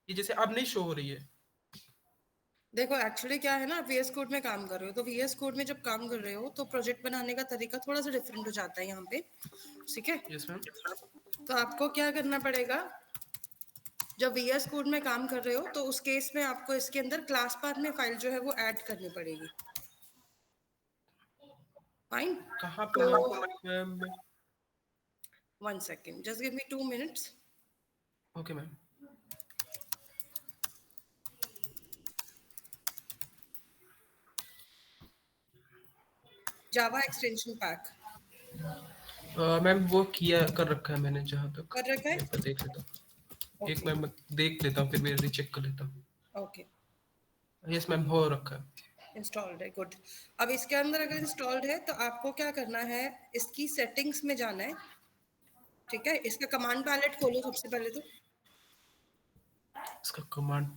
ये जैसे अब नहीं शो हो रही है। देखो एक्चुअली क्या है ना, वीएस कोड में काम कर रहे हो तो वीएस कोड में जब काम कर रहे हो तो प्रोजेक्ट बनाने का तरीका थोड़ा सा डिफरेंट हो जाता है यहाँ पे। ठीक है। Yes ma'am. तो आपको क्या करना पड़ेगा, जब वीएस कोड में काम कर रहे हो तो उस केस में आपको इसके अंदर क्लास पाथ में फाइल जो है वो ऐड करनी पड़ेगी। फाइन। कहाँ पे तो ma'am? 1 second, just give me 2 minutes. Okay ma'am. Java extension pack ma'am वो किया कर रखा है मैंने जहाँ तक। कर रखा एक है। बार देख लेता हूँ, एक ओके। मैम देख लेता हूँ फिर मैं रीचेक कर लेता हूँ। ओके, यस मैम हो रखा है। इंस्टॉल्ड है, गुड। अब इसके अंदर अगर इंस्टॉल्ड है तो आपको क्या करना है, इसकी सेटिंग्स में जाना है। ठीक है, इसका कमांड पैलेट खोलो सबसे पहले तो। इसका कमांड।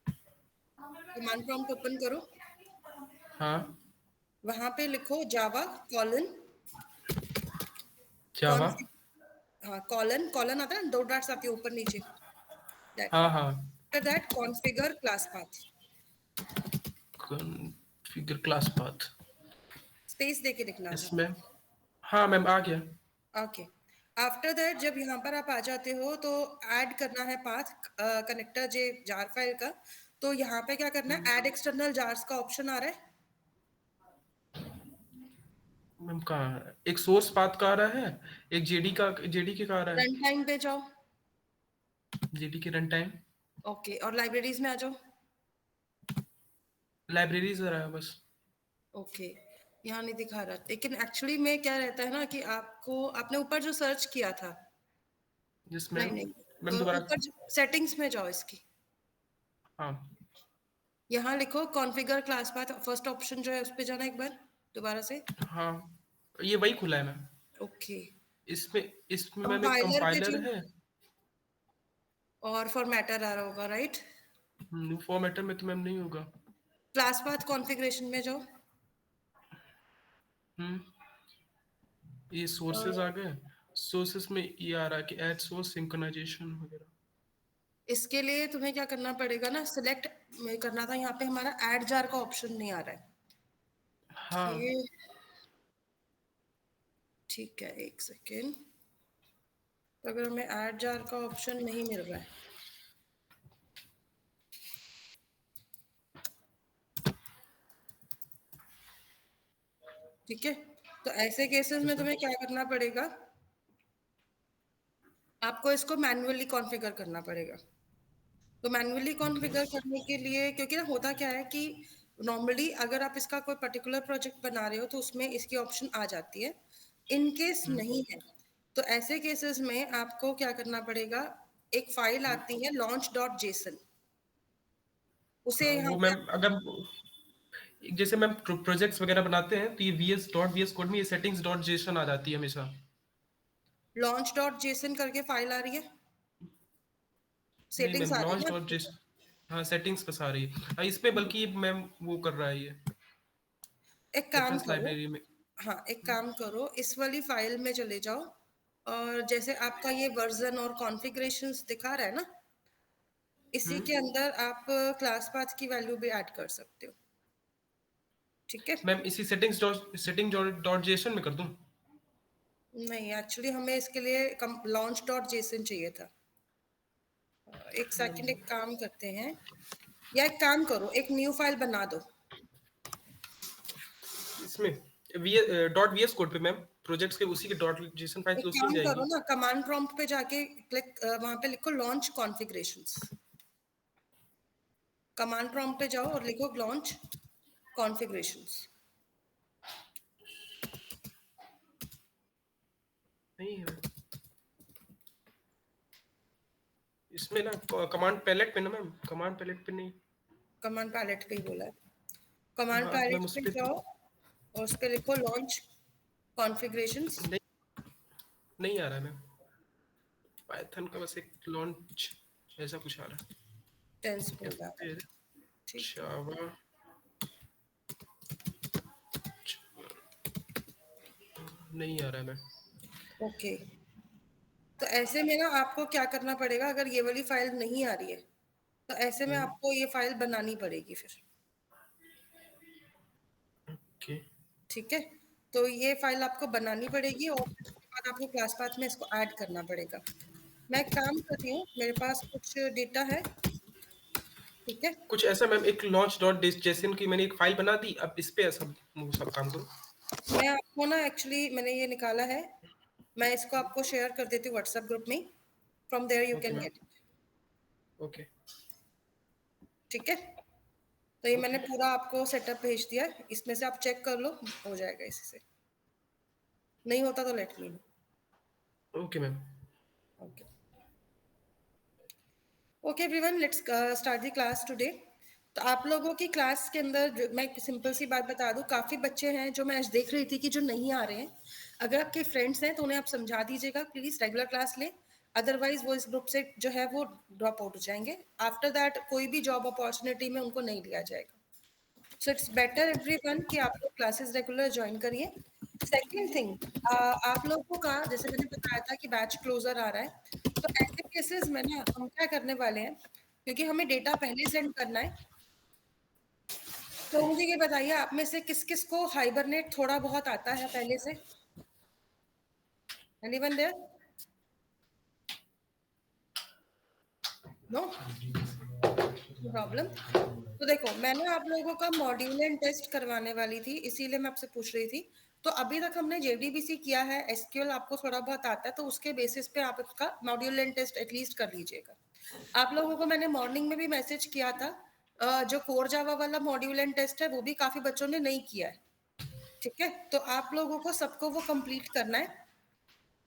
कमांड प्रॉम्प्ट ओपन करो। हाँ। वहां पे लिखो जावा कॉलन जावा। कॉन्फिग। हाँ, कॉलन कॉलन आता है ना, 2 डॉट्स आती है ऊपर नीचे। दैट। हाँ हाँ। After that configure class path. Configure class path. Space देके लिखना अभी। Yes ma'am. हाँ मैम आ गया। ओके। आफ्टर दैट जब यहाँ पर आप आ जाते हो तो ऐड करना है पाथ कनेक्टर जे जार फाइल का। तो यहाँ पे क्या करना है, ऐड एक्सटर्नल जार्स का ऑप्शन आ रहा है। मैम कहाँ है? एक सोर्स पाथ का आ रहा है, एक जेडी का, जेडी के का आ रहा है। रन टाइम पे जाओ। जेडी के रन टाइम। ओके, और लाइब्रेरीज में आ जाओ। लाइब्रेरीज आ रहा है बस। ओके, यहाँ नहीं दिखा रहा, लेकिन एक्चुअली में क्या रहता है ना कि आपको आपने ऊपर जो सर्च किया था। यस नहीं मैम। नहीं, मैम दोबारा। ऊपर सेटिंग्स में जाओ इसकी। हाँ। यहाँ लिखो configure class path, first option जो है उस पे जाना एक बार दोबारा से। हाँ ये वही खुला है मैम। ओके। इसमें इसमें मैम एक कंपाइलर पे कंपाइलर जाओ है। और फॉर्मेटर आ रहा होगा, राइट। फॉर्मेटर में तो मैम नहीं होगा। क्लास पाथ कॉन्फ़िगरेशन में जाओ। हम्म। ये अ, सोर्सेज आ गए। सोर्सेज में ये आ रहा है कि ऐड सोर्स सिंक्रोनाइजेशन वगैरह। इसके लिए तुम्हें क्या करना पड़ेगा ना, सिलेक्ट करना था, यहाँ पे हमारा ऐड जार का ऑप्शन नहीं आ रहा है। हाँ। ये ठीक है, 1 सेकेंड। तो अगर हमें ऐड जार का ऑप्शन नहीं मिल रहा है, ठीक है, तो ऐसे केसेस में यस मैम। तुम्हें क्या करना पड़ेगा, आपको इसको मैन्युअली कॉन्फ़िगर करना पड़ेगा। तो मैन्युअली ओके। कॉन्फ़िगर करने के लिए, क्योंकि ना होता क्या है कि नॉर्मली अगर आप इसका कोई पर्टिकुलर प्रोजेक्ट बना रहे हो तो उसमें इसकी ऑप्शन आ जाती है। इन केस नहीं है तो ऐसे केसेस में आपको क्या करना पड़ेगा, एक फाइल आती है लॉन्च डॉट जेसन, उसे यहाँ वो पे मैम अगर जैसे मैम प्रोजेक्ट्स वगैरह बनाते हैं तो ये वीएस कोड में ये सेटिंग्स डॉट जेसन आ जाती है हमेशा। लॉन्च डॉट जेसन करके फाइल आ रही है, नहीं सेटिंग्स मैम आ रही लॉन्च है डॉट ना। जेसन। हाँ सेटिंग्स बस आ रही है। इस पे बल्कि मैम वो कर रहा है ये एक काम रेफरेंस करो, लाइब्रेरी में। हाँ एक काम करो, इस वाली फाइल में चले जाओ और जैसे आपका ये वर्जन और कॉन्फ़िगरेशंस दिखा रहा है ना, इसी के अंदर आप क्लास पाथ की वैल्यू भी ऐड कर सकते हो। ठीक है। मैम इसी सेटिंग डॉट जेसन में कर दूं? नहीं, एक्चुअली हमें इसके लिए लॉन्च डॉट जेसन चाहिए था। 1 सेकंड, एक काम करते हैं, या एक काम करो, एक न्यू फाइल बना दो। इसमें डॉट वीएस कोड पे मैम प्रोजेक्ट्स के उसी के डॉट जेसन फाइल्स एक उसी में काम करो जाएंगी। ना, कमांड प्रॉम्प्ट पे जाके क्लिक, वहां पे लिखो लॉन्च कॉन्फ़िगरेशंस। कमांड प्रॉम्प्ट पे जाओ और लिखो लॉन्च कॉन्फ़िगरेशंस। नहीं है इसमें ना, कमांड पैलेट पे ना मैम, कमांड पैलेट पे नहीं। कमांड पैलेट पे ही बोला है। कमांड हाँ मैम पैलेट उस पे पे जाओ और उस पे लिखो लॉन्च कॉन्फ़िगरेशंस। नहीं, नहीं आ रहा है मैम। पाइथन का बस एक लॉन्च ऐसा कुछ आ रहा है। टेंस या बोल रहा है। फिर ठीक है। जावा। नहीं आ रहा है मैम। ओके, तो ऐसे में ना आपको क्या करना पड़ेगा, अगर ये वाली फाइल नहीं आ रही है तो ऐसे में आपको ये फाइल बनानी पड़ेगी फिर। ओके। ठीक है, तो ये फाइल आपको बनानी पड़ेगी और उसके बाद आपको क्लास पाथ में इसको ऐड करना पड़ेगा। मैं एक काम कर रही हूँ, मेरे पास कुछ डेटा है, ठीक है। कुछ ऐसा मैम, एक लॉन्च डॉट जेसन की मैंने एक फाइल बना दी, अब इस पे सब काम करो। मैं आपको ना एक्चुअली मैंने ये निकाला है, मैं इसको आपको शेयर कर देती हूँ व्हाट्सएप ग्रुप में, from there you okay can ma'am. Get it. Okay. ठीक है, तो ये मैंने ओके। पूरा आपको सेटअप भेज दिया है, इसमें से आप चेक कर लो, हो जाएगा इससे, नहीं होता तो late me no. Okay ma'am. Okay, okay everyone, let's start the class today. तो आप लोगों की क्लास के अंदर मैं एक सिंपल सी बात बता दूं, काफ़ी बच्चे हैं जो मैं आज देख रही थी कि जो नहीं आ रहे हैं। अगर आपके फ्रेंड्स हैं तो उन्हें आप समझा दीजिएगा प्लीज़ रेगुलर क्लास लें, अदरवाइज वो इस ग्रुप से जो है वो ड्रॉप आउट हो जाएंगे। आफ्टर दैट कोई भी जॉब अपॉर्चुनिटी में उनको नहीं लिया जाएगा। सो इट्स बेटर एवरीवन कि आप लोग क्लासेस रेगुलर ज्वाइन करिए। सेकंड थिंग, आप लोगों का जैसे मैंने बताया था कि बैच क्लोजर आ रहा है, तो ऐसे केसेस में ना हम क्या करने वाले हैं, क्योंकि हमें डेटा पहले सेंड करना है। तो मुझे ये बताइए आप में से किस किस को हाइबरनेट थोड़ा बहुत आता है पहले से? Anyone there? No problem. तो देखो मैंने आप लोगों का मॉड्यूल एंड टेस्ट करवाने वाली थी, इसीलिए मैं आपसे पूछ रही थी। तो अभी तक हमने जेडीबीसी किया है, एसक्यूएल आपको थोड़ा बहुत आता है, तो उसके बेसिस पे आप इसका मॉड्यूल एंड टेस्ट एटलीस्ट कर लीजिएगा। आप लोगों को मैंने मॉर्निंग में भी मैसेज किया था, जो कोर जावा वाला मॉड्यूल एंड टेस्ट है वो भी काफी बच्चों ने नहीं किया है। ठीक है, तो आप लोगोों को सबको वो कंप्लीट करना है,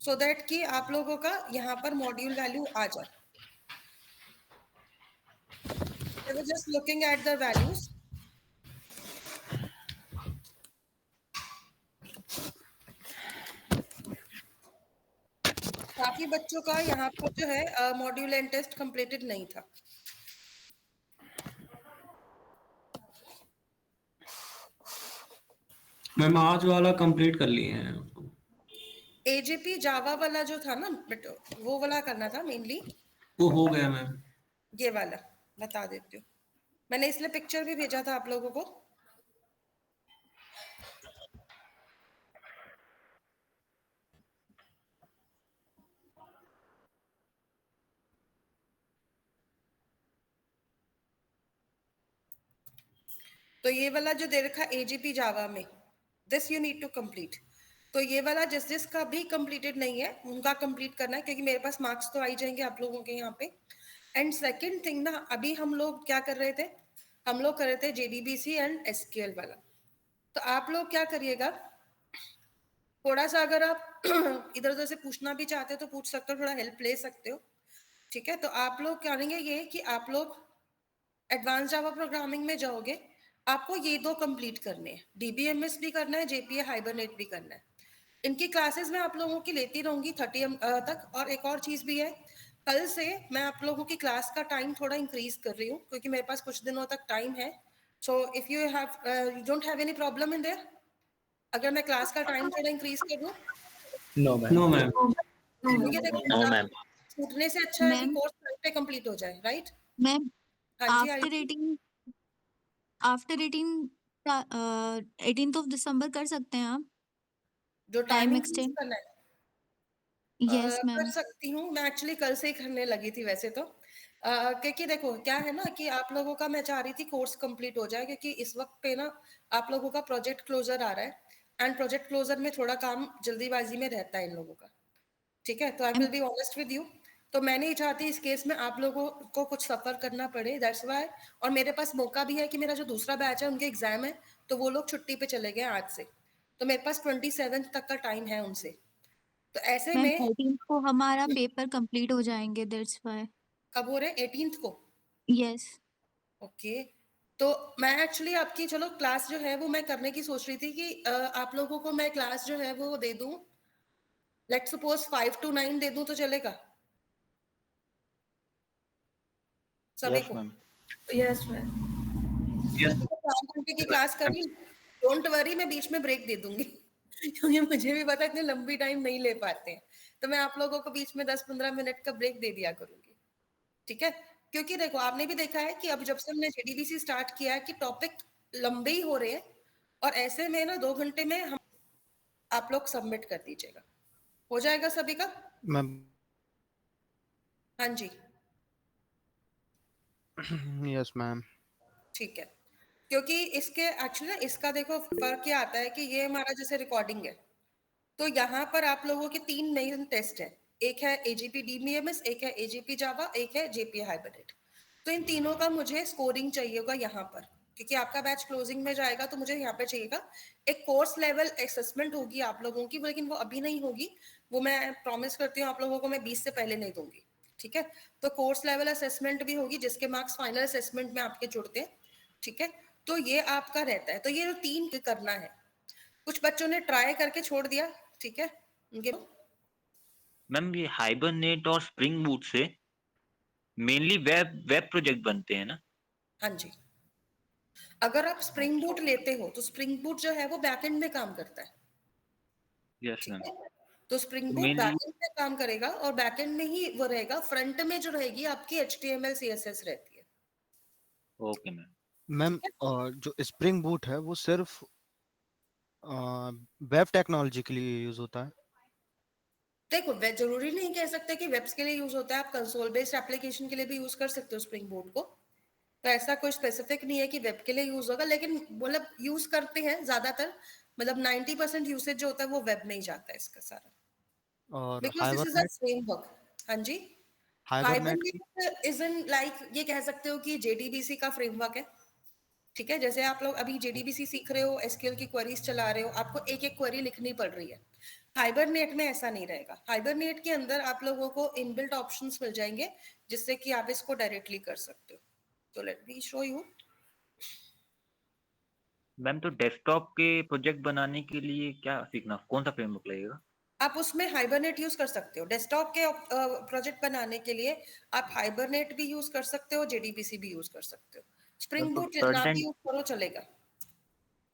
सो दैट कि आप लोगों का यहाँ पर मॉड्यूल वैल्यू आ जाए। I was just looking at the values. काफी बच्चों का यहाँ पर जो है मॉड्यूल एंड टेस्ट कंप्लीटेड नहीं था। मैम आज वाला कंप्लीट कर लिए हैं। एजेपी जावा वाला जो था ना बट वो वाला करना था मेनली। वो हो गया मैम। ये वाला बता देती हूँ, मैंने इसलिए पिक्चर भी भेजा था आप लोगों को। तो ये वाला जो दे रखा एजीपी जावा में, this you need to complete. तो ये वाला जिस जिसका भी कंप्लीटेड नहीं है उनका कंप्लीट करना है, क्योंकि मेरे पास मार्क्स तो आ ही जाएंगे आप लोगों के यहाँ पे। एंड सेकंड थिंग ना, अभी हम लोग क्या कर रहे थे, हम लोग कर रहे थे जेडीबीसी एंड एसक्यूएल वाला। तो आप लोग क्या करिएगा, थोड़ा सा अगर आप इधर उधर से पूछना भी चाहते हो तो पूछ सकते हो, थोड़ा हेल्प ले सकते हो। ठीक है, तो आप लोग करेंगे ये कि आप लोग एडवांस जावा प्रोग्रामिंग में जाओगे, आपको ये दो कंप्लीट करने हैं, डीबीएमएस भी करना है, जेपीए हाइबरनेट भी करना है। इनकी क्लासेस मैं आप लोगों की लेती रहूंगी 30 तक। और एक और चीज भी है, कल से मैं आप लोगों की क्लास का टाइम थोड़ा इंक्रीज कर रही हूँ, क्योंकि मेरे पास कुछ दिनों तक टाइम है। So if you have you don't have any problem in there, अगर मैं क्लास का टाइम थोड़ा इंक्रीज कर दूं? No ma'am. No ma'am. क्योंकि देखो नो मैम। छूटने से अच्छा है कि मैम कोर्स टाइम पे कंप्लीट हो जाए, राइट? मैम हाँ जी आफ्टर 18 18th ऑफ दिसंबर कर सकते हैं आप जो टाइम टाइम इंक्रीज एक्सटेंड? करना है यस कर मैम। सकती हूँ मैं, एक्चुअली कल से ही करने लगी थी वैसे तो। क्योंकि देखो क्या है ना कि आप लोगों का मैं चाह रही थी कोर्स कंप्लीट हो जाए, क्योंकि इस वक्त पे ना आप लोगों का प्रोजेक्ट क्लोजर आ रहा है, एंड प्रोजेक्ट क्लोजर में थोड़ा काम जल्दीबाजी में रहता है इन लोगों का। ठीक है, तो I will be honest with you. तो मैं नहीं चाहती इस केस में आप लोगों को कुछ सफर करना पड़े, दैट्स व्हाई। और मेरे पास मौका भी है कि मेरा जो दूसरा बैच है उनके एग्जाम है, तो वो लोग छुट्टी पे चले गए आज से, तो मेरे पास 27 तक का टाइम है उनसे। तो ऐसे मैम में 13th को हमारा पेपर कंप्लीट हो जाएंगे, दैट्स व्हाई। कब हो रहे हैं? 18th को? यस ओके, तो मैं एक्चुअली आपकी चलो क्लास जो है वो मैं करने की सोच रही थी कि आप लोगों को मैं क्लास जो है वो दे दूं, लेट सपोज 5 to 9 दे दूं तो चलेगा सभी यस को? मैम। Yes ma'am. यस। तो 4 घंटे की क्लास करनी, डोंट वरी मैं बीच में ब्रेक दे दूंगी क्योंकि मुझे भी पता है इतने लंबी टाइम नहीं ले पाते हैं, तो मैं आप लोगों को बीच में 10-15 मिनट का ब्रेक दे दिया करूंगी। ठीक है, क्योंकि देखो आपने भी देखा है कि अब जब से हमने जेडीबीसी स्टार्ट किया है कि टॉपिक लंबे ही हो रहे हैं, और ऐसे में ना 2 घंटे में हम आप लोग सबमिट कर दीजिएगा, हो जाएगा सभी का? मैम हाँ जी, यस मैम। ठीक है। क्योंकि इसके एक्चुअली ना इसका देखो फर्क क्या आता है कि ये हमारा जैसे रिकॉर्डिंग है, तो यहाँ पर आप लोगों के 3 मेन टेस्ट है। एक है एजीपी डीबीएमएस, एक है एजीपी जावा, एक है जेपी हाइब्रिड। तो इन तीनों का मुझे स्कोरिंग चाहिए होगा यहाँ पर, क्योंकि आपका बैच क्लोजिंग में जाएगा, तो मुझे यहाँ पे चाहिएगा। एक कोर्स लेवल असेसमेंट होगी आप लोगों की, लेकिन वो अभी नहीं होगी, वो मैं प्रॉमिस करती हूँ आप लोगों को, मैं 20 से पहले नहीं दूंगी, ठीक है? तो कोर्स लेवल असेसमेंट भी होगी, जिसके मार्क्स फाइनल असेसमेंट में आपके जुड़ते हैं, ठीक है? तो ये आपका रहता है। तो ये जो 3 करना है, कुछ बच्चों ने ट्राई करके छोड़ दिया, ठीक है? उनके मैम ये हाइबरनेट और स्प्रिंग बूट से मेनली वेब प्रोजेक्ट बनते हैं ना? हाँ जी। अगर आप स्प्रिंग बूट लेते हो तो स्प्रिंग बूट जो है वो बैकएंड में काम करता है, यस ठीक मैम। है? तो स्प्रिंग बूट मेनली बैकएंड में काम करेगा, और बैकएंड में ही वो रहेगा। फ्रंट में जो रहेगी आपकी एचटीएमएल सीएसएस रहती है, ओके मैम। मैम ठीक है? जो स्प्रिंग बूट है वो सिर्फ वेब टेक्नोलॉजी के लिए यूज होता है? देखो वे जरूरी नहीं कह सकते कि वेब्स के लिए यूज होता है, आप कंसोल बेस्ड एप्लीकेशन के लिए भी यूज कर सकते हो स्प्रिंग बूट को। तो ऐसा कोई स्पेसिफिक नहीं है कि वेब के लिए यूज होगा, लेकिन मतलब यूज करते हैं ज्यादातर, मतलब 90% यूसेज जो होता है वो वेब में ही जाता है इसका सारा, और because this is a hibernate? Framework. हाँ जी। हाइबरनेट की? हाइबरनेट इज इन लाइक, ये कह सकते हो कि जेडीबीसी का फ्रेमवर्क है, ठीक है? जैसे आप लोग अभी जेडीबीसी सीख रहे हो, एसक्यूएल की क्वेरीज चला रहे हो, आपको एक एक क्वेरी लिखनी पड़ रही है। हाइबरनेट में ऐसा नहीं रहेगा। हाइबरनेट के अंदर आप लोगों को इनबिल्ट ऑप्शंस मिल जाएंगे, जिससे कि आप इसको डायरेक्टली कर सकते हो। तो let me show you. Ma'am तो डेस्कटॉप के प्रोजेक्ट बनाने के लिए क्या सीखना, कौन सा फ्रेमवर्क लगेगा? आप उसमें हाइबरनेट यूज कर सकते हो डेस्कटॉप के प्रोजेक्ट बनाने के लिए। आप हाइबरनेट भी यूज कर सकते हो, जेडीबीसी भी यूज कर सकते हो। मैम स्प्रिंग तो बूट ना फ्रंट भी एंड, यूज करो चलेगा।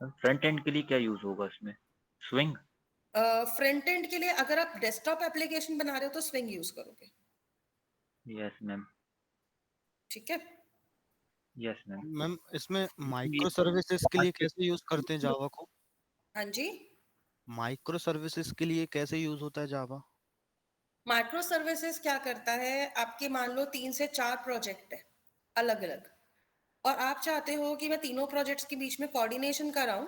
फ्रंट एंड के लिए क्या यूज होगा इसमें? स्विंग? फ्रंट एंड के लिए अगर आप डेस्कटॉप एप्लीकेशन बना रहे हो तो स्विंग यूज करोगे, यस मैम। ठीक है? Yes ma'am. मैम इसमें ये माइक्रो सर्विसेज के लिए कैसे यूज करते हैं जावा को? हाँ जी। माइक्रो सर्विसेज के लिए कैसे यूज होता है जावा? माइक्रो सर्विसेज क्या करता है, आपके मान लो 3 से 4 प्रोजेक्ट है अलग अलग, और आप चाहते हो कि मैं तीनों प्रोजेक्ट्स के बीच में कोऑर्डिनेशन कराऊं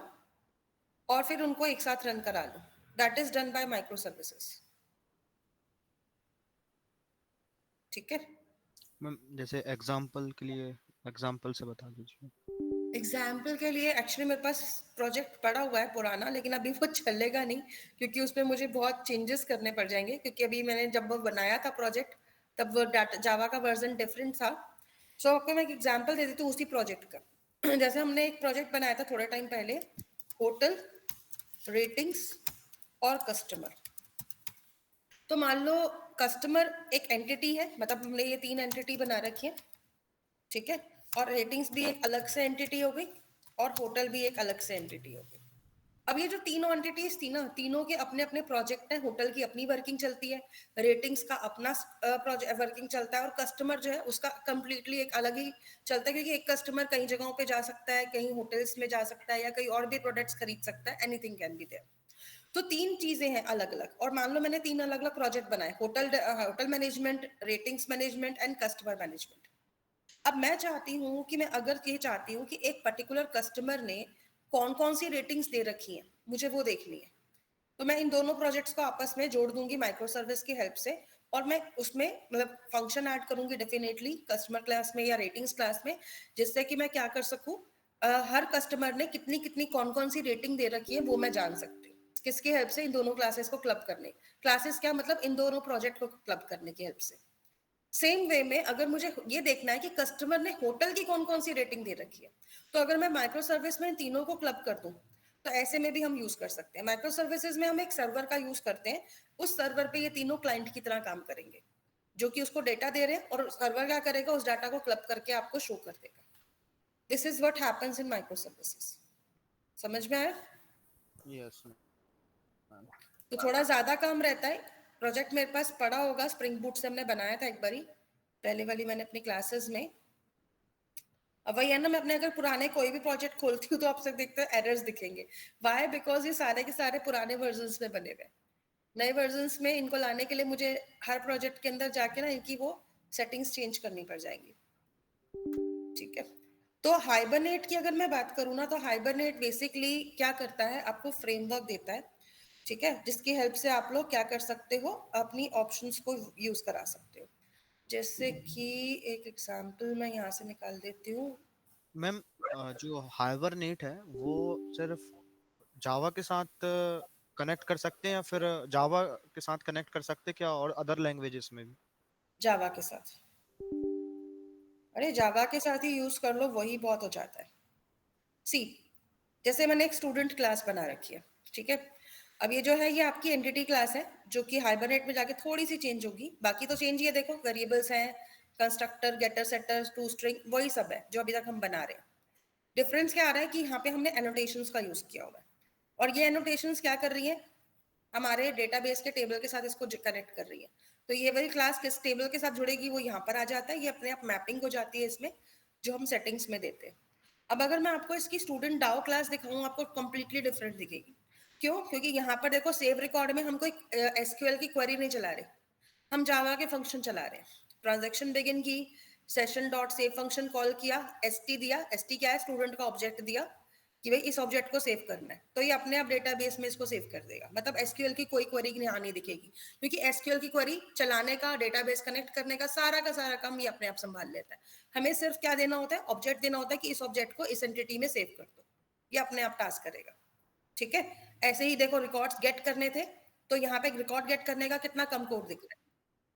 और फिर उनको एक साथ रन करा लूं। That is done by micro services, ठीक है? मैम जैसे एग्जांपल के लिए एग्जांपल से बता दीजिए। एग्जाम्पल के लिए एक्चुअली मेरे पास प्रोजेक्ट पड़ा हुआ है पुराना, लेकिन अभी वो चलेगा नहीं, क्योंकि उसमें मुझे बहुत चेंजेस करने पड़ जाएंगे, क्योंकि अभी मैंने जब वो बनाया था प्रोजेक्ट तब वो जावा का वर्जन डिफरेंट था। सो आपको मैं एक एग्जाम्पल दे देती हूँ उसी प्रोजेक्ट का। जैसे हमने एक प्रोजेक्ट बनाया था थोड़े टाइम पहले, होटल, रेटिंग्स और कस्टमर। तो मान लो कस्टमर एक एंटिटी है, मतलब हमने ये 3 एंटिटी बना रखी है, ठीक है? और रेटिंग्स भी एक अलग से एंटिटी हो गई, और होटल भी एक अलग से एंटिटी हो गई। अब ये जो तीनों एंटिटीज थी ना, तीनों के अपने अपने प्रोजेक्ट है। होटल की अपनी वर्किंग चलती है, रेटिंग्स का अपना प्रोजेक्ट वर्किंग चलता है, और कस्टमर जो है उसका कंप्लीटली एक अलग ही चलता है, क्योंकि एक कस्टमर कई जगहों पे जा सकता है, कहीं होटल्स में जा सकता है, या कहीं और भी प्रोडक्ट्स खरीद सकता है, एनीथिंग कैन बी देयर। तो 3 चीजें हैं अलग अलग, और मान लो मैंने 3 अलग अलग प्रोजेक्ट बनाए, hotel management, ratings management and customer management. अब मैं चाहती हूँ कि मैं अगर ये चाहती हूँ कि एक पर्टिकुलर कस्टमर ने कौन कौन सी रेटिंग्स दे रखी हैं, मुझे वो देखनी है, तो मैं इन दोनों प्रोजेक्ट्स को आपस में जोड़ दूंगी माइक्रो सर्विस की हेल्प से, और मैं उसमें मतलब फंक्शन ऐड करूंगी डेफिनेटली कस्टमर क्लास में या रेटिंग्स क्लास में, जिससे कि मैं क्या कर सकूं, हर कस्टमर ने कितनी कितनी कौन कौन सी रेटिंग दे रखी है वो मैं जान सकती हूँ, किसकी हेल्प से, इन दोनों क्लासेस को क्लब करने, क्लासेस क्या मतलब इन दोनों प्रोजेक्ट को क्लब करने की हेल्प से। सेम वे में अगर मुझे ये देखना है कि कस्टमर ने होटल की कौन कौन सी रेटिंग दे रखी है, तो अगर मैं माइक्रो सर्विस में इन तीनों को क्लब कर दूं, तो ऐसे में भी हम यूज कर सकते हैं। माइक्रो सर्विसेज में हम एक सर्वर का यूज करते हैं, उस सर्वर पे ये तीनों क्लाइंट की तरह काम करेंगे, जो कि उसको डेटा दे रहे हैं, और सर्वर क्या करेगा, उस डाटा को क्लब करके आपको शो कर देगा। This is what happens in micro services. समझ में आया? Yes ma'am. तो थोड़ा ज्यादा काम रहता है। प्रोजेक्ट मेरे पास पड़ा होगा, स्प्रिंग बूट से हमने बनाया था एक बारी, पहले वाली मैंने अपनी क्लासेस में, अब वही है ना, मैं अपने अगर पुराने कोई भी प्रोजेक्ट खोलती हूँ तो आप सब देखते हैं एरर्स दिखेंगे। वाई? बिकॉज ये सारे के सारे पुराने वर्जन्स में बने हुए। नए वर्जन्स में इनको लाने के लिए मुझे हर प्रोजेक्ट के अंदर जाके ना इनकी वो सेटिंग्स चेंज करनी पड़ जाएंगी। ठीक है, तो हाइबरनेट की अगर मैं बात करूँ ना, तो हाइबरनेट बेसिकली क्या करता है, आपको फ्रेमवर्क देता है, ठीक है, जिसकी हेल्प से आप लोग क्या कर सकते हो, अपनी ऑप्शंस को यूज करा सकते हो। जैसे कि एक एग्जांपल मैं यहाँ से निकाल देती हूँ। मैम जो हाइबरनेट है वो सिर्फ जावा के साथ कनेक्ट कर सकते हैं या फिर जावा के साथ कनेक्ट कर सकते हैं क्या, और अदर लैंग्वेजेस में भी? जावा के साथ, अरे जावा के साथ ही यूज कर लो, वही बहुत हो जाता है। सी, जैसे मैंने एक स्टूडेंट क्लास बना रखी है, ठीक है, अब ये जो है ये आपकी एंटिटी क्लास है, जो कि हाइबरनेट में जाके थोड़ी सी चेंज होगी, बाकी तो चेंज ये देखो, वेरिएबल्स हैं, constructor, getter, setter, to string, वही सब है जो अभी तक हम बना रहे हैं। डिफरेंस क्या आ रहा है कि यहाँ पे हमने एनोटेशंस का यूज किया हुआ है, और ये एनोटेशंस क्या कर रही है, हमारे डेटाबेस के टेबल के साथ इसको कनेक्ट कर रही है। तो ये वाली क्लास किस टेबल के साथ जुड़ेगी वो यहाँ पर आ जाता है, ये अपने आप मैपिंग हो जाती है इसमें, जो हम सेटिंग्स में देते हैं। अब अगर मैं आपको इसकी स्टूडेंट डाओ क्लास दिखाऊं, आपको कंप्लीटली डिफरेंट दिखेगी। क्यों? क्योंकि यहाँ पर देखो सेव रिकॉर्ड में हम कोई एसक्यूएल की क्वेरी नहीं चला रहे, हम जावा के फंक्शन चला रहे हैं। ट्रांजैक्शन बिगिन की, session dot save function call किया, एसटी दिया, एसटी क्या है, स्टूडेंट का ऑब्जेक्ट दिया कि भाई इस ऑब्जेक्ट को सेव करना है, तो ये अपने आप डेटाबेस में इसको सेव कर देगा। मतलब एसक्यूएल की कोई क्वेरी यहाँ नहीं दिखेगी, क्योंकि एसक्यूएल की क्वेरी चलाने का, डेटाबेस कनेक्ट करने का सारा काम ये अपने आप संभाल लेता है। हमें सिर्फ क्या देना होता है, ऑब्जेक्ट देना होता है कि इस ऑब्जेक्ट को इस एंटिटी में सेव कर दो, ये अपने आप टास्क करेगा। ठीक है, ऐसे ही देखो रिकॉर्ड्स गेट करने थे, तो यहाँ पे रिकॉर्ड गेट करने का कितना कम कोड दिख रहा है।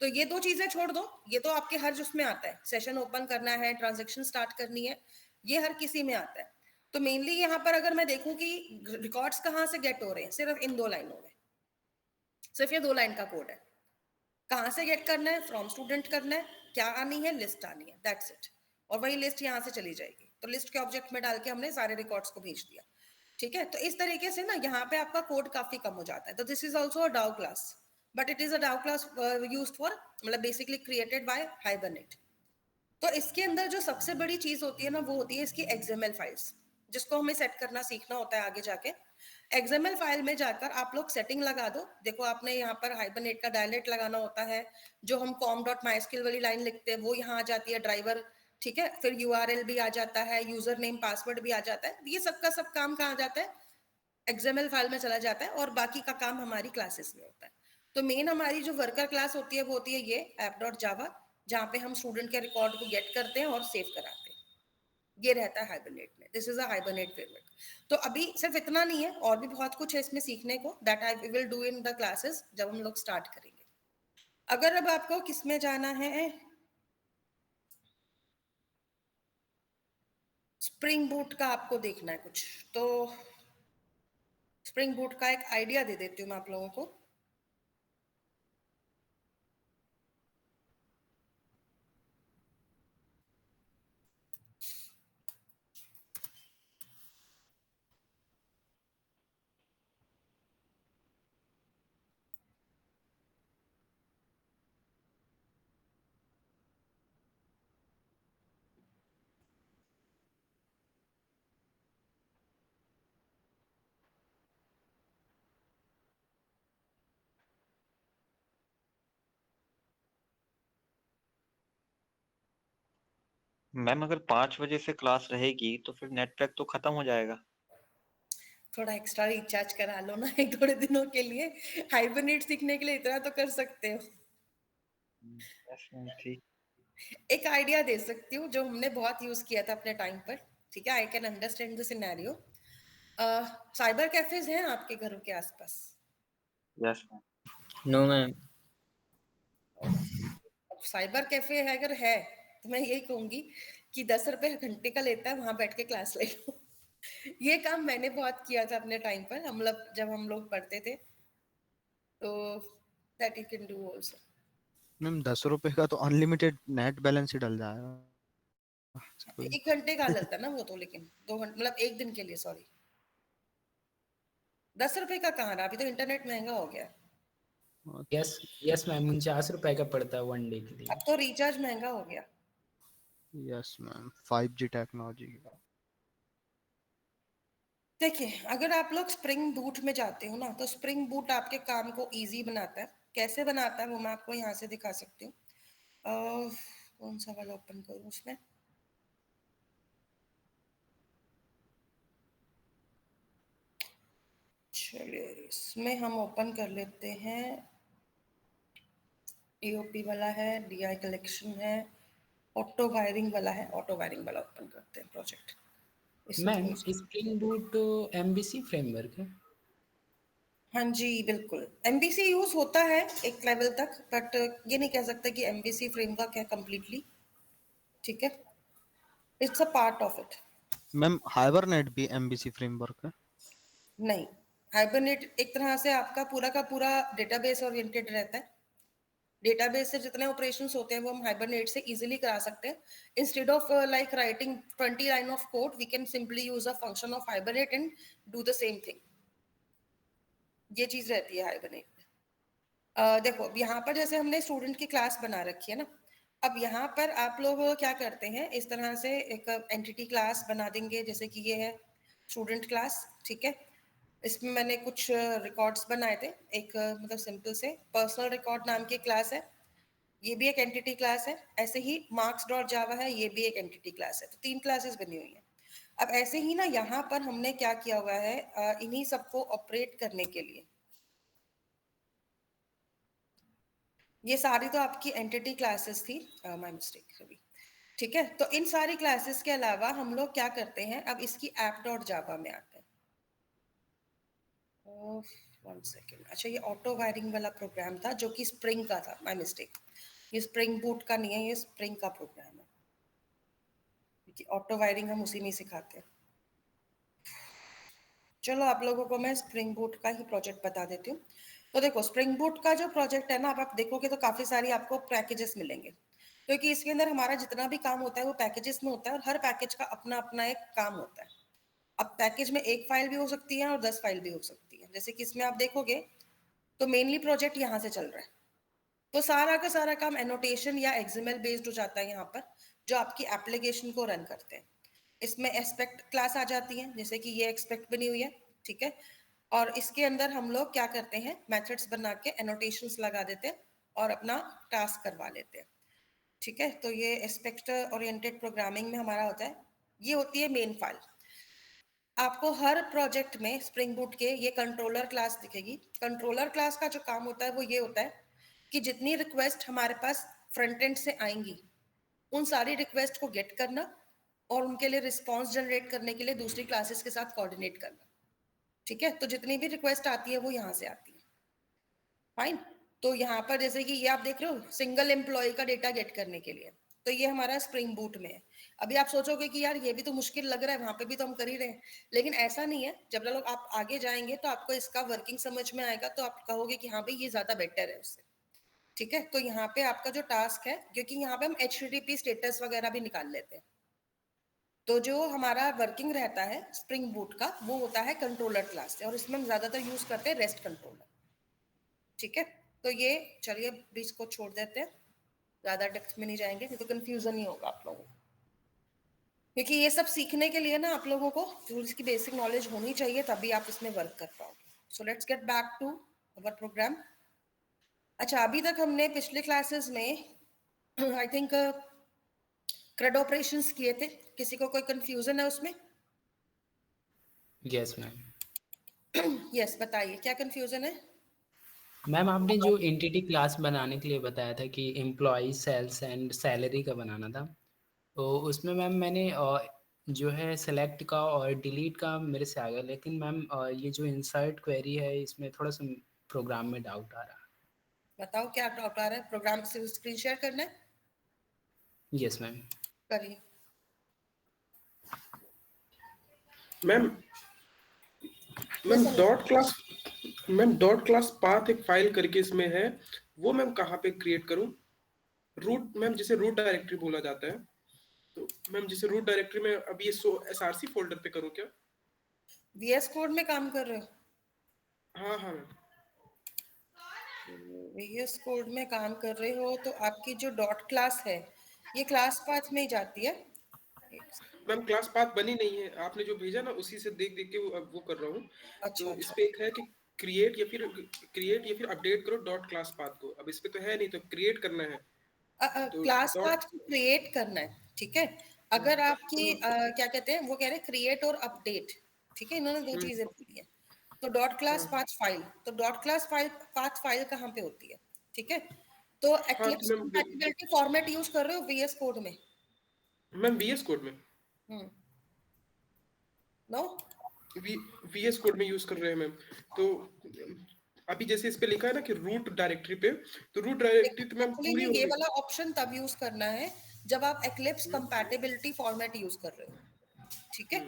तो ये दो चीजें छोड़ दो, ये तो आपके हर उसमें आता है, सेशन ओपन करना है, ट्रांजेक्शन स्टार्ट करनी है, ये हर किसी में आता है। तो मेनली यहाँ पर अगर मैं देखूं कि रिकॉर्ड्स कहाँ से गेट हो रहे हैं, सिर्फ इन 2 लाइनों में, सिर्फ ये 2 लाइन का कोड है। कहाँ से गेट करना है, फ्रॉम स्टूडेंट करना है, क्या आनी है, लिस्ट आनी है, दैट्स इट। और वही लिस्ट यहाँ से चली जाएगी, तो लिस्ट के ऑब्जेक्ट में डाल के हमने सारे रिकॉर्ड्स को भेज दिया। ठीक है, तो इस तरीके से ना यहाँ पे आपका कोड काफी कम हो जाता है। तो दिस इज ऑल्सो अ डाउ class, but it is a डाउ क्लास यूज्ड फॉर, मतलब बेसिकली क्रिएटेड बाय हाइबरनेट। तो इसके अंदर जो सबसे बड़ी चीज होती है ना, वो होती है इसकी XML फाइल्स, जिसको हमें सेट करना सीखना होता है आगे जाके। XML फाइल में जाकर आप लोग सेटिंग लगा दो। देखो आपने यहाँ पर हाइबरनेट का डायलेक्ट लगाना होता है, जो हम com.mysql वाली लाइन लिखते हैं वो यहाँ आ जाती है, ड्राइवर, ठीक है, फिर URL भी आ जाता है, यूजर नेम पासवर्ड भी आ जाता है, ये सबका सब काम कहाँ जाता है, XML फाइल में चला जाता है, और बाकी का काम हमारी क्लासेस में होता है। तो मेन हमारी जो वर्कर क्लास होती है वो होती है ये app.java, जहाँ पे हम स्टूडेंट के रिकॉर्ड को गेट करते हैं और सेव कराते हैं, ये रहता है हाइबरनेट में। This is a hibernate framework. तो अभी सिर्फ इतना नहीं है, और भी बहुत कुछ है इसमें सीखने को, that I will do in the classes जब हम लोग स्टार्ट करेंगे। अगर अब आपको किसमें जाना है, स्प्रिंग बूट का आपको देखना है कुछ, तो स्प्रिंग बूट का एक आइडिया दे देती हूँ मैं आप लोगों को। मैम अगर 5 बजे से क्लास रहेगी तो फिर नेट पैक तो खत्म हो जाएगा। थोड़ा एक्स्ट्रा रिचार्ज करा लो ना एक थोड़े दिनों के लिए, हाइबरनेट सीखने के लिए इतना तो कर सकते हो। यस मैम, ठीक। एक आइडिया दे सकती हूँ जो हमने बहुत यूज किया था अपने टाइम पर, ठीक है, I can understand the scenario. Cyber cafes हैं आपके घरों के आसपास? Yes ma'am. No ma'am. अब साइबर कैफे है अगर है, तो मैं यही कहूंगी कि 10 रुपए घंटे का लेता है, वहां बैठ के क्लास ले लो। ये काम मैंने बहुत किया था अपने टाइम पर, हम लोग जब हम लोग पढ़ते थे, तो that you can do also. Ma'am 10 रुपए का तो अनलिमिटेड नेट बैलेंस ही डल जाएगा। 1 घंटे का डलता ना वो तो, लेकिन 2 घंटे मतलब 1 दिन के लिए, सॉरी, 10 रुपए का कहाँ रहा, अभी तो इंटरनेट महंगा हो गया। यस यस मैम, 49 रुपए का पड़ता है 1 डे के लिए। अब तो रिचार्ज महंगा हो गया। Yes ma'am, 5G technology. देखिए, अगर आप लोग स्प्रिंग बूट में जाते हो ना, तो स्प्रिंग बूट आपके काम को इजी बनाता है। कैसे बनाता है वो मैं आपको यहाँ से दिखा सकती हूँ। कौन सा वाला ओपन करूँ उसमें? चलिए इसमें हम ओपन कर लेते हैं। EOP वाला है, DI कलेक्शन है, ऑटो वायरिंग वाला है। ऑटो वायरिंग वाला ओपन करते हैं प्रोजेक्ट। इसमें मैम थोड़ी स्प्रिंग बूट MVC फ्रेमवर्क है। हाँ जी बिल्कुल, MVC यूज होता है एक लेवल तक, बट ये नहीं कह सकते कि MVC फ्रेमवर्क है कंप्लीटली। ठीक है, it's a part of it. Ma'am hibernate भी MVC फ्रेमवर्क है? नहीं, हाइबरनेट एक तरह से आपका पूरा का पूरा डेटाबेस ओरिएंटेड रहता है। डेटाबेस से जितने ऑपरेशंस होते हैं वो हम हाइबरनेट से इजीली करा सकते हैं। Instead of like writing 20 line of code, we can simply use a function of hibernate and do the same thing. ये चीज रहती है हाइबरनेट में। देखो यहाँ पर जैसे हमने स्टूडेंट की क्लास बना रखी है ना, अब यहाँ पर आप लोग क्या करते हैं, इस तरह से एक एंटिटी क्लास बना देंगे। जैसे कि ये है स्टूडेंट क्लास, ठीक है। इसमें मैंने कुछ रिकॉर्ड्स बनाए थे। एक मतलब सिंपल से पर्सनल रिकॉर्ड नाम की क्लास है, ये भी एक एंटिटी क्लास है। ऐसे ही मार्क्स डॉट जावा है, ये भी एक एंटिटी क्लास है। तो 3 क्लासेस बनी हुई हैं। अब ऐसे ही ना यहाँ पर हमने क्या किया हुआ है, इन्हीं सबको ऑपरेट करने के लिए, ये सारी तो आपकी एंटिटी क्लासेस थी, माय मिस्टेक अभी। ठीक है, तो इन सारी क्लासेस के अलावा हम लोग क्या करते हैं, अब इसकी ऐप डॉट जावा में आते हैं। 1 सेकेंड, अच्छा ये ऑटो वायरिंग वाला प्रोग्राम था जो कि स्प्रिंग का था, माय मिस्टेक। ये स्प्रिंग बूट का नहीं है, ये स्प्रिंग का प्रोग्राम है, क्योंकि ऑटो वायरिंग हम उसी में सिखाते हैं। चलो आप लोगों को मैं स्प्रिंग बूट का ही प्रोजेक्ट बता देती हूँ। तो देखो स्प्रिंग बूट का जो प्रोजेक्ट है ना, अब आप देखोगे तो काफी सारी आपको पैकेजेस मिलेंगे, क्योंकि इसके अंदर हमारा जितना भी काम होता है वो पैकेजेस में होता है, और हर पैकेज का अपना अपना एक काम होता है। अब पैकेज में एक फाइल भी हो सकती है और 10 फाइल भी हो सकती है। जैसे कि इसमें आप देखोगे तो मेनली प्रोजेक्ट यहाँ से चल रहा है, तो सारा का सारा काम एनोटेशन या एक्सएमएल बेस्ड हो जाता है यहाँ पर, जो आपकी एप्लीकेशन को रन करते हैं। इसमें एस्पेक्ट क्लास आ जाती है, जैसे कि ये एक्सपेक्ट बनी हुई है, ठीक है। और इसके अंदर हम लोग क्या करते हैं, मेथड्स बना के एनोटेशंस लगा देते हैं और अपना टास्क करवा लेते हैं। ठीक है, तो ये एस्पेक्ट ओरिएंटेड प्रोग्रामिंग में हमारा होता है। ये होती है मेन फाइल। आपको हर प्रोजेक्ट में स्प्रिंग बूट के ये कंट्रोलर क्लास दिखेगी। कंट्रोलर क्लास का जो काम होता है वो ये होता है कि जितनी रिक्वेस्ट हमारे पास फ्रंट एंड से आएंगी, उन सारी रिक्वेस्ट को गेट करना और उनके लिए रिस्पॉन्स जनरेट करने के लिए दूसरी क्लासेस के साथ कोऑर्डिनेट करना। ठीक है, तो जितनी भी रिक्वेस्ट आती है वो यहाँ से आती है। फाइन, तो यहाँ पर जैसे कि ये आप देख रहे हो सिंगल एम्प्लॉय का डेटा गेट करने के लिए, तो ये हमारा स्प्रिंग बूट में है। अभी आप सोचोगे कि यार ये भी तो मुश्किल लग रहा है, वहां पे भी तो हम कर ही रहे हैं, लेकिन ऐसा नहीं है। जब लोग आप आगे जाएंगे तो आपको इसका वर्किंग समझ में आएगा, तो आप कहोगे कि हाँ भाई ये ज्यादा बेटर है उससे। ठीक है, तो यहाँ पे आपका जो टास्क है, क्योंकि यहाँ पे हम HTTP स्टेटस वगैरह भी निकाल लेते हैं, तो जो हमारा वर्किंग रहता है स्प्रिंग बूट का वो होता है कंट्रोलर क्लास से, और इसमें हम ज्यादातर यूज करते हैं रेस्ट कंट्रोलर। ठीक है, तो ये चलिए बीच को छोड़ देते हैं, ज्यादा डेप्थ में नहीं जाएंगे, नहीं तो कंफ्यूजन ही होगा आप लोगों को, क्योंकि ये सब सीखने के लिए ना आप लोगों को टूल्स की बेसिक नॉलेज होनी चाहिए, तभी आप इसमें वर्क कर पाओगे। So let's get back to our program. अच्छा, अभी तक हमने पिछले क्लासेस में आई थिंक CRUD ऑपरेशंस किए थे। किसी को कोई कंफ्यूजन है उसमें? Yes ma'am. यस बताइए, क्या कंफ्यूजन है? मैम आपने जो एंटिटी क्लास बनाने के लिए बताया था कि एम्प्लॉय सेल्स एंड सैलरी का बनाना था, तो उसमें मैम मैंने जो है सेलेक्ट का और डिलीट का मेरे से आ गया, लेकिन मैम ये जो इंसर्ट क्वेरी है इसमें थोड़ा सा प्रोग्राम में डाउट आ रहा बताओ क्या डाउट आ रहा है? प्रोग्राम से स्क्रीन शेयर करना है? है। Yes ma'am. करिए। Ma'am ma'am dot class path एक फाइल करके इसमें है, वो मैम कहाँ पे क्रिएट करूँ? रूट मैम, जिसे रूट डायरेक्टरी बोला जाता है, तो मैम जिसे रूट डायरेक्टरी में अभी ये SRC फोल्डर पे करूँ क्या? VS कोड में काम कर रहे हो? हाँ हाँ मैम। VS कोड में काम कर रहे हो तो आपकी जो डॉट क्लास है ये क्लास पाथ में ही जाती है। मैम क्लास पाथ बनी नहीं है, आपने जो भेजा ना उसी से देख देख के वो कर रहा हूँ। अच्छा तो इस अच्छा। पे एक है कि क्रिएट या फिर अपडेट करो डॉट क्लास पाथ को। अब इस पे तो है नहीं, तो क्रिएट करना है तो क्लास डॉट। पाथ को क्रिएट करना है, ठीक है। अगर आपकी क्या कहते हैं वो कह रहे हैं क्रिएट और अपडेट, ठीक है, इन्होंने दो चीजें बोली है। तो डॉट क्लास पाथ फाइल, तो dot class file path file कहाँ पे होती है, ठीक है। तो हाँ एक्लिप्स तो मैम, कंपैटिबिलिटी फॉर्मेट यूज कर रहे हो VS कोड में? VS कोड में, नो। VS कोड में यूज कर रहे हैं मैम। तो अभी जैसे इस पे लिखा है ना कि रूट डायरेक्टरी पे, तो रूट डायरेक्टरी तो मैम एक्चुअली पूरी में ये होगी। वाला ऑप्शन तब यूज करना है जब आप एक्लिप्स कंपैटिबिलिटी फॉर्मेट यूज कर रहे हो, ठीक है।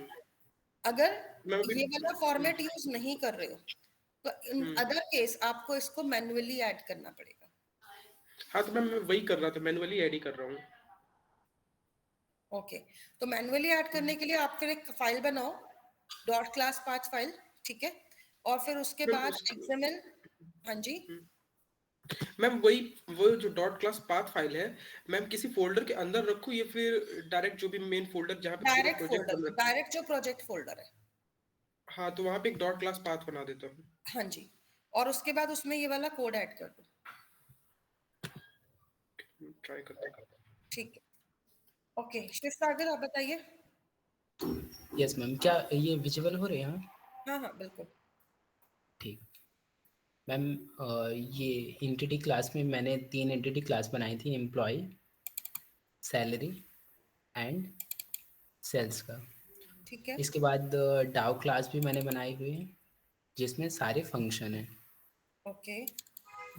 अगर मैम अभी ये वाला फॉर्मेट यूज नहीं कर रहे हो तो इन अदर केस आपको इसको मैन्युअली ऐड करना पड़ेगा। हाँ तो मैम मैं वही कर रहा था, मैनुअली ऐड ही कर रहा हूँ। ओके, तो मैन्युअली ऐड करने के लिए आप फिर एक फाइल बनाओ, डॉट क्लास पाथ फाइल, ठीक है। और फिर उसके मैम बाद उस XML, हाँ जी। मैम वही, वो जो डॉट क्लास पाथ फाइल है मैम, किसी फोल्डर के अंदर रखूँ या फिर डायरेक्ट जो भी मेन फोल्डर जहाँ पे पूरा डायरेक्ट प्रोजेक्ट बन फोल्डर, रहा है? डायरेक्ट जो प्रोजेक्ट फोल्डर है। हाँ तो वहाँ पे एक डॉट क्लास पाथ बना देता हूँ। हाँ जी, और उसके बाद उसमें ये वाला कोड ऐड कर दो, ट्राई करता हूँ। ठीक है। ओके, शिव सागर आप बताइए। यस मैम, क्या ये विजिबल हो रहे हैं? हाँ, हाँ हाँ बिल्कुल। ठीक। मैम ये एंटिटी क्लास में मैंने 3 एंटिटी क्लास बनाई थी, एम्प्लॉय, सैलरी एंड सेल्स का। ठीक है। इसके बाद डाउ क्लास भी मैंने बनाई हुई है जिसमें सारे फंक्शन हैं। ओके।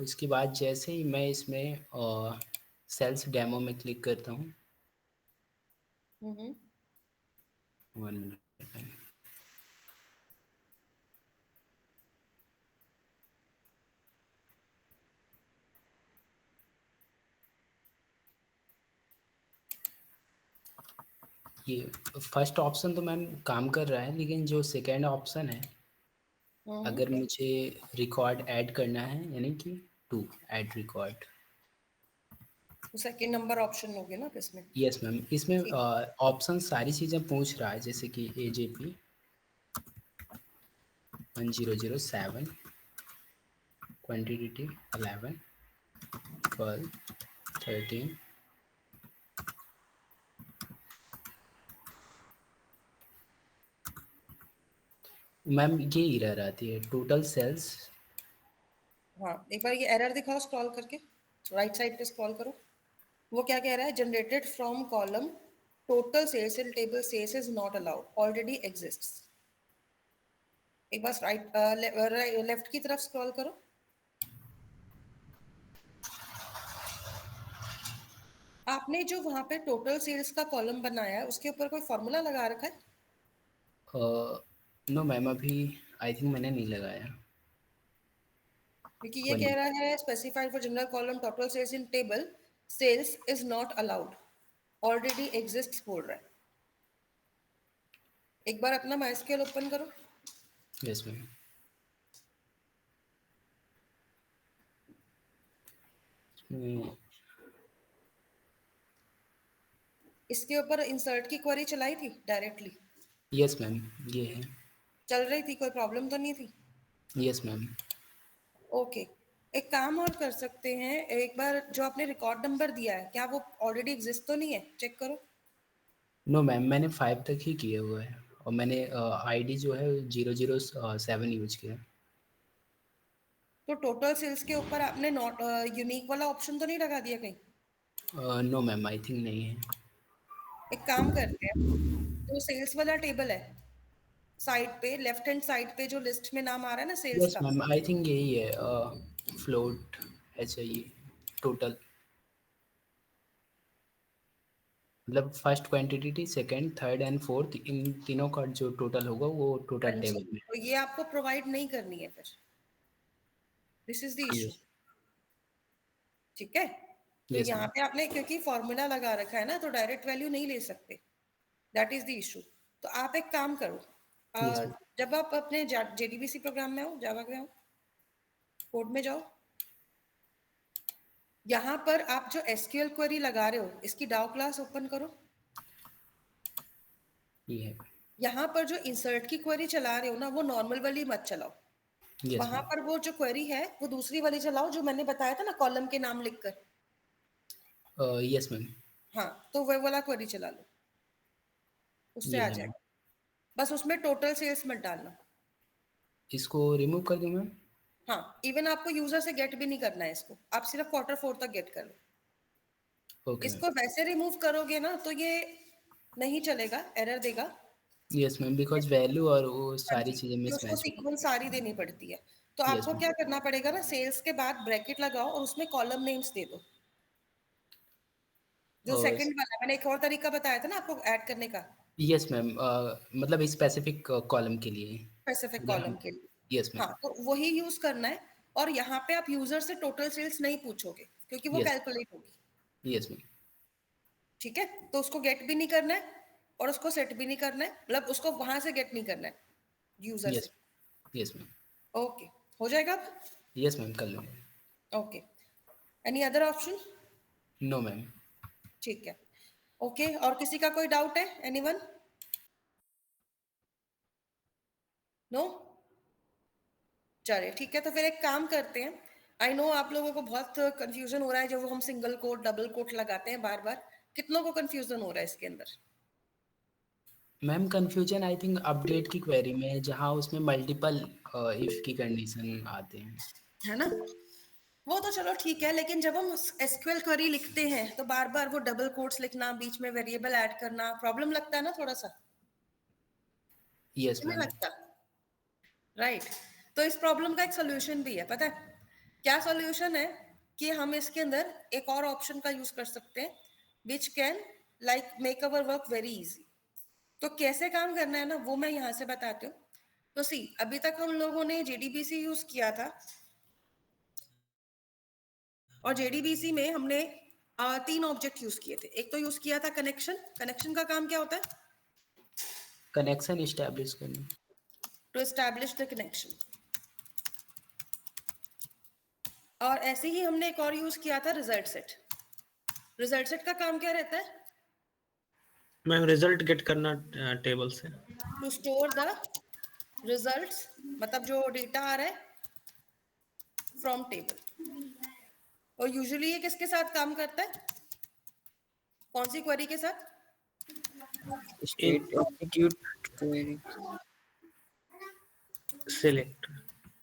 उसके बाद जैसे ही मैं इसमें सेल्स डेमो में क्लिक करता हूँ, हम्म। 1 मिनट, ये फर्स्ट ऑप्शन तो मैम काम कर रहा है, लेकिन जो सेकेंड ऑप्शन है, अगर मुझे रिकॉर्ड ऐड करना है, यानी कि टू ऐड रिकॉर्ड। तो सेकंड नंबर ऑप्शन होगे ना इसमें। यस मैम, इसमें ठीक। ऑप्शन सारी चीज़ें पूछ रहा है, जैसे कि AJP 1007, क्वांटिटी 11, पर्ल 13। मैम ये एरर आती है, टोटल सेल्स। हाँ, एक बार ये एरर दिखाओ स्क्रॉल करके, राइट साइड पे स्क्रॉल करो। वो क्या कह रहा है, generated from column total sales in table sales is not allowed already exists. एक बार राइट लेफ्ट की तरफ स्क्रॉल करो। आपने जो वहां पे टोटल सेल्स का कॉलम बनाया है उसके ऊपर कोई फॉर्मूला लगा रखा है? नो मैम, अभी आई थिंक मैंने नहीं लगाया। क्योंकि ये वन कह रहा है specified for general column total sales in table sales is not allowed already exists बोल रहा है। एक बार अपना माइस्क्ल ओपन करो। Yes ma'am. इसके ऊपर इंसर्ट की क्वेरी चलाई थी डायरेक्टली? यस मैम, ये है। चल रही थी, कोई प्रॉब्लम तो नहीं थी? Yes ma'am. ओके, एक काम और कर सकते हैं, एक बार जो आपने रिकॉर्ड नंबर दिया है क्या वो ऑलरेडी एग्जिस्ट तो नहीं है, चेक करो। नो मैम, मैंने 5 तक ही किया हुआ है, और मैंने ID जो है 007 यूज किया। तो टोटल सेल्स के ऊपर आपने नॉट यूनिक वाला ऑप्शन तो नहीं लगा दिया कहीं? नो मैम, आई थिंक नहीं है। एक काम करते हैं, जो सेल्स वाला टेबल है साइड पे, लेफ्ट हैंड साइड पे जो लिस्ट में नाम आ रहा है ना सेल्स यस का, मैम, आई थिंक यही है, फ्लोट है चाहिए टोटल, मतलब first quantity, second, third and fourth, इन तीनों का जो टोटल होगा वो हाँ टोटल जी, टेबल में। तो ये आपको प्रोवाइड नहीं करनी है फिर, this is the issue, yes. ठीक है। तो यस यहाँ मैम। पे आपने क्योंकि फॉर्मूला लगा रखा है ना तो डायरेक्ट वैल्यू नहीं ले सकते, दैट इज द इशू। तो आप एक काम करो, यस मैम। जब आप अपने JDBC प्रोग्राम में हो, जावा में हो, कोड में जाओ, यहाँ पर आप जो एसक्यूएल क्वेरी लगा रहे हो, इसकी डाउ क्लास ओपन करो। ये है। यहाँ पर जो इंसर्ट की क्वेरी चला रहे हो ना, वो नॉर्मल वाली मत चलाओ। यस वहां मैम। पर वो जो क्वेरी है वो दूसरी वाली चलाओ, जो मैंने बताया था ना, कॉलम के नाम लिखकर। Yes ma'am. हाँ, तो वो वाला क्वेरी चला लो, उससे ये आ है मैम। जाएगा। बस उसमें टोटल सेल्स मत डालना। इसको रिमूव कर दूं मैम? हाँ, इवन आपको यूजर से गेट भी नहीं करना है इसको, आप सिर्फ Q4 तक गेट कर लो। Okay ma'am. इसको वैसे रिमूव करोगे ना तो ये नहीं चलेगा, एरर देगा। यस मैम, बिकॉज वैल्यू और वो हाँ सारी जी, चीज़ें कि उसको मिसमैच होगी। सीक्वेंस सारी देनी पड़ती है। तो यस आपको मैम। क्या करना पड़ेगा ना, सेल्स के बाद ब्रैकेट लगाओ और उसमें कॉलम नेम्स दे दो। जो और सेकंड वाला मैंने एक और तरीका बताया था ना आपको ऐड करने का, यस मैम, मतलब स्पेसिफिक कॉलम के लिए। स्पेसिफिक कॉलम के लिए। Yes ma'am. हाँ, तो वही यूज करना है। और यहाँ पे आप यूजर से टोटल सेल्स नहीं पूछोगे, क्योंकि वो यस। कैलकुलेट होगी। Yes ma'am. ठीक है, तो उसको गेट भी नहीं करना है और उसको सेट भी नहीं करना है, मतलब उसको वहां से गेट नहीं करना है, यूजर से। यस। Yes ma'am. ओके, हो जाएगा अब? यस मैम, कर लूँगा। Okay, any other option? No ma'am. ठीक है, ओके। और किसी का कोई डाउट है? एनीवन? नो? चलिए ठीक है, तो फिर एक काम करते हैं। आई नो आप लोगों को बहुत कंफ्यूजन हो रहा है जब हम सिंगल कोट डबल कोट लगाते हैं बार बार। कितनों को कंफ्यूजन हो रहा है इसके अंदर? Ma'am confusion I think update की क्वेरी में है, जहाँ उसमें मल्टीपल इफ की कंडीशन आते हैं। है ना? वो तो चलो ठीक है, लेकिन जब हम एसक्यूएल क्वेरी लिखते हैं तो बार बार वो डबल कोट्स लिखना, बीच में वेरिएबल ऐड करना, प्रॉब्लम लगता है ना थोड़ा सा? यस नहीं मैम। लगता? राइट। तो इस प्रॉब्लम का एक सोल्यूशन भी है, पता है क्या सोल्यूशन है? कि हम इसके अंदर एक और ऑप्शन का यूज कर सकते हैं, which can like make our work very easy. तो कैसे काम करना है ना, वो मैं यहाँ से बताती हूँ। तो सी, अभी तक हम लोगों ने जेडीबीसी यूज किया था, और जेडीबीसी में हमने 3 ऑब्जेक्ट यूज किए थे। एक तो यूज किया था कनेक्शन। कनेक्शन का काम क्या होता है? कनेक्शन इस्टेब्लिश करना। To establish the connection. और ऐसे ही हमने एक और यूज किया था, रिजल्ट सेट। रिजल्ट सेट का काम क्या रहता है? मैम रिजल्ट गेट करना टेबल से। टू स्टोर द रिजल्ट्स, मतलब जो डेटा आ रहा है फ्रॉम टेबल। और यूजुअली ये किसके साथ काम करता है? कौन सी क्वेरी के साथ? State execute query. Select.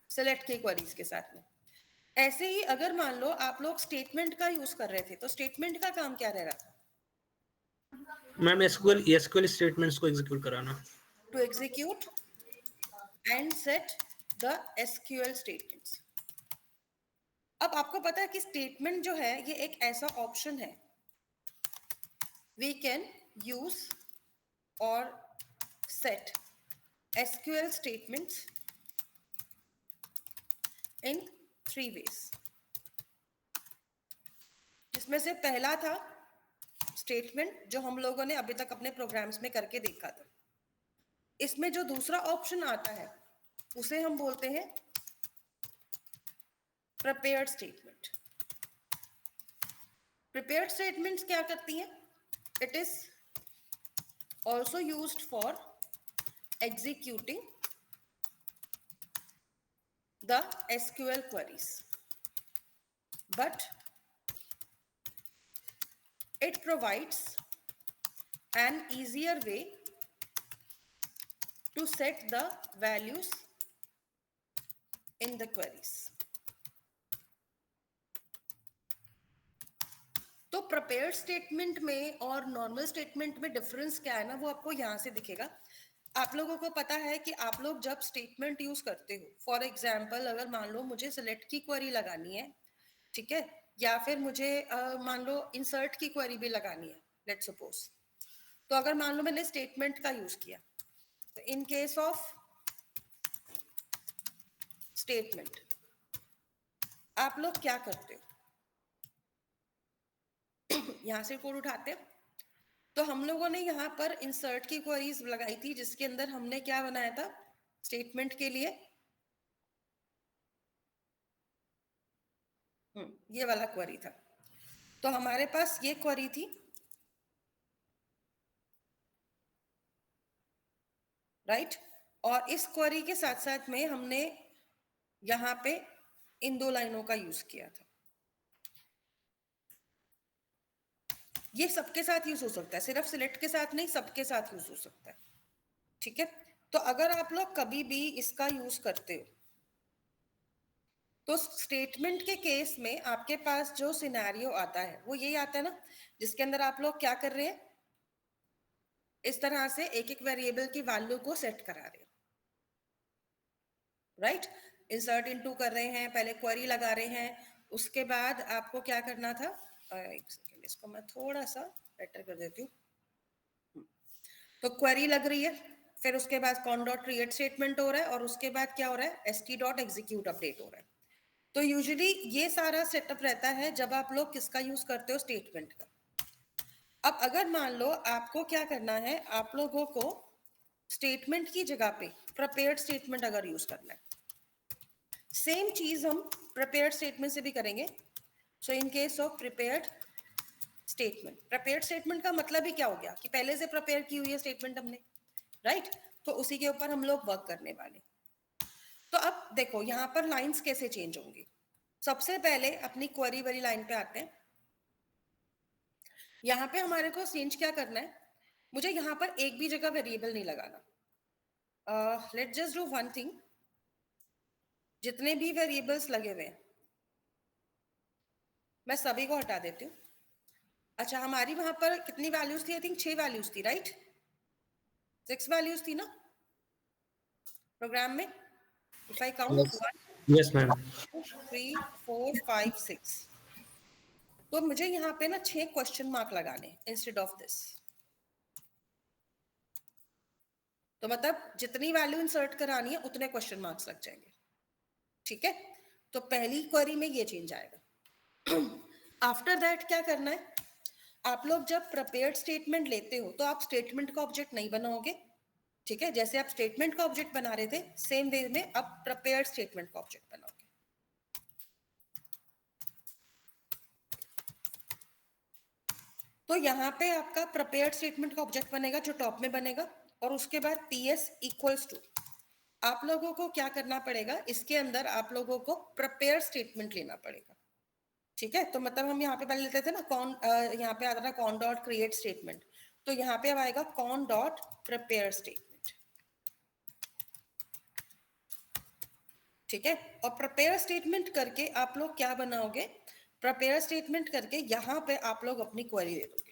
Select की क्वेरीज के साथ में। ऐसे ही अगर मान लो आप लोग स्टेटमेंट का यूज कर रहे थे, तो स्टेटमेंट का काम क्या रह रहा था? मैम एसक्यूएल स्टेटमेंट्स को एग्जीक्यूट कराना। To execute and set the SQL statements. अब आपको पता है कि स्टेटमेंट जो है ये एक ऐसा ऑप्शन है, वी कैन यूज और set SQL statements in 3 ways। जिसमें से पहला था स्टेटमेंट, जो हम लोगों ने अभी तक अपने प्रोग्राम्स में करके देखा था। इसमें जो दूसरा ऑप्शन आता है उसे हम बोलते हैं प्रिपेयर्ड स्टेटमेंट। प्रिपेयर्ड स्टेटमेंट्स क्या करती हैं? It is also used for executing the SQL queries, but it provides an easier way to set the values in the queries. तो प्रिपेयर्ड स्टेटमेंट में और नॉर्मल स्टेटमेंट में डिफरेंस क्या है ना, वो आपको यहाँ से दिखेगा। आप लोगों को पता है कि आप लोग जब स्टेटमेंट यूज करते हो, फॉर एग्जाम्पल अगर मान लो मुझे सिलेक्ट की क्वेरी लगानी है, ठीक है, या फिर मुझे मान लो इंसर्ट की क्वेरी भी लगानी है, लेट्स सपोज। तो अगर मान लो मैंने स्टेटमेंट का यूज किया, तो इन केस ऑफ स्टेटमेंट आप लोग क्या करते हो? यहां से कोड उठाते हैं। तो हम लोगों ने यहाँ पर इंसर्ट की क्वेरीज लगाई थी, जिसके अंदर हमने क्या बनाया था स्टेटमेंट के लिए? ये वाला क्वेरी था। तो हमारे पास ये क्वेरी थी, राइट, और इस क्वेरी के साथ साथ में हमने यहाँ पे इन 2 लाइनों का यूज किया था। ये सबके साथ यूज हो सकता है, सिर्फ सिलेक्ट के साथ नहीं, सबके साथ यूज हो सकता है, ठीक है। तो अगर आप लोग कभी भी इसका यूज करते हो तो स्टेटमेंट के केस में आपके पास जो सिनेरियो आता है वो यही आता है ना, जिसके अंदर आप लोग क्या कर रहे हैं, इस तरह से एक एक वेरिएबल की वैल्यू को सेट करा रहे हो, राइट। इंसर्ट इनटू कर रहे हैं, पहले क्वेरी लगा रहे हैं, उसके बाद आपको क्या करना था, एक सेकेंड, इसको मैं थोड़ा सा बेटर कर देती हूँ। तो क्वेरी लग रही है, फिर उसके बाद कॉन डॉट क्रिएट स्टेटमेंट हो रहा है, और उसके बाद क्या हो रहा है, st डॉट एग्जीक्यूट अपडेट हो रहा है। तो यूजुअली ये सारा सेटअप रहता है जब आप लोग किसका यूज करते हो, स्टेटमेंट का। अब अगर मान लो आपको क्या करना है, आप लोगों को स्टेटमेंट की जगह पे प्रिपेयर्ड स्टेटमेंट अगर यूज करना है, सेम चीज हम प्रिपेयर्ड स्टेटमेंट से भी करेंगे। So in case of prepared statement, prepared statement का मतलब ही क्या हो गया कि पहले से प्रिपेयर की हुई है स्टेटमेंट हमने, राइट। तो उसी के ऊपर हम लोग वर्क करने वाले। तो अब देखो यहाँ पर लाइंस कैसे चेंज होंगी। सबसे पहले अपनी क्वेरी वाली लाइन पे आते हैं। यहाँ पे हमारे को चेंज क्या करना है, मुझे यहाँ पर एक भी जगह वेरिएबल नहीं लगाना। Let's just do one thing, जितने भी वेरिएबल्स लगे हुए हैं मैं सभी को हटा देती हूँ। अच्छा, हमारी वहां पर कितनी वैल्यूज थी, आई थिंक 6 वैल्यूज थी, राइट, 6 वैल्यूज थी ना प्रोग्राम में, if I count 1 yes ma'am. 2 3 4 5 6, तो मुझे यहाँ पे ना 6 क्वेश्चन मार्क लगाने इंस्टेड ऑफ दिस। तो मतलब जितनी वैल्यू इंसर्ट करानी है उतने क्वेश्चन मार्क्स लग जाएंगे, ठीक है। तो पहली क्वेरी में ये चेंज आएगा। आफ्टर दैट क्या करना है, आप लोग जब प्रिपेयर्ड स्टेटमेंट लेते हो तो आप स्टेटमेंट का ऑब्जेक्ट नहीं बनाओगे, ठीक है। जैसे आप स्टेटमेंट का ऑब्जेक्ट बना रहे थे, सेम वे में अब प्रिपेयर्ड स्टेटमेंट का ऑब्जेक्ट बनाओगे। तो यहाँ पे आपका प्रिपेयर्ड स्टेटमेंट का ऑब्जेक्ट बनेगा जो टॉप में बनेगा, और उसके बाद ps इक्वल्स टू, आप लोगों को क्या करना पड़ेगा, इसके अंदर आप लोगों को प्रिपेयर्ड स्टेटमेंट लेना पड़ेगा, ठीक है। तो मतलब हम यहाँ पे पहले लेते थे ना कॉन, यहाँ पे आता था कॉन डॉट क्रिएट स्टेटमेंट, तो यहाँ पे अब आएगा कॉन डॉट प्रिपेयर स्टेटमेंट, ठीक है। और प्रिपेयर स्टेटमेंट करके आप लोग क्या बनाओगे, प्रिपेयर स्टेटमेंट करके यहाँ पे आप लोग अपनी क्वेरी दे दोगे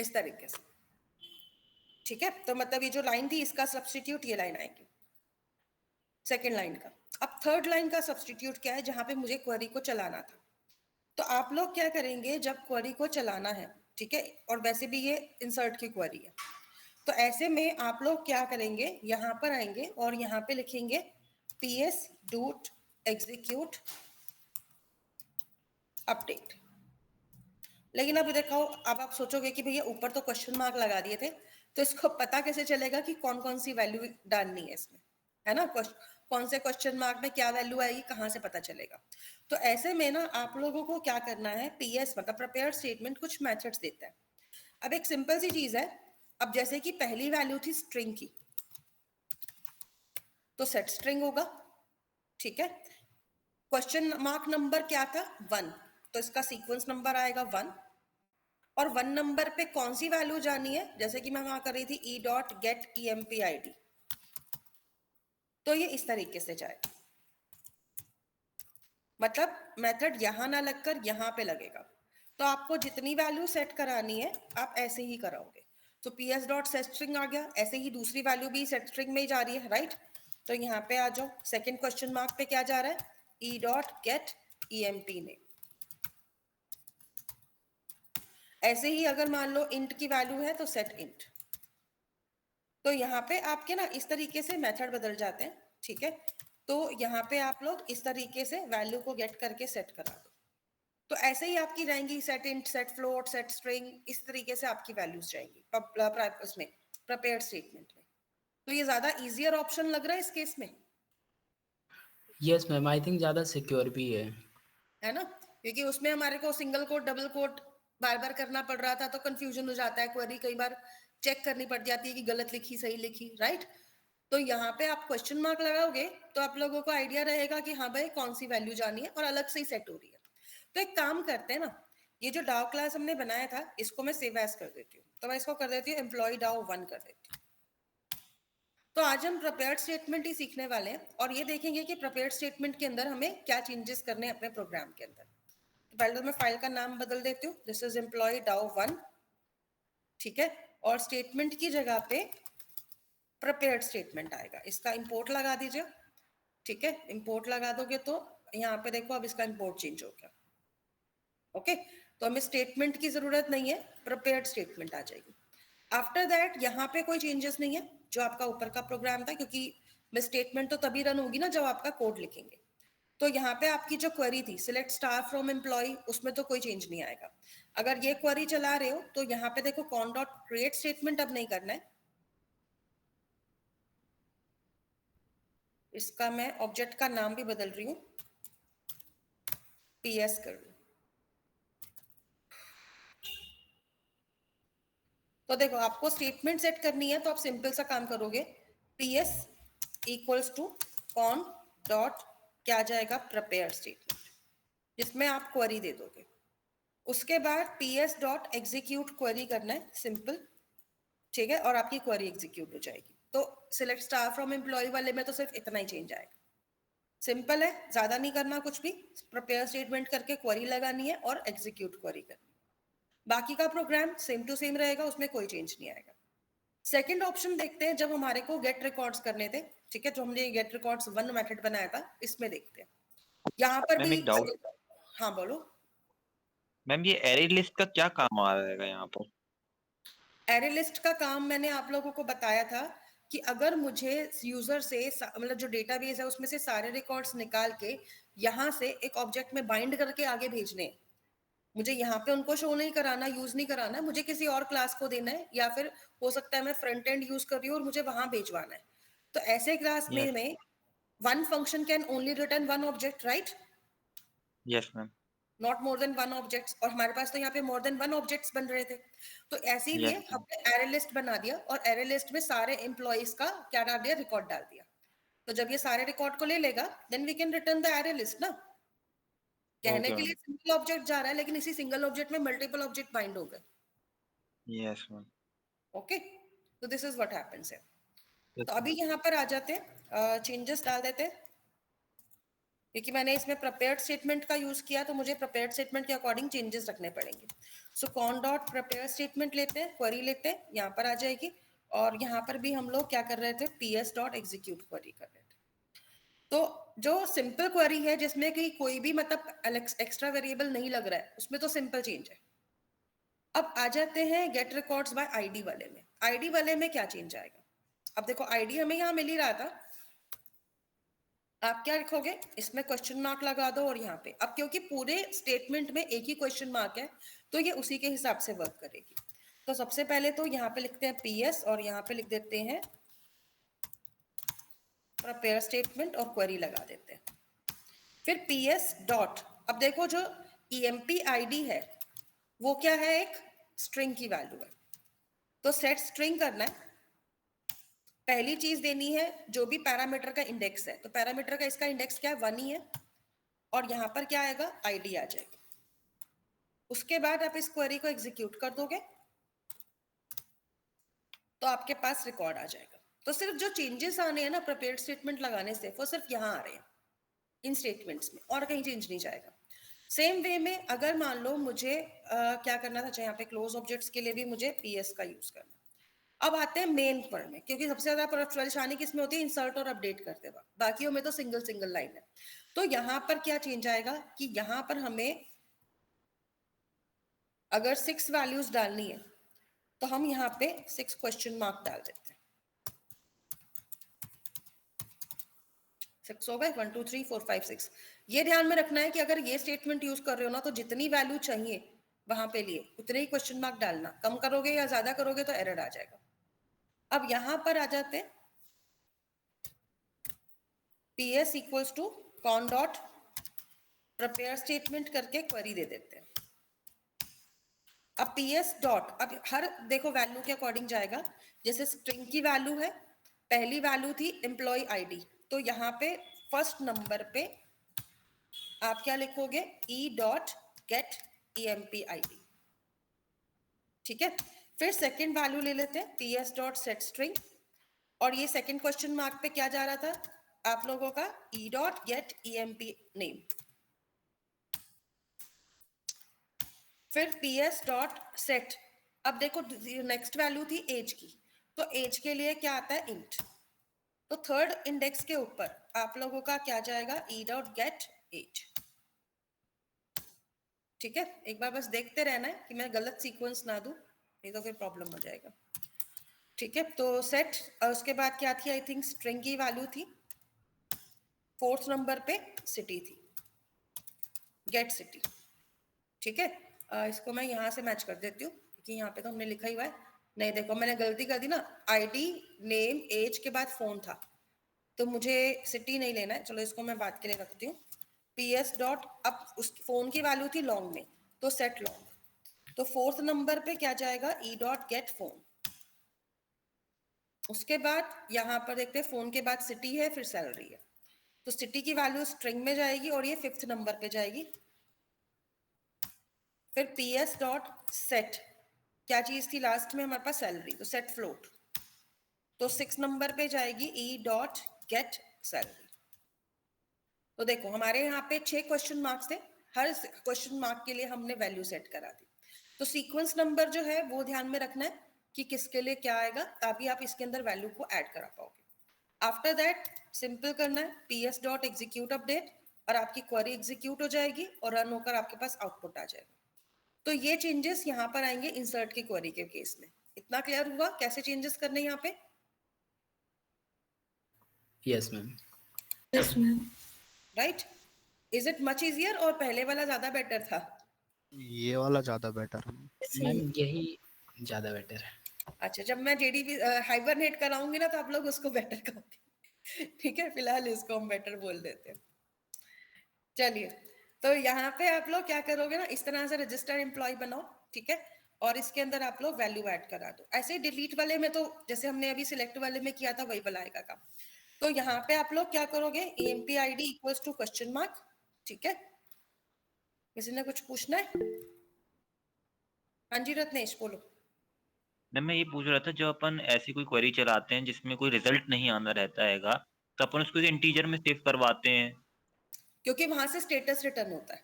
इस तरीके से, ठीक है। तो मतलब ये जो लाइन थी इसका सब्स्टिट्यूट ये लाइन आएगी सेकेंड लाइन का। अब थर्ड लाइन का सब्स्टिट्यूट क्या है, जहां पे मुझे क्वेरी को चलाना था। तो आप लोग क्या करेंगे, जब क्वेरी को चलाना है, ठीक है, और वैसे भी ये इंसर्ट की क्वेरी है, तो ऐसे में आप लोग क्या करेंगे, यहाँ पर आएंगे और यहाँ पे लिखेंगे ps डॉट एग्जीक्यूट अपडेट। लेकिन अब देखो, अब आप सोचोगे कि भैया ऊपर तो क्वेश्चन मार्क लगा दिए थे, तो इसको पता कैसे चलेगा कि कौन कौन सी वैल्यू डालनी है इसमें, है ना। कौन से क्वेश्चन मार्क में क्या वैल्यू आएगी, कहाँ से पता चलेगा। तो ऐसे में ना आप लोगों को क्या करना है, ps मतलब प्रिपेयर्ड स्टेटमेंट कुछ मेथड्स देता है। अब एक सिंपल सी चीज है, अब जैसे कि पहली वैल्यू थी स्ट्रिंग की, तो सेट स्ट्रिंग होगा, ठीक है। क्वेश्चन मार्क नंबर क्या था, 1, तो इसका सीक्वेंस नंबर आएगा 1, और 1 नंबर पे कौन सी वैल्यू जानी है, जैसे कि मैं वहां कर रही थी e डॉट गेट empid, तो ये इस तरीके से जाएगा, मतलब मेथड यहां ना लगकर यहां पे लगेगा। तो आपको जितनी वैल्यू सेट करानी है आप ऐसे ही कराओगे। तो ps डॉट सेट स्ट्रिंग आ गया, ऐसे ही दूसरी वैल्यू भी सेट स्ट्रिंग में ही जा रही है, राइट। तो यहाँ पे आ जाओ, सेकेंड क्वेश्चन मार्क पे क्या जा रहा है, e dot gate emp name. ऐसे ही अगर मान लो इंट की वैल्यू है तो सेट इंट। तो यहाँ पे आपके ना इस तरीके से मेथड बदल जाते हैं, ठीक है। तो यहाँ पे आप लोग इस तरीके से वैल्यू को गेट करके सेट करा दो, तो ऐसे ही आपकी जाएंगी set int, set float, set string, इस तरीके से आपकी वैल्यूज जाएंगी उसमें प्रिपेयर्ड स्टेटमेंट में। तो ये ज्यादा इजियर ऑप्शन लग रहा है इस केस में, यस मैम, आई थिंक ज़्यादा सिक्योर भी है ना। क्योंकि उसमें हमारे को सिंगल कोट डबल कोट बार बार करना पड़ रहा था, तो कंफ्यूजन हो जाता है, क्वेरी कई बार चेक करनी पड़ जाती है कि गलत लिखी सही लिखी, राइट। तो यहाँ पे आप क्वेश्चन मार्क लगाओगे तो आप लोगों को आइडिया रहेगा कि हाँ भाई कौन सी वैल्यू जानी है और अलग से ही सेट हो रही है। तो एक काम करते हैं ना, ये जो डाउ क्लास हमने बनाया था इसको मैं सेव एज कर देती हूँ, तो मैं इसको कर देती हूँ एम्प्लॉय डाउ 1 कर देती हूँ। तो आज हम प्रिपेयर्ड स्टेटमेंट ही सीखने वाले हैं और ये देखेंगे कि प्रिपेयर्ड स्टेटमेंट के अंदर हमें क्या चेंजेस करने हैं अपने प्रोग्राम के अंदर। तो पहले तो मैं फाइल का नाम बदल देती हूँ, दिस इज एम्प्लॉय डाउ 1, ठीक है, और स्टेटमेंट की जगह पे प्रिपेयर्ड स्टेटमेंट आएगा, इसका इंपोर्ट लगा दीजिए, ठीक है। इंपोर्ट लगा दोगे तो यहाँ पे देखो अब इसका इंपोर्ट चेंज हो गया, ओके। तो हमें स्टेटमेंट की जरूरत नहीं है, प्रिपेयर्ड स्टेटमेंट आ जाएगी। आफ्टर दैट यहाँ पे कोई चेंजेस नहीं है, जो आपका ऊपर का प्रोग्राम था, क्योंकि स्टेटमेंट तो तभी रन होगी ना जब आपका कोड लिखेंगे। तो यहाँ पे आपकी जो क्वेरी थी सिलेक्ट स्टार फ्रॉम एम्प्लॉय, उसमें तो कोई चेंज नहीं आएगा। अगर ये क्वेरी चला रहे हो तो यहाँ पे देखो कॉन डॉट क्रिएट स्टेटमेंट अब नहीं करना है, इसका मैं ऑब्जेक्ट का नाम भी बदल रही हूँ, पीएस कर लूँ। तो देखो आपको स्टेटमेंट सेट करनी है तो आप सिंपल सा काम करोगे, PS equals to con dot क्या आ जाएगा प्रिपेयर स्टेटमेंट, जिसमें आप क्वेरी दे दोगे। उसके बाद पीएस डॉट एग्जीक्यूट क्वेरी करना है, सिंपल, ठीक है, और आपकी क्वेरी एग्जीक्यूट हो जाएगी। तो सिलेक्ट स्टार फ्रॉम एम्प्लॉय वाले में तो सिर्फ इतना ही चेंज आएगा, सिंपल है, ज्यादा नहीं करना कुछ भी, प्रिपेयर स्टेटमेंट करके क्वेरी लगानी है और एग्जीक्यूट क्वेरी करनी है। बाकी का प्रोग्राम सेम टू सेम रहेगा, उसमें कोई चेंज नहीं आएगा। सेकंड ऑप्शन देखते हैं जब हमारे को गेट रिकॉर्ड्स करने थे, ठीक है, जो हमने गेट रिकॉर्ड्स 1 मेथड बनाया था, इसमें देखते हैं। यहाँ पर मैम भी एक डाउट, हाँ बोलो। मैम ये एरे लिस्ट का क्या काम आ रहेगा यहाँ पर? एरे लिस्ट का काम मैंने आप लोगों को बताया था कि अगर मुझे यूजर से मतलब जो डेटाबेस है उसमें से सारे रिकॉर्ड्स निकाल के यहाँ से एक ऑब्जेक्ट में बाइंड करके आगे भेजने हैं, मुझे यहाँ पे उनको शो नहीं कराना, यूज नहीं कराना, मुझे किसी और क्लास को देना है, या फिर हो सकता है मैं फ्रंट एंड यूज कर रही हूँ और मुझे वहां भेजवाना है। तो ऐसे क्लास यस में one function can only return one object, right, yes ma'am, not more than one objects, और हमारे पास तो यहाँ पे मोर देन वन ऑब्जेक्ट्स बन रहे थे। तो ऐसे लिए यस हमने एरे लिस्ट बना दिया और एरे लिस्ट में सारे एम्प्लॉइज का क्या डाल दिया, रिकॉर्ड डाल दिया। तो जब ये सारे रिकॉर्ड को ले लेगा then we can return the array list ना। कहने के लिए सिंगल ऑब्जेक्ट जा रहा है लेकिन इसी सिंगल ऑब्जेक्ट में मल्टीपल ऑब्जेक्ट बाइंड हो गए, यस मैम, ओके। तो दिस इज व्हाट हैपेंस है। तो अभी यहाँ पर आ जाते हैं, चेंजेस डाल देते हैं, क्योंकि मैंने इसमें प्रिपेयर्ड स्टेटमेंट का यूज किया तो मुझे प्रिपेयर्ड स्टेटमेंट के अकॉर्डिंग चेंजेस रखने पड़ेंगे। सो कॉन डॉट प्रिपेयर स्टेटमेंट लेते हैं, क्वेरी लेते हैं, यहाँ पर आ जाएगी, और यहाँ पर भी हम लोग क्या कर रहे थे, पीएस डॉट एग्जीक्यूट क्वेरी कर रहे थे। तो जो सिंपल क्वेरी है जिसमें कि कोई भी मतलब एक्स्ट्रा वेरिएबल नहीं लग रहा है, उसमें तो सिंपल चेंज है। अब आ जाते हैं गेट रिकॉर्ड्स बाय आईडी वाले में। आईडी वाले में क्या चेंज आएगा, अब देखो आईडी हमें यहाँ मिल ही रहा था, आप क्या लिखोगे, इसमें क्वेश्चन मार्क लगा दो, और यहाँ पे अब क्योंकि पूरे स्टेटमेंट में एक ही क्वेश्चन मार्क है तो ये उसी के हिसाब से वर्क करेगी। तो सबसे पहले तो यहाँ पे लिखते हैं पीएस और यहाँ पे लिख देते हैं प्रिपेयर स्टेटमेंट और क्वेरी लगा देते हैं। फिर पीएस डॉट, अब देखो जो ईएमपी आईडी है वो क्या है, एक स्ट्रिंग की वैल्यू है, तो सेट स्ट्रिंग करना है। पहली चीज देनी है जो भी पैरामीटर का इंडेक्स है, तो पैरामीटर का इसका इंडेक्स क्या है, 1 ही है, और यहाँ पर क्या आएगा, आईडी आ जाएगी। उसके बाद आप इस क्वेरी को एग्जीक्यूट कर दोगे तो आपके पास रिकॉर्ड आ जाएगा। तो सिर्फ जो चेंजेस आने हैं ना प्रिपेयर्ड स्टेटमेंट लगाने से, वो सिर्फ यहाँ आ रहे हैं इन स्टेटमेंट्स में, और कहीं चेंज नहीं जाएगा। सेम वे में अगर मान लो मुझे क्या करना था, यहाँ पे क्लोज ऑब्जेक्ट्स के लिए भी मुझे पीएस का यूज करना। अब आते हैं मेन पर में, क्योंकि सबसे ज्यादा परेशानी किसमें होती है, इंसर्ट और अपडेट करते वक्त, बाकियों में तो सिंगल सिंगल लाइन है। तो यहाँ पर क्या चेंज आएगा कि यहाँ पर हमें अगर 6 वैल्यूज डालनी है तो हम यहाँ पे 6 क्वेश्चन मार्क डाल देते हैं। 6 हो गए, 1 2 3 4 5 6। ये ध्यान में रखना है कि अगर ये स्टेटमेंट यूज कर रहे हो ना तो जितनी वैल्यू चाहिए वहां पे लिए उतने ही क्वेश्चन मार्क डालना, कम करोगे या ज्यादा करोगे तो एरर आ जाएगा। अब यहां पर आ जाते हैं, ps equals to con dot prepare statement करके क्वेरी दे देते हैं। अब PS डॉट, अब हर देखो वैल्यू के अकॉर्डिंग जाएगा। जैसे स्ट्रिंग की वैल्यू है, पहली वैल्यू थी एम्प्लॉय आईडी, तो यहाँ पे फर्स्ट नंबर पे आप क्या लिखोगे, E dot gate EMP ID, ठीक है। फिर सेकंड वैल्यू ले लेते हैं PS डॉट सेट स्ट्रिंग, और ये सेकंड क्वेश्चन मार्क पे क्या जा रहा था आप लोगों का, E dot gate EMP name. फिर PS डॉट सेट, अब देखो नेक्स्ट वैल्यू थी एज की, तो एज के लिए क्या आता है इंट, तो थर्ड इंडेक्स के ऊपर आप लोगों का क्या जाएगा, ई डॉट गेट एज, ठीक है। एक बार बस देखते रहना है कि मैं गलत सीक्वेंस ना दूं, नहीं तो फिर प्रॉब्लम हो जाएगा, ठीक है। तो सेट, उसके बाद क्या थी, आई थिंक स्ट्रिंग की वैल्यू थी, फोर्थ नंबर पे सिटी थी, गेट सिटी, ठीक है। इसको मैं यहाँ से मैच कर देती हूँ क्योंकि यहाँ पे तो हमने लिखा ही हुआ है। नहीं देखो मैंने गलती कर दी ना, आईडी नेम एज के बाद फोन था, तो मुझे सिटी नहीं लेना है, चलो इसको मैं बात के लिए रखती हूँ। PS डॉट, अब उस फोन की वैल्यू थी लॉन्ग में, तो सेट लॉन्ग, तो फोर्थ नंबर पे क्या जाएगा, ई डॉट गेट फोन। उसके बाद यहाँ पर देखते हैं फोन के बाद सिटी है, फिर सैलरी है, तो सिटी की वैल्यू स्ट्रिंग में जाएगी और ये फिफ्थ नंबर पे जाएगी। फिर PS डॉट सेट, क्या चीज थी लास्ट में हमारे पास, सैलरी, तो सेट फ्लोट, तो 6 नंबर पे जाएगी ई डॉट गेट सैलरी। तो देखो हमारे यहाँ पे 6 क्वेश्चन मार्क्स थे, हर क्वेश्चन मार्क के लिए हमने वैल्यू सेट करा दी। तो सीक्वेंस नंबर जो है वो ध्यान में रखना है कि किसके लिए क्या आएगा, तभी आप इसके अंदर वैल्यू को ऐड करा पाओगे। आफ्टर दैट सिंपल करना है, PS डॉट एग्जीक्यूट अपडेट, और आपकी क्वेरी एग्जीक्यूट हो जाएगी और रन होकर आपके पास आउटपुट आ जाएगा। तो ये चेंजेस यहाँ पर आएंगे इंसर्ट की क्वेरी के केस में। इतना क्लियर हुआ कैसे चेंजेस करने यहाँ पे? Yes ma'am. Yes ma'am. Right, is it much easier और पहले वाला ज्यादा बेटर था? ये वाला ज्यादा बेटर है। मैम यही ज्यादा बेटर है। अच्छा, जब मैं JDB हाइबरनेट कराऊंगी ना तो आप लोग उसको बेटर कहोगे, ठीक है। फिलहाल इसको हम बेटर बोल देते हैं। चलिए, तो यहाँ पे आप लोग क्या करोगे ना, इस तरह से रजिस्टर्ड एम्प्लॉय बनाओ, ठीक है, और इसके अंदर आप लोग वैल्यू ऐड करा दो। ऐसे डिलीट वाले में तो जैसे हमने अभी सिलेक्ट वाले में किया था वही बनाएगा काम। तो यहाँ पे आप लोग क्या करोगे, EMP ID equals to question mark, ठीक है। किसी ने कुछ पूछना है? हाँ जी रत्नेश बोलो। मैम मैं ये पूछ रहा था, जो अपन ऐसी कोई क्वेरी चलाते हैं जिसमें कोई रिजल्ट नहीं आना रहता हैगा, तो अपन उसको इंटीजर में सेव करवाते हैं। क्योंकि वहां से स्टेटस रिटर्न होता है,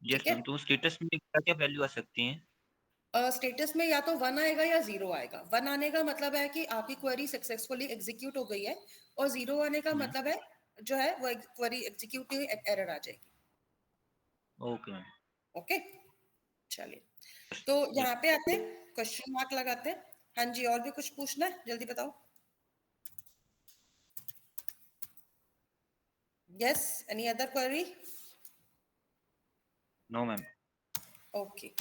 यस ठीक है। मैम, तो स्टेटस में क्या क्या वैल्यू आ सकती हैं? स्टेटस में या तो 1 आएगा या 0 आएगा। 1 आने का मतलब है कि आपकी क्वेरी सक्सेसफुली एग्जीक्यूट हो गई है, और 0 आने का मतलब है जो है वो क्वेरी एग्जीक्यूट हुई, एरर आ जाएगी। Okay ma'am. ओके, चलिए, तो यहाँ पे आते हैं, क्वेश्चन मार्क लगाते हैं। हाँ जी, और भी कुछ पूछना है, जल्दी बताओ। Yes, any other query? No ma'am. Okay,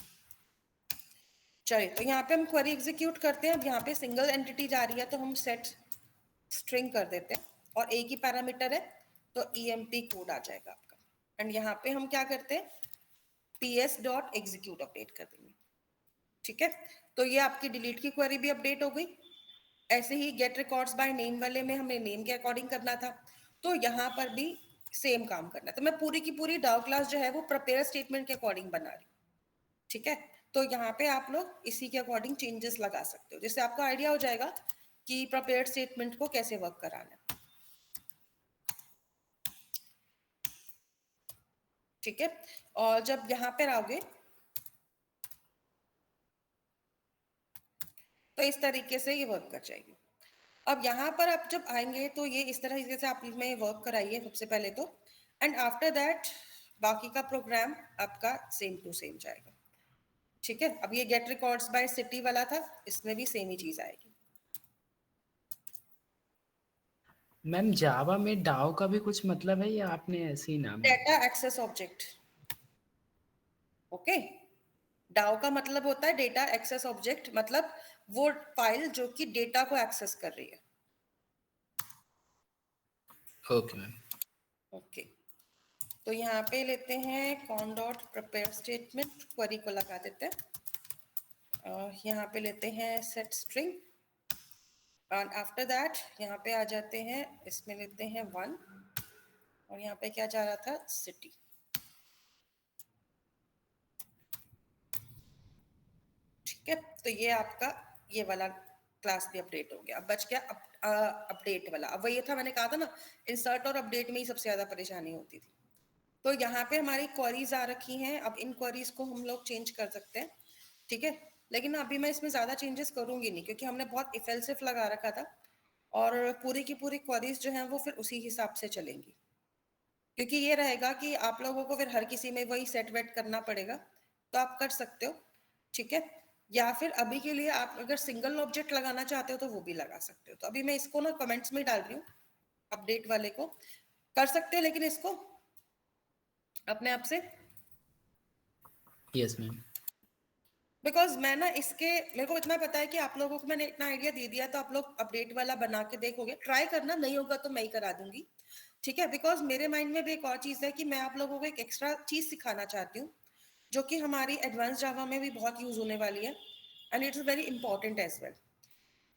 चलिए, तो यहाँ पे हम क्वेरी एग्जीक्यूट करते हैं। अब यहाँ पे सिंगल एंटिटी जा रही है तो हम सेट स्ट्रिंग कर देते हैं, और एक ही पैरामीटर है तो EMP कोड आ जाएगा आपका। एंड यहाँ पे हम क्या करते हैं, PS डॉट एग्जीक्यूट अपडेट कर देंगे, ठीक है। तो ये आपकी डिलीट की क्वेरी भी अपडेट हो गई। ऐसे ही गेट रिकॉर्ड्स बाय नेम वाले में हमें नेम के अकॉर्डिंग करना था, तो यहाँ पर भी सेम काम करना है। तो मैं पूरी की पूरी डाउ क्लास जो है वो प्रिपेयर स्टेटमेंट के अकॉर्डिंग बना रही हूँ, ठीक है। तो यहाँ पे आप लोग इसी के अकॉर्डिंग चेंजेस लगा सकते हो, जिससे आपको आइडिया हो जाएगा कि प्रिपेयर स्टेटमेंट को कैसे वर्क कराना है, ठीक है। और जब यहाँ पर आओगे तो इस तरीके से ये वर्क कर जाएगी। अब यहाँ पर आप जब आएंगे तो ये इस तरह से आप में वर्क कराइए सबसे पहले तो, एंड आफ्टर दैट बाकी का प्रोग्राम आपका सेम टू सेम जाएगा, ठीक है। अब ये गेट रिकॉर्ड्स बाय सिटी वाला था, इसमें भी सेम ही चीज आएगी। मैम जावा में डाओ का भी कुछ मतलब है या आपने ऐसे ही नाम? Data access object, okay. DAO का मतलब होता है डेटा एक्सेस ऑब्जेक्ट, मतलब वो फाइल जो कि डेटा को एक्सेस कर रही है। Okay ma'am. ओके, तो यहाँ पे लेते हैं cone dot prepare statement, query को लगा देते हैं। यहाँ पे लेते हैं set string and after that यहाँ पे आ जाते हैं, इसमें लेते हैं 1 और यहाँ पे क्या जा रहा था, सिटी। ठीक है, तो ये आपका ये वाला क्लास भी अपडेट हो गया। अब बच गया अपडेट वाला। अब वही था, मैंने कहा था ना, इंसर्ट और अपडेट में ही सबसे ज्यादा परेशानी होती थी। तो यहाँ पे हमारी क्वेरीज आ रखी हैं। अब इन क्वेरीज को हम लोग चेंज कर सकते हैं, ठीक है, लेकिन अभी मैं इसमें ज्यादा चेंजेस करूंगी नहीं, क्योंकि हमने बहुत इफ एल्स इफ लगा रखा था और पूरी की पूरी क्वेरीज जो हैं वो फिर उसी हिसाब से चलेंगी। क्योंकि ये रहेगा कि आप लोगों को फिर हर किसी में वही सेट वेट करना पड़ेगा, तो आप कर सकते हो, ठीक है। या फिर अभी के लिए आप अगर सिंगल ऑब्जेक्ट लगाना चाहते हो तो वो भी लगा सकते हो। तो अभी मैं इसको ना कमेंट्स में डाल रही हूँ, अपडेट वाले को कर सकते हैं, लेकिन इसको अपने आप से, यस मैम। बिकॉज मैं ना इसके, मेरे को इतना पता है कि आप लोगों को मैंने इतना आइडिया दे दिया, तो आप लोग अपडेट वाला बना के देखोगे, ट्राई करना, नहीं होगा तो मैं ही करा दूंगी, ठीक है। बिकॉज मेरे माइंड में भी एक और चीज है कि मैं आप लोगों को एक एक्स्ट्रा चीज सिखाना चाहती हूँ, जो कि हमारी एडवांस जावा में भी बहुत यूज होने वाली है and it's very important as well.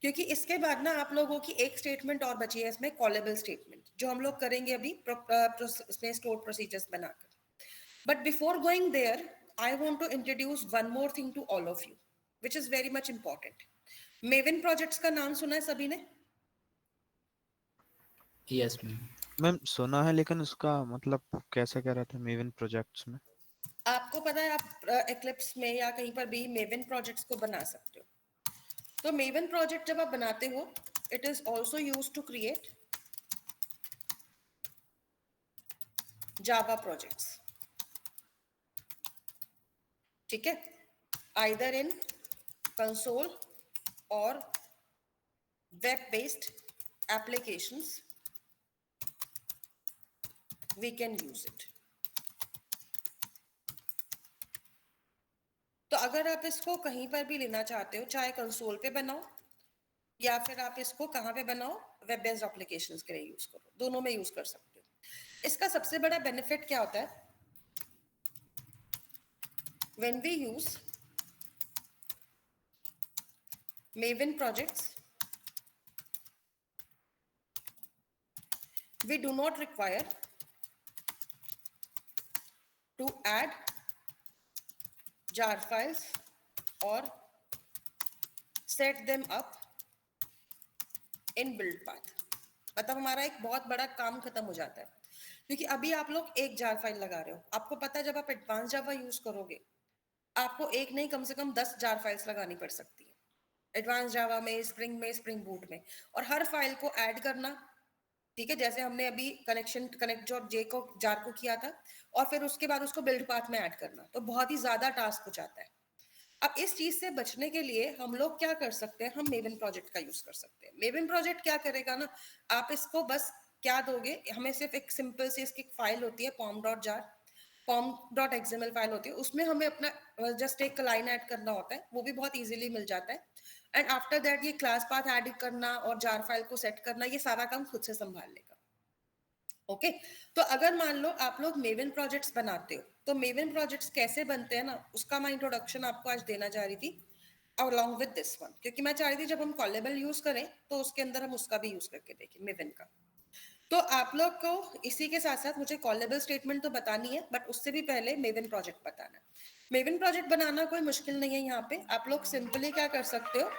क्योंकि इसके बाद ना आप लोगों की एक स्टेटमेंट और बची है इसमें, कॉलेबल स्टेटमेंट, जो हम लोग करेंगे अभी इसमें स्टोर प्रोसीजर्स बनाकर। But before going there, I want to introduce one more thing to all of you, which is very much important. Maven projects का नाम सुना है सभी ने? Yes ma'am. मैम सुना है, लेकिन उसका मतलब कैसे कह रहे थे मेवन प्रोजेक्ट्स में? आपको पता है आप Eclipse में या कहीं पर भी Maven projects को बना सकते हो। तो Maven project जब आप बनाते हो, it is also used to create Java projects, ठीक है, either in console or web-based applications we can use it. तो अगर आप इसको कहीं पर भी लेना चाहते हो, चाहे कंसोल पे बनाओ या फिर आप इसको कहाँ पे बनाओ, वेब बेस्ड एप्लीकेशंस के लिए यूज करो, दोनों में यूज कर सकते हो। इसका सबसे बड़ा बेनिफिट क्या होता है, when we use Maven projects, we do not require to add jar files or set them up in build path। मतलब हमारा एक बहुत बड़ा काम खत्म हो जाता है, क्योंकि अभी आप लोग एक जार फाइल लगा रहे हो। आपको पता है जब आप एडवांस जावा यूज करोगे, आपको एक नहीं कम से कम 10 जार फाइल्स लगानी पड़ सकती है एडवांस जावा में, स्प्रिंग बूट में, और हर फाइल को ऐड करना, ठीक है। जैसे हमने अभी कनेक्ट जे को जार को किया था, और फिर उसके बाद उसको बिल्ड पाथ में ऐड करना, तो बहुत ही ज्यादा टास्क हो जाता है। अब इस चीज से बचने के लिए हम लोग क्या कर सकते हैं, हम मेवन प्रोजेक्ट का यूज कर सकते हैं। मेवन प्रोजेक्ट क्या करेगा ना, आप इसको बस क्या दोगे, हमें सिर्फ एक सिंपल सी इसकी फाइल होती है pom.jar, pom.xml फाइल होती है, उसमें हमें अपना जस्ट एक लाइन ऐड करना होता है, वो भी बहुत इजीली मिल जाता है। एंड आफ्टर दैट ये क्लास पाथ ऐड करना और जार फाइल को सेट करना, ये सारा काम खुद से संभाल लेगा। ओके तो अगर मान लो आप लोग मेवन प्रोजेक्ट्स बनाते हो, तो मेवन प्रोजेक्ट्स कैसे बनते हैं ना, उसका मैं इंट्रोडक्शन आपको आज देना चाह रही थी अलॉन्ग विद दिस वन, क्योंकि मैं चाह रही थी जब हम कॉलेबल यूज करें तो उसके अंदर हम उसका भी यूज करके देखें मेवन का। तो आप लोग को इसी के साथ साथ मुझे कॉलेबल स्टेटमेंट तो बतानी है, बट उससे भी पहले मेवन प्रोजेक्ट बताना है। मेवन प्रोजेक्ट बनाना कोई मुश्किल नहीं है। यहाँ पे आप लोग सिंपली क्या कर सकते हो,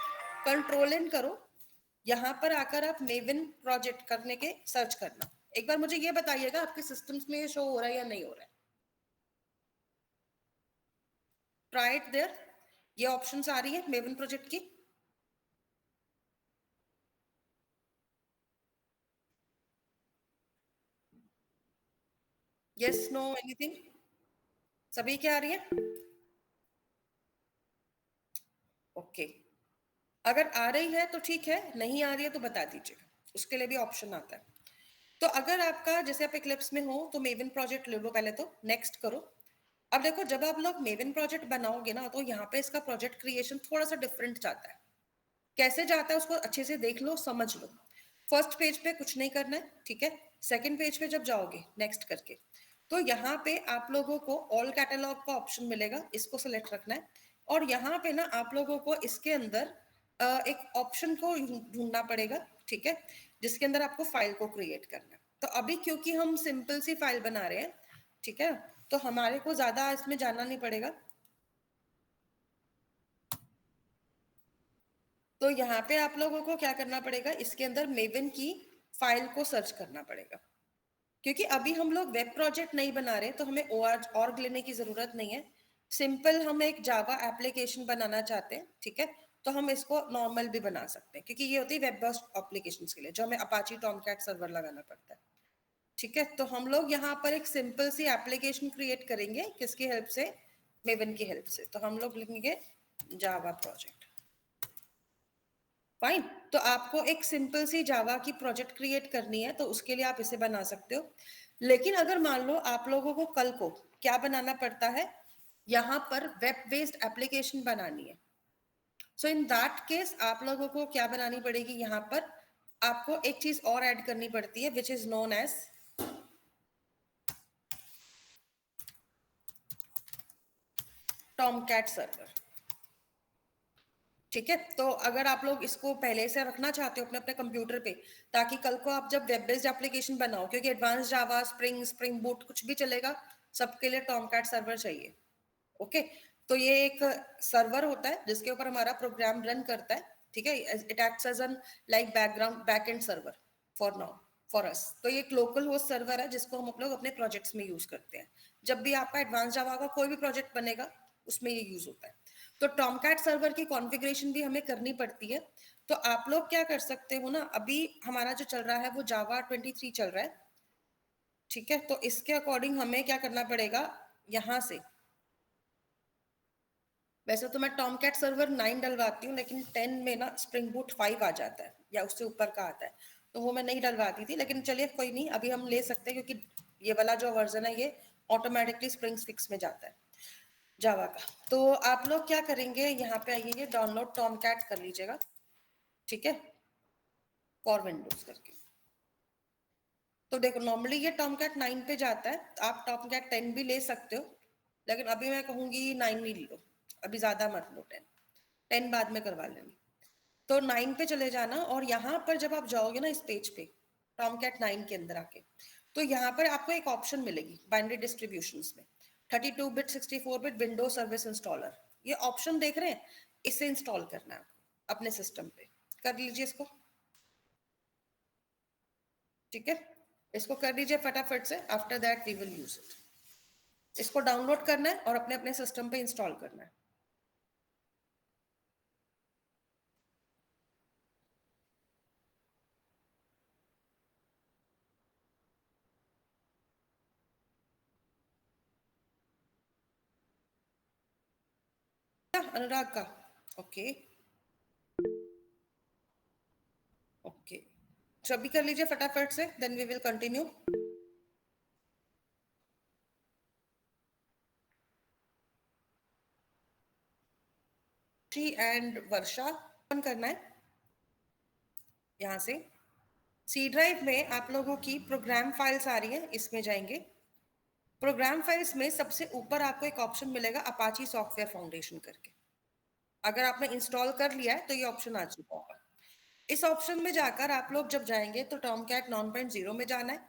कंट्रोल-N करो, यहाँ पर आकर आप मेवन प्रोजेक्ट करने के सर्च करना। एक बार मुझे ये बताइएगा आपके सिस्टम्स में ये शो हो रहा है या नहीं हो रहा है। ट्राई इट देयर, ये ऑप्शंस आ रही है मेवन प्रोजेक्ट की। यस नो एनीथिंग, सभी क्या आ रही है? ओके अगर आ रही है तो ठीक है, नहीं आ रही है तो बता दीजिएगा, उसके लिए भी ऑप्शन आता है। तो अगर आपका, जैसे आप Eclipse में हो तो मेवन प्रोजेक्ट ले लो पहले, तो नेक्स्ट करो। अब देखो जब आप लोग मेवन प्रोजेक्ट बनाओगे ना, तो यहाँ पे इसका प्रोजेक्ट क्रिएशन थोड़ा सा डिफरेंट जाता है। कैसे जाता है उसको अच्छे से देख लो, समझ लो। फर्स्ट पेज पे कुछ नहीं करना है, ठीक है। सेकंड पेज पे जब जाओगे नेक्स्ट करके, तो यहाँ पे आप लोगों को ऑल कैटलॉग का ऑप्शन मिलेगा, इसको सेलेक्ट रखना है। और यहाँ पे ना आप लोगों को इसके अंदर एक ऑप्शन को ढूंढना पड़ेगा, ठीक है, जिसके अंदर आपको फाइल को क्रिएट करना है। तो अभी क्योंकि हम सिंपल सी फाइल बना रहे हैं, ठीक है, तो हमारे को ज्यादा इसमें जानना नहीं पड़ेगा। तो यहाँ पे आप लोगों को क्या करना पड़ेगा, इसके अंदर मेवन की फाइल को सर्च करना पड़ेगा, क्योंकि अभी हम लोग वेब प्रोजेक्ट नहीं बना रहे, तो हमें ऑर्ग लेने की जरूरत नहीं है। सिंपल हम एक जावा एप्लीकेशन बनाना चाहते हैं, ठीक है, तो हम इसको नॉर्मल भी बना सकते हैं, क्योंकि ये होती है वेब बेस्ड एप्लीकेशंस के लिए, जो हमें अपाची टॉमकैट सर्वर लगाना पड़ता है, ठीक है। तो हम लोग यहाँ पर एक सिंपल सी एप्लीकेशन क्रिएट करेंगे, किसकी हेल्प से, मेवन की हेल्प से। तो हम लोग लिखेंगे जावा प्रोजेक्ट, फाइन। तो आपको एक सिंपल सी जावा की प्रोजेक्ट क्रिएट करनी है, तो उसके लिए आप इसे बना सकते हो। लेकिन अगर मान लो आप लोगों को कल को क्या बनाना पड़ता है, यहाँ पर वेब बेस्ड एप्लीकेशन बनानी है, सो इन दैट केस आप लोगों को क्या बनानी पड़ेगी, यहाँ पर आपको एक चीज और ऐड करनी पड़ती है, which is known as Tomcat server, ठीक है। तो अगर आप लोग इसको पहले से रखना चाहते हो अपने अपने कंप्यूटर पे, ताकि कल को आप जब वेब बेस्ड एप्लीकेशन बनाओ, क्योंकि एडवांस जावा, स्प्रिंग बूट कुछ भी चलेगा, सबके लिए टॉमकैट सर्वर चाहिए, ओके। तो ये एक सर्वर होता है जिसके ऊपर हमारा प्रोग्राम रन करता है, ठीक है। It acts as an like background backend server for now for us. तो ये एक लोकल होस्ट सर्वर है जिसको हम लोग अपने प्रोजेक्ट्स में यूज करते हैं। जब भी आपका एडवांस जावा का कोई भी प्रोजेक्ट बनेगा, उसमें ये यूज होता है। तो टॉमकैट सर्वर की कॉन्फ़िगरेशन भी हमें करनी पड़ती है। तो आप लोग क्या कर सकते हो ना, अभी हमारा जो चल रहा है वो जावा 23 चल रहा है, ठीक है। तो इसके अकॉर्डिंग हमें क्या करना पड़ेगा, यहाँ से, वैसे तो मैं टॉमकैट सर्वर 9 डलवाती हूँ, लेकिन 10 में ना स्प्रिंग बूट 5 आ जाता है या उससे ऊपर का आता है, तो वो मैं नहीं डलवाती थी। लेकिन चलिए कोई नहीं, अभी हम ले सकते हैं, क्योंकि ये वाला जो वर्जन है ये ऑटोमेटिकली स्प्रिंग फिक्स में जाता है जावा का। तो आप लोग क्या करेंगे, यहाँ पे आइए, डाउनलोड टॉमकैट कर लीजिएगा, ठीक है, फॉर विंडोज करके। तो देखो नॉर्मली ये टॉमकैट 9 पे जाता है, आप टॉमकैट 10 भी ले सकते हो, लेकिन अभी मैं कहूंगी 9 ही लो, अभी ज्यादा मत लो, 10 बाद में करवा लेना। तो 9 पे चले जाना, और यहाँ पर जब आप जाओगे ना इस पेज पे, टॉमकैट 9 के अंदर आके, तो यहाँ पर आपको एक ऑप्शन मिलेगी बाइनरी डिस्ट्रीब्यूशंस में, 32 bit 64 bit Windows service installer. ये ऑप्शन देख रहे हैं, इसे इंस्टॉल करना है आपको अपने सिस्टम पे, कर लीजिए इसको, ठीक है। इसको कर दीजिए फटाफट से, after that we will use it. इसको डाउनलोड करना है और अपने अपने सिस्टम पे इंस्टॉल करना है। अनुराग का, ओके ओके, सभी कर लीजिए फटाफट से, then we will continue. And Varsha on करना है। यहाँ से सी ड्राइव में आप लोगों की प्रोग्राम फाइल्स आ रही है, इसमें जाएंगे। प्रोग्राम फाइल्स में सबसे ऊपर आपको एक ऑप्शन मिलेगा अपाची सॉफ्टवेयर फाउंडेशन करके। अगर आपने इंस्टॉल कर लिया है तो ये ऑप्शन आ चुका होगा। इस ऑप्शन में जाकर आप लोग जब जाएंगे तो टॉमकैट 9.0 में जाना है,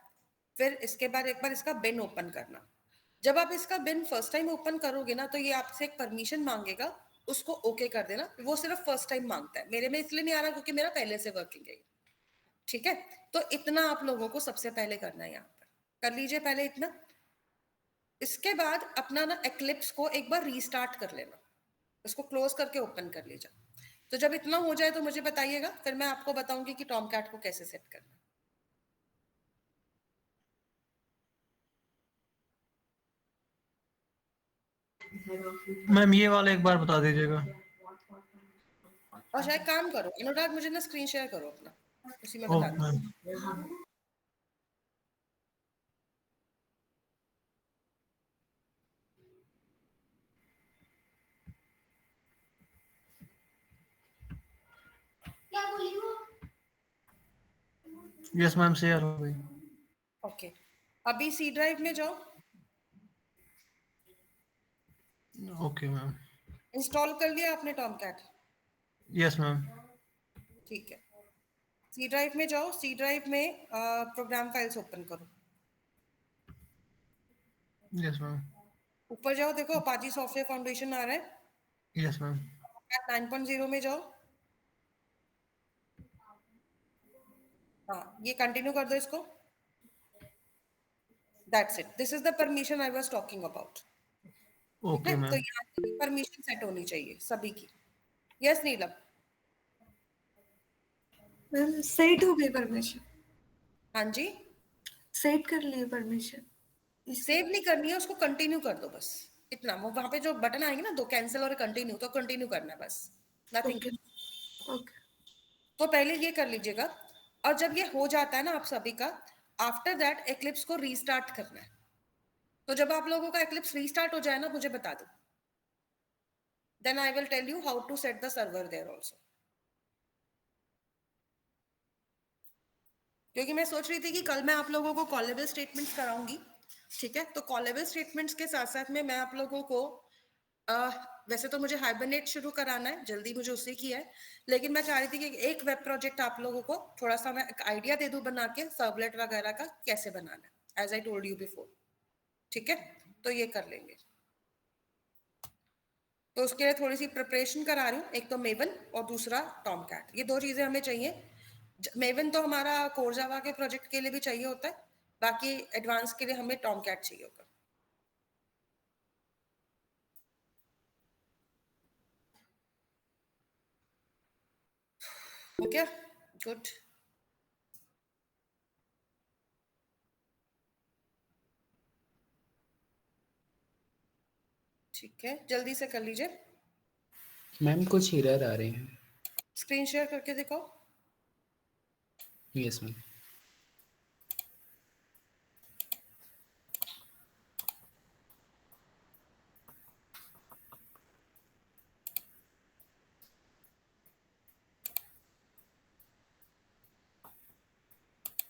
फिर इसके बाद एक बार इसका बिन ओपन करना। जब आप इसका बिन फर्स्ट टाइम ओपन करोगे ना, तो ये आपसे एक परमिशन मांगेगा, उसको ओके कर देना। वो सिर्फ फर्स्ट टाइम मांगता है, मेरे में इसलिए नहीं आ रहा क्योंकि मेरा पहले से वर्किंग है, ठीक है। तो इतना आप लोगों को सबसे पहले करना है, यहाँ पर कर लीजिए पहले इतना। इसके बाद अपना ना एक्लिप्स को एक बार रीस्टार्ट कर लेना, उसको क्लोज करके ओपन कर लीजिए। तो जब इतना हो जाए तो मुझे बताइएगा, फिर मैं आपको बताऊंगी कि टॉमकैट को कैसे सेट करना। मैम ये वाला एक बार बता दीजिएगा। और शायद काम करो अनुराग, मुझे ना स्क्रीन शेयर करो अपना, उसी में ओह बता दो। मैम, यस मैम शेयर हो गई। ओके, अभी सी ड्राइव में जाओ। Okay ma'am. इंस्टॉल कर लिया आपने टॉमकैट? Yes ma'am. ठीक है, सी ड्राइव में जाओ, सी ड्राइव में प्रोग्राम फाइल्स ओपन करो। Yes ma'am. ऊपर जाओ, देखो अपाची सॉफ्टवेयर फाउंडेशन आ रहा है। Yes ma'am. 9.0 में जाओ। हाँ, ये कंटिन्यू कर दो इसको। That's it, this is the permission I was talking about. ठीक है, ओके तो मैम। यहाँ की परमिशन सेट होनी चाहिए सभी की। यस नीलम? मैम सेट हो गई परमिशन, हाँ जी, सेट कर लिए परमिशन। सेव नहीं करनी है, उसको कंटिन्यू कर दो बस। इतना, वो वहां पे जो बटन आएंगे ना, दो, कैंसिल और कंटिन्यू, तो कंटिन्यू करना है बस, नथिंग। ओके ओके तो पहले ये कर लीजिएगा, और जब ये हो जाता है ना आप सभी का, आफ्टर दैट एक्लिप्स को रीस्टार्ट करना है। तो जब आप लोगों का एक्लिप्स रीस्टार्ट हो जाए ना, मुझे बता दो, then I will tell you how to set the server there also. क्योंकि मैं सोच रही थी कि कल मैं आप लोगों को कॉल लेवल स्टेटमेंट्स कराऊंगी। ठीक है, तो कॉल लेवल स्टेटमेंट्स के साथ साथ में मैं आप लोगों को अह, वैसे तो मुझे हाइबरनेट शुरू कराना है, जल्दी मुझे उसी की है, लेकिन मैं चाह रही थी कि एक वेब प्रोजेक्ट आप लोगों को थोड़ा सा मैं एक आइडिया दे दूं बना के, सर्वलेट वगैरह का कैसे बनाना है, as I told you before. ठीक है, तो ये कर लेंगे। तो उसके लिए थोड़ी सी प्रिपरेशन करा रही हूँ, एक तो मेवन और दूसरा टॉमकैट, ये दो चीजें हमें चाहिए। मेवन तो हमारा कोर जावा के प्रोजेक्ट के लिए भी चाहिए होता है, बाकी एडवांस के लिए हमें टॉमकैट चाहिए होगा। हो गया? गुड। ठीक है, जल्दी से कर लीजिए। मैम कुछ एरर आ रहे हैं। स्क्रीन शेयर करके दिखाओ। Yes ma'am.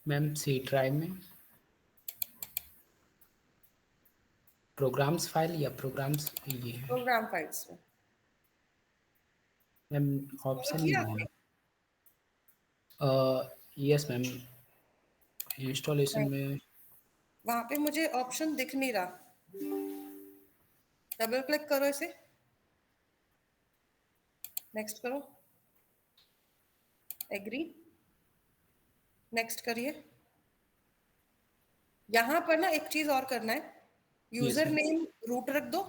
Ma'am C drive में प्रोग्राम्स फाइल या प्रोग्राम्स, ये है प्रोग्राम फाइल्स में मैम, ऑप्शन किया नहीं आपने? है। यस मैम, इंस्टॉलेशन नहीं, में। वहां पे मुझे ऑप्शन दिख नहीं रहा। डबल क्लिक करो इसे, नेक्स्ट करो, एग्री, नेक्स्ट करिए। यहां पर ना एक चीज और करना है, yes user ma'am. Name root रख दो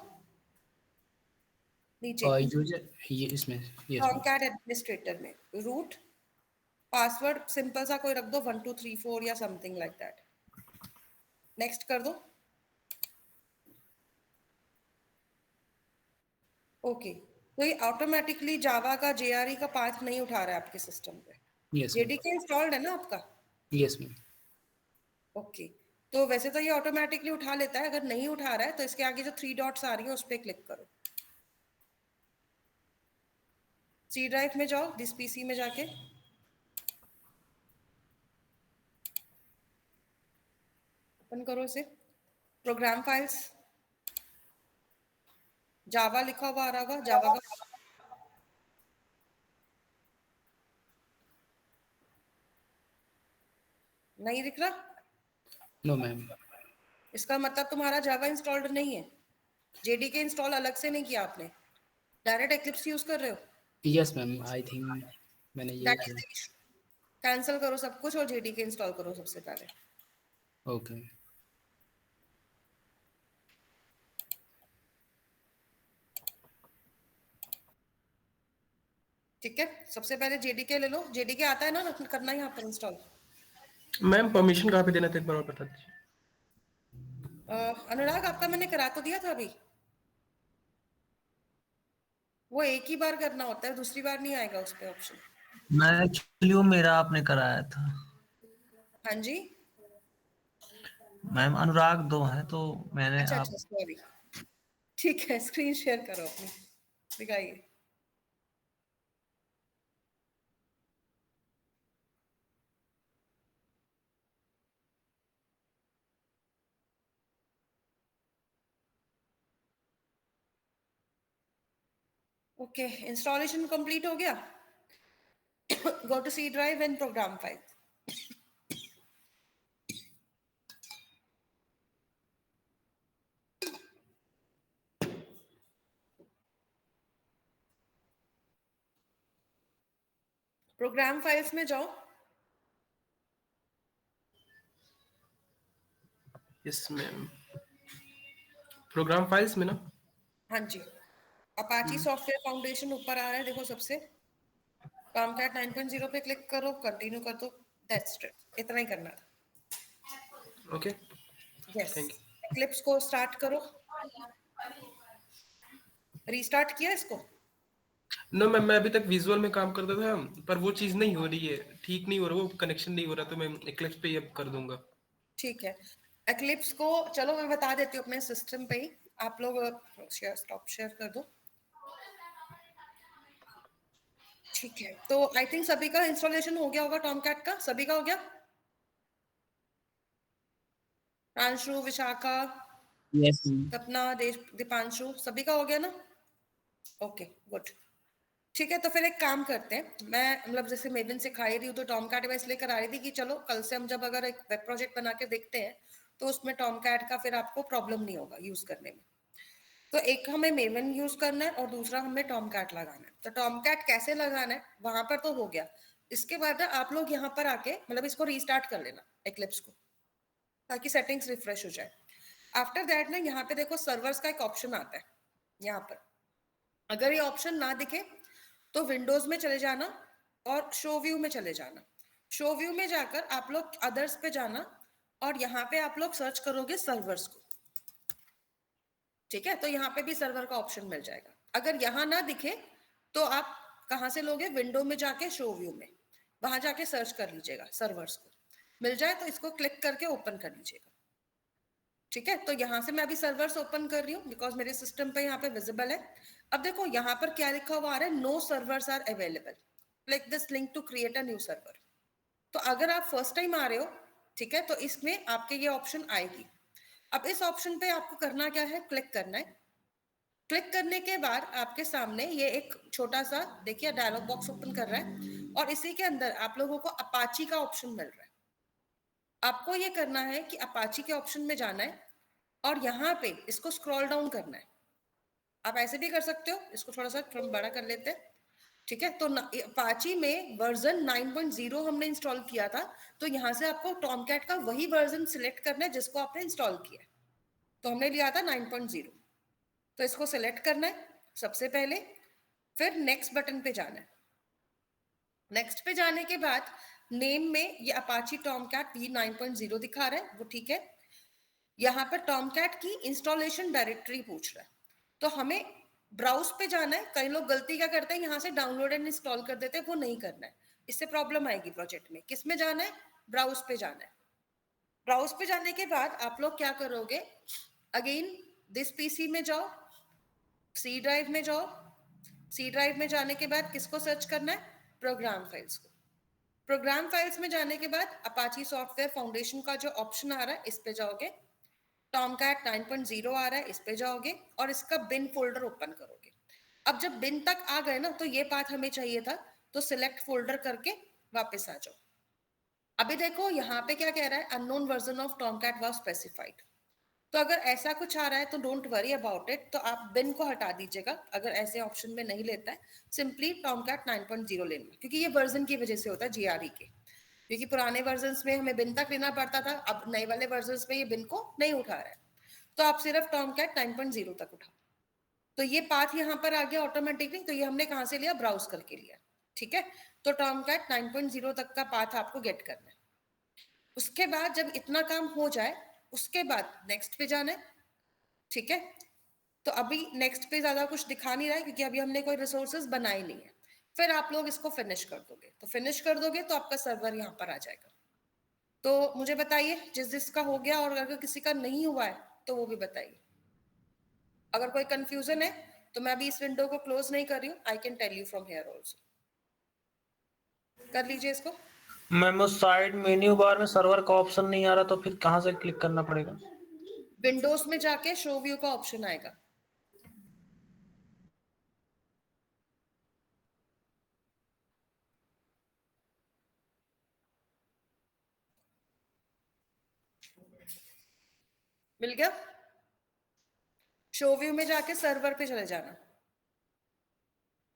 नीचे, और यूजर, ये इसमें। Yes ma'am. टॉमकैट एडमिनिस्ट्रेटर में रूट, पासवर्ड सिंपल सा कोई रख दो, 1234 या समथिंग लाइक दैट। नेक्स्ट कर दो। ओके, तो ये ऑटोमेटिकली जावा का जेआरई का पाथ नहीं उठा रहा है आपके सिस्टम पे। Yes ma'am. जेडीके इंस्टॉल्ड है ना आपका? Yes ma'am. ओके, तो वैसे तो ये ऑटोमेटिकली उठा लेता है, अगर नहीं उठा रहा है तो इसके आगे जो 3 डॉट्स आ रही है उस पर क्लिक करो। सी ड्राइव में जाओ, दिस पीसी में जाके ओपन करो इसे, प्रोग्राम फाइल्स, जावा लिखा हुआ आ रहा होगा, जावा का नहीं दिख रहा? No ma'am. इसका मतलब तुम्हारा जावा इंस्टॉल्ड नहीं है, जेडीके इंस्टॉल अलग से नहीं किया आपने, डायरेक्ट एक्लिप्स यूज कर रहे हो। यस मैम, आई थिंक मैंने यही दैट इज किया। The issue. कैंसिल करो सब कुछ और जेडीके इंस्टॉल करो सबसे पहले। ओके। ठीक है, सबसे पहले जेडीके ले लो, जेडीके आता है ना करना यहाँ पर इंस्टॉल। मैम परमिशन कहाँ पे देना था एक बार और बता दीजिए। अनुराग, आपका मैंने करा तो दिया था अभी, वो एक ही बार करना होता है, दूसरी बार नहीं आएगा उस पे ऑप्शन। मैं एक्चुअली वो मेरा आपने कराया था हाँ जी, मैम। अनुराग दो है तो मैंने अच्छा आप। अच्छा, सॉरी। ठीक है, स्क्रीन शेयर करो अपनी, दिखाइए। ओके, इंस्टॉलेशन कंप्लीट हो गया. Go to C drive and program file. Programme files में जाओ. Yes ma'am. प्रोग्राम फाइल्स में ना. हाँ जी, अपाची सॉफ्टवेयर फाउंडेशन ऊपर आ रहा है, देखो सबसे. टॉमकैट 9.0 पे क्लिक करो, कंटिन्यू कर दो. दैट्स इट, इतना ही करना था. Okay, yes, thank you. Eclipse को स्टार्ट करो. रीस्टार्ट किया इसको? नो मैम, मैं अभी तक विजुअल में काम करता था, पर वो चीज नहीं हो रही है, ठीक नहीं हो रहा, वो कनेक्शन नहीं हो रहा, तो मैं एक्लिप्स पे ही अब कर दूंगा. ठीक है, एक्लिप्स को चलो मैं बता देती हूँ अपने सिस्टम पे ही. आप लोग शेयर, स्टॉप शेयर कर दो. ठीक है, तो आई थिंक सभी का इंस्टॉलेशन हो गया होगा टॉमकैट का. सभी का हो गया? Pranshu, Vishakha, Yes, ma'am. सपना, दीपांशु, सभी का हो गया ना? Okay, good. ठीक है, तो फिर एक काम करते हैं. मैं मतलब जैसे मेविन सिखाई रही हूँ, तो टॉमकैट मैं इसलिए करा रही थी कि चलो कल से हम जब अगर एक वेब प्रोजेक्ट बना के देखते हैं तो उसमें टॉमकैट का फिर आपको प्रॉब्लम नहीं होगा यूज करने में. तो एक हमें मेविन यूज करना है और दूसरा हमें टॉमकैट लगाना है. तो टॉमकैट कैसे लगाना है वहां पर तो हो गया. इसके बाद आप लोग यहाँ पर आके मतलब इसको रीस्टार्ट कर लेना एक्लिप्स को, ताकि सेटिंग्स रिफ्रेश हो जाए. आफ्टर दैट ना यहाँ पे देखो सर्वर्स का एक ऑप्शन आता है. यहाँ पर अगर ये ऑप्शन ना दिखे तो विंडोज में चले जाना और शो व्यू में चले जाना. शो व्यू में जाकर आप लोग अदर्स पे जाना और यहाँ पे आप लोग सर्च करोगे सर्वर्स को. ठीक है, तो यहाँ पे भी सर्वर का ऑप्शन मिल जाएगा. अगर यहाँ ना दिखे तो आप कहाँ से लोगे? विंडो में जाके शो व्यू में, वहां जाके सर्च कर लीजिएगा सर्वर्स को. मिल जाए तो इसको क्लिक करके ओपन कर लीजिएगा. ठीक है, तो यहाँ से मैं अभी सर्वर्स ओपन कर रही हूँ बिकॉज मेरे सिस्टम पे यहाँ पे विजिबल है. अब देखो यहाँ पर क्या लिखा हुआ आ रहा है, no servers are available, click this link to create a new server. तो अगर आप फर्स्ट टाइम आ रहे हो, ठीक है, तो इसमें आपके ये ऑप्शन आएगी. अब इस ऑप्शन पे आपको करना क्या है? क्लिक करना है. क्लिक करने के बाद आपके सामने ये एक छोटा सा देखिए डायलॉग बॉक्स ओपन कर रहा है और इसी के अंदर आप लोगों को अपाची का ऑप्शन मिल रहा है. आपको ये करना है कि अपाची के ऑप्शन में जाना है और यहाँ पे इसको स्क्रॉल डाउन करना है. आप ऐसे भी कर सकते हो, इसको थोड़ा सा बड़ा कर लेते हैं. ठीक है, तो अपाची में वर्जन 9.0 हमने इंस्टॉल किया था, तो यहाँ से आपको टॉमकैट का वही वर्जन सिलेक्ट करना है जिसको आपने इंस्टॉल किया. तो हमने लिया था 9.0, तो इसको सिलेक्ट करना है सबसे पहले. फिर नेक्स्ट बटन पे जाना है. नेक्स्ट पे जाने के बाद नेम में ये अपाची टॉमकैट v9.0 दिखा रहा है, वो ठीक है. यहाँ पर टॉमकैट की इंस्टॉलेशन डायरेक्टरी पूछ रहा है, तो हमें ब्राउज पे जाना है. कई लोग गलती क्या करते हैं, यहाँ से डाउनलोड एंड इंस्टॉल कर देते हैं, वो नहीं करना है, इससे प्रॉब्लम आएगी प्रोजेक्ट में. किस में जाना है? ब्राउज पे जाना है. ब्राउज पे जाने के बाद आप लोग क्या करोगे? अगेन दिस पीसी में जाओ, सी ड्राइव में जाओ. सी ड्राइव में जाने के बाद किसको सर्च करना है? प्रोग्राम फाइल्स को. प्रोग्राम फाइल्स में जाने के बाद अपाची सॉफ्टवेयर फाउंडेशन का जो ऑप्शन आ रहा है इस पे जाओगे. टॉमकैट 9.0 आ रहा है, इस पे जाओगे और इसका बिन फोल्डर ओपन करोगे. अब जब बिन तक आ गए ना, तो ये पाथ हमें चाहिए था, तो सिलेक्ट फोल्डर करके वापस आ जाओ. अभी देखो यहाँ पे क्या कह रहा है, unknown version of Tomcat was specified. तो अगर ऐसा कुछ आ रहा है तो डोंट वरी अबाउट इट, तो आप बिन को हटा दीजिएगा. अगर ऐसे ऑप्शन में नहीं लेता है, सिंपली टॉमकैट 9.0 लेना, क्योंकि ये वर्जन की वजह से होता है जीआरई के. क्योंकि पुराने वर्जन्स में हमें बिन तक लेना पड़ता था, अब नए वाले वर्जन्स में ये बिन को नहीं उठा रहा है, तो आप सिर्फ टॉमकैट 9.0 तक उठा. तो ये पाथ यहाँ पर आ गया ऑटोमेटिकली. तो ये हमने कहाँ से लिया? ब्राउज करके लिया. ठीक है, तो टॉमकैट 9.0 तक का पाथ आपको गेट करना है. उसके बाद जब इतना काम हो जाए, उसके बाद नेक्स्ट पे जाना है. ठीक है, तो अभी नेक्स्ट पे ज्यादा कुछ दिखा नहीं रहा है क्योंकि अभी हमने कोई रिसोर्सेज बनाए नहीं है. फिर आप लोग इसको फिनिश कर दोगे, तो फिनिश कर दोगे तो आपका सर्वर यहाँ पर आ जाएगा. तो मुझे बताइए जिसका हो गया, और अगर किसी का नहीं हुआ है तो वो भी बताइए. अगर कोई कंफ्यूजन है तो मैं अभी इस विंडो को क्लोज नहीं कर रही हूँ, I can tell you from here also. कर लीजिए इसको. मैम उस साइड मेन्यू बार में सर्वर का ऑप्शन नहीं आ रहा, तो फिर कहाँ से क्लिक करना पड़ेगा? विंडोज में जाके शो व्यू का ऑप्शन आएगा. मिल गया? शो व्यू में जाके सर्वर पे चले जाना,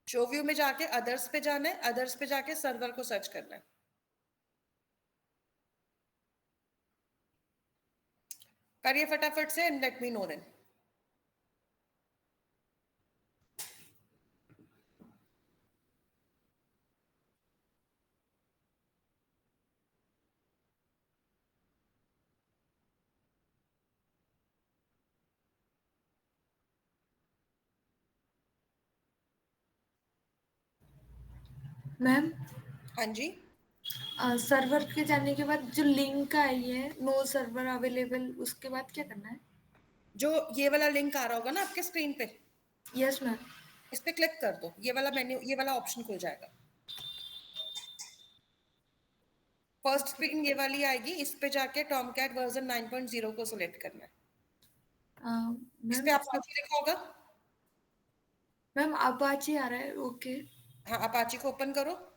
शो व्यू में जाके अदर्स पे जाना है, अदर्स पे जाके सर्वर को सर्च करना है। करिए फटाफट से and let me know then. Ma'am हाँ जी, सर्वर पे जाने के बाद जो लिंक आई है नो सर्वर अवेलेबल, उसके बाद क्या करना है? जो ये वाला लिंक आ रहा होगा ना आपके स्क्रीन पे, यस मैम। इस पे क्लिक कर दो, ये वाला मेन्यू, ये वाला ऑप्शन खुल जाएगा। फर्स्ट स्क्रीन ये वाली आएगी, इस पे जाके टॉमकैट वर्जन 9.0 को सिलेक्ट करना है। इस पे मैम अपाची लिखा होगा। मैम अपाची आ रहा है, ओके। हाँ, अपाची को ओपन करो,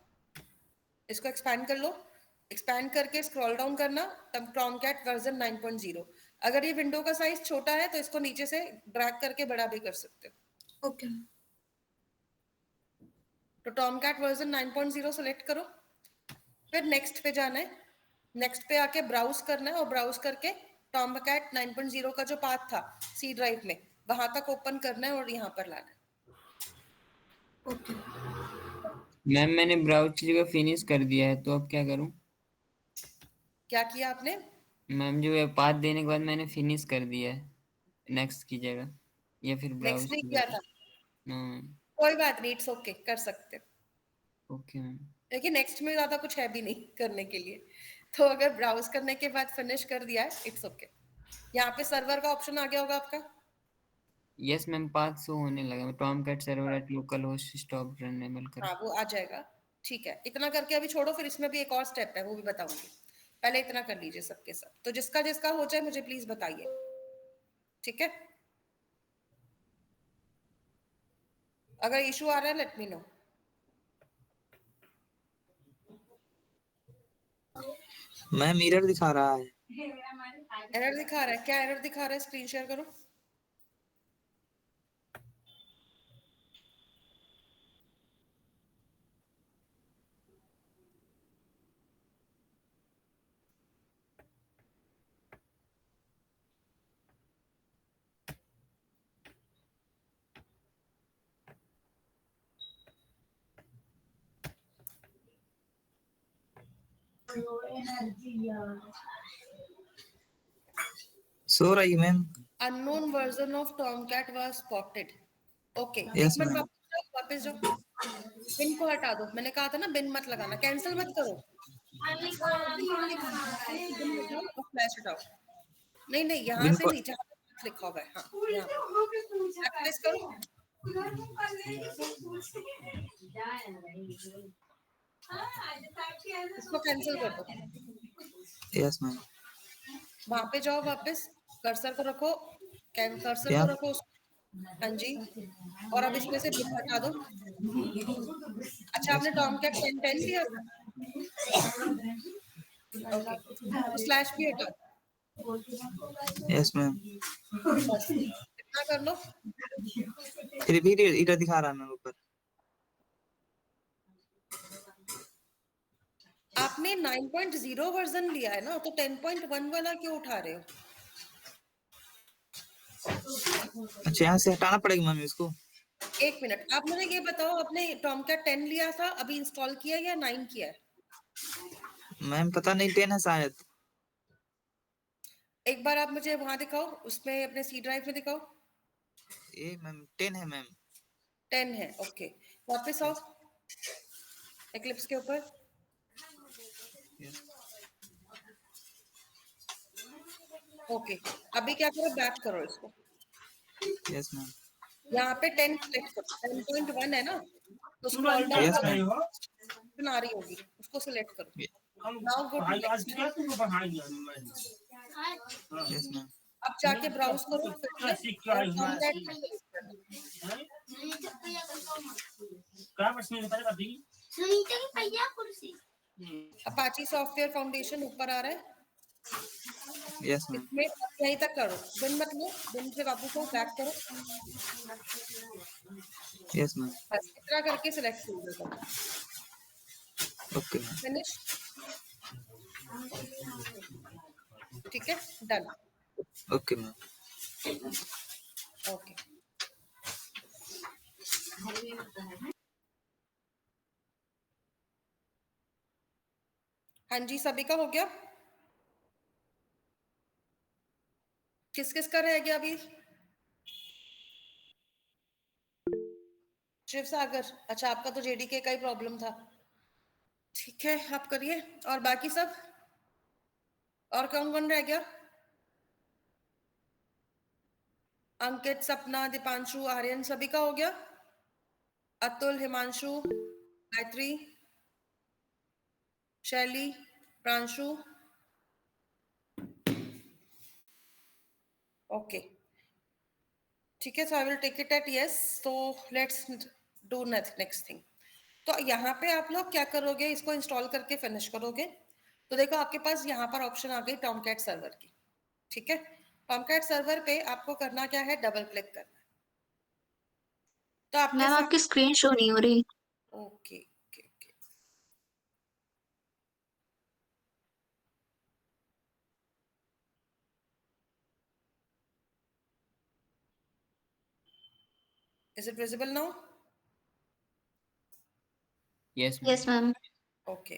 इसको एक्सपैंड कर लो, एक्सपैंड करके स्क्रॉल डाउन करना, तब टॉमकैट वर्जन 9.0। अगर ये विंडो का साइज छोटा है तो इसको नीचे से ड्रैग करके बड़ा भी कर सकते हो। ओके। तो टॉमकैट वर्जन 9.0 सेलेक्ट करो, फिर नेक्स्ट पे जाना है, नेक्स्ट पे आके ब्राउज करना है और ब्राउज करके टॉमकैट 9.0 का जो पाथ था सी ड्राइव में, वहां तक ओपन करना है और यहाँ पर लाना है। ओके मैम मैंने ब्राउज की जगह फिनिश कर दिया है, तो अब क्या करूं? क्या किया आपने? मैम जो पाथ देने के बाद मैंने फिनिश कर दिया है नेक्स्ट की जगह, या फिर ब्राउज नेक्स्ट नहीं की किया जगह? था, हाँ। कोई बात नहीं, इट्स ओके, कर सकते हो। Okay ma'am. देखिए नेक्स्ट में ज्यादा कुछ है भी नहीं करने के लिए, तो अगर ब्राउज करने के बाद फिनिश कर दिया है, इट्स ओके। यहाँ पे सर्वर का ऑप्शन आ गया होगा आपका। यस मैम, पाथ शो होने लगा, Tomcat server at local host stop runnable कर। हाँ, वो आ जाएगा। ठीक है, इतना करके अभी छोड़ो, फिर इसमें भी एक और स्टेप है, वो भी बताऊंगी। पहले इतना कर लीजिए सबके सब, तो जिसका जिसका हो जाए मुझे प्लीज बताइए, ठीक है? अगर इशू आ रहा है late me no. Ma'am error दिखा रहा है। एरर दिखा रहा है? क्या एरर दिखा रहा है? स्क्रीन शेयर करो। सो रही ma'am. Unknown version of Tomcat was spotted. Okay, Yes, एक मिनट ma'am. वापस जाओ, बिन को हटा दो, मैंने कहा था ना बिन मत लगाना, कैंसिल मत करो। बिन हटाओ और फ्लैश हटाओ। नहीं नहीं, यहाँ बिन से को- नहीं, जहाँ पे लिखा हुआ है, हाँ यहाँ पे प्रेस करो। इसको कैंसिल कर दो। Yes ma'am. वहां पे जाओ, वापस कर्सर को रखो, कर्सर क्या? को रखो हाँ जी, और अब इसमें से बिन हटा दो। अच्छा, आपने टॉमकैट 10 लिया था? ओके, तो स्लैश भी हटाओ। Yes ma'am. बस इतना कर लो। फिर भी इधर दिखा रहा है मैम ऊपर। आपने 9.0 वर्जन लिया है ना, तो 10.1 वाला क्यों उठा रहे हो? अच्छा, यहाँ से हटाना पड़ेगा मैम इसको। एक मिनट, आप मुझे ये बताओ, आपने टॉमकैट 10 लिया था, अभी इंस्टॉल किया या 9 किया है? मैम पता नहीं, 10 है शायद। एक बार आप मुझे वहां दिखाओ, उसमें अपने सी ड्राइव में दिखाओ। ये मैम 10 है मैम। 10 है, ओके। वापस आओ एक्लिप्स के ऊपर। ओके, अभी क्या करो, बैक करो इसको। Yes ma'am. यहाँ पे 10 सेलेक्ट करो, 10.1 है ना, तो स्क्रॉल डाउन यस करो, मैम। ऑप्शन आ रही होगी, उसको सिलेक्ट करो। Now go to next. Yes ma'am. अब जाके ब्राउज करो, फिर से और टॉमकैट में पेस्ट करना। अपाची सॉफ्टवेयर फाउंडेशन ऊपर आ रहा है, यस मैम। इसमें बस यहीं तक करो, बिन मत लो, बिन से वापस को बैक करो, यस मैम। बस इतना करके सिलेक्ट कीजिएगा। Okay ma'am. फिनिश, ठीक है, डन। Okay ma'am. ओके, हाँ जी, सभी का हो गया? किस किस का रह गया अभी? शिव सागर, अच्छा आपका तो जेडीके का ही प्रॉब्लम था, ठीक है आप करिए। और बाकी सब, और कौन कौन रह गया? अंकित, सपना, दीपांशु, आर्यन, सभी का हो गया? अतुल, हिमांशु, गायत्री, शैली, प्रांशु, ओके, ठीक है। So I will take it at yes. तो लेट्स डू नेक्स्ट थिंग। तो यहाँ पे आप लोग क्या करोगे, इसको इंस्टॉल करके फिनिश करोगे। तो देखो आपके पास यहाँ पर ऑप्शन आ गई टॉमकैट सर्वर की, ठीक है। टॉमकैट सर्वर पे आपको करना क्या है, डबल क्लिक करना है। तो आपके मैम आपकी सामने, स्क्रीन शो नहीं हो रही। Okay okay okay, is it visible now? Yes yes ma'am. Okay,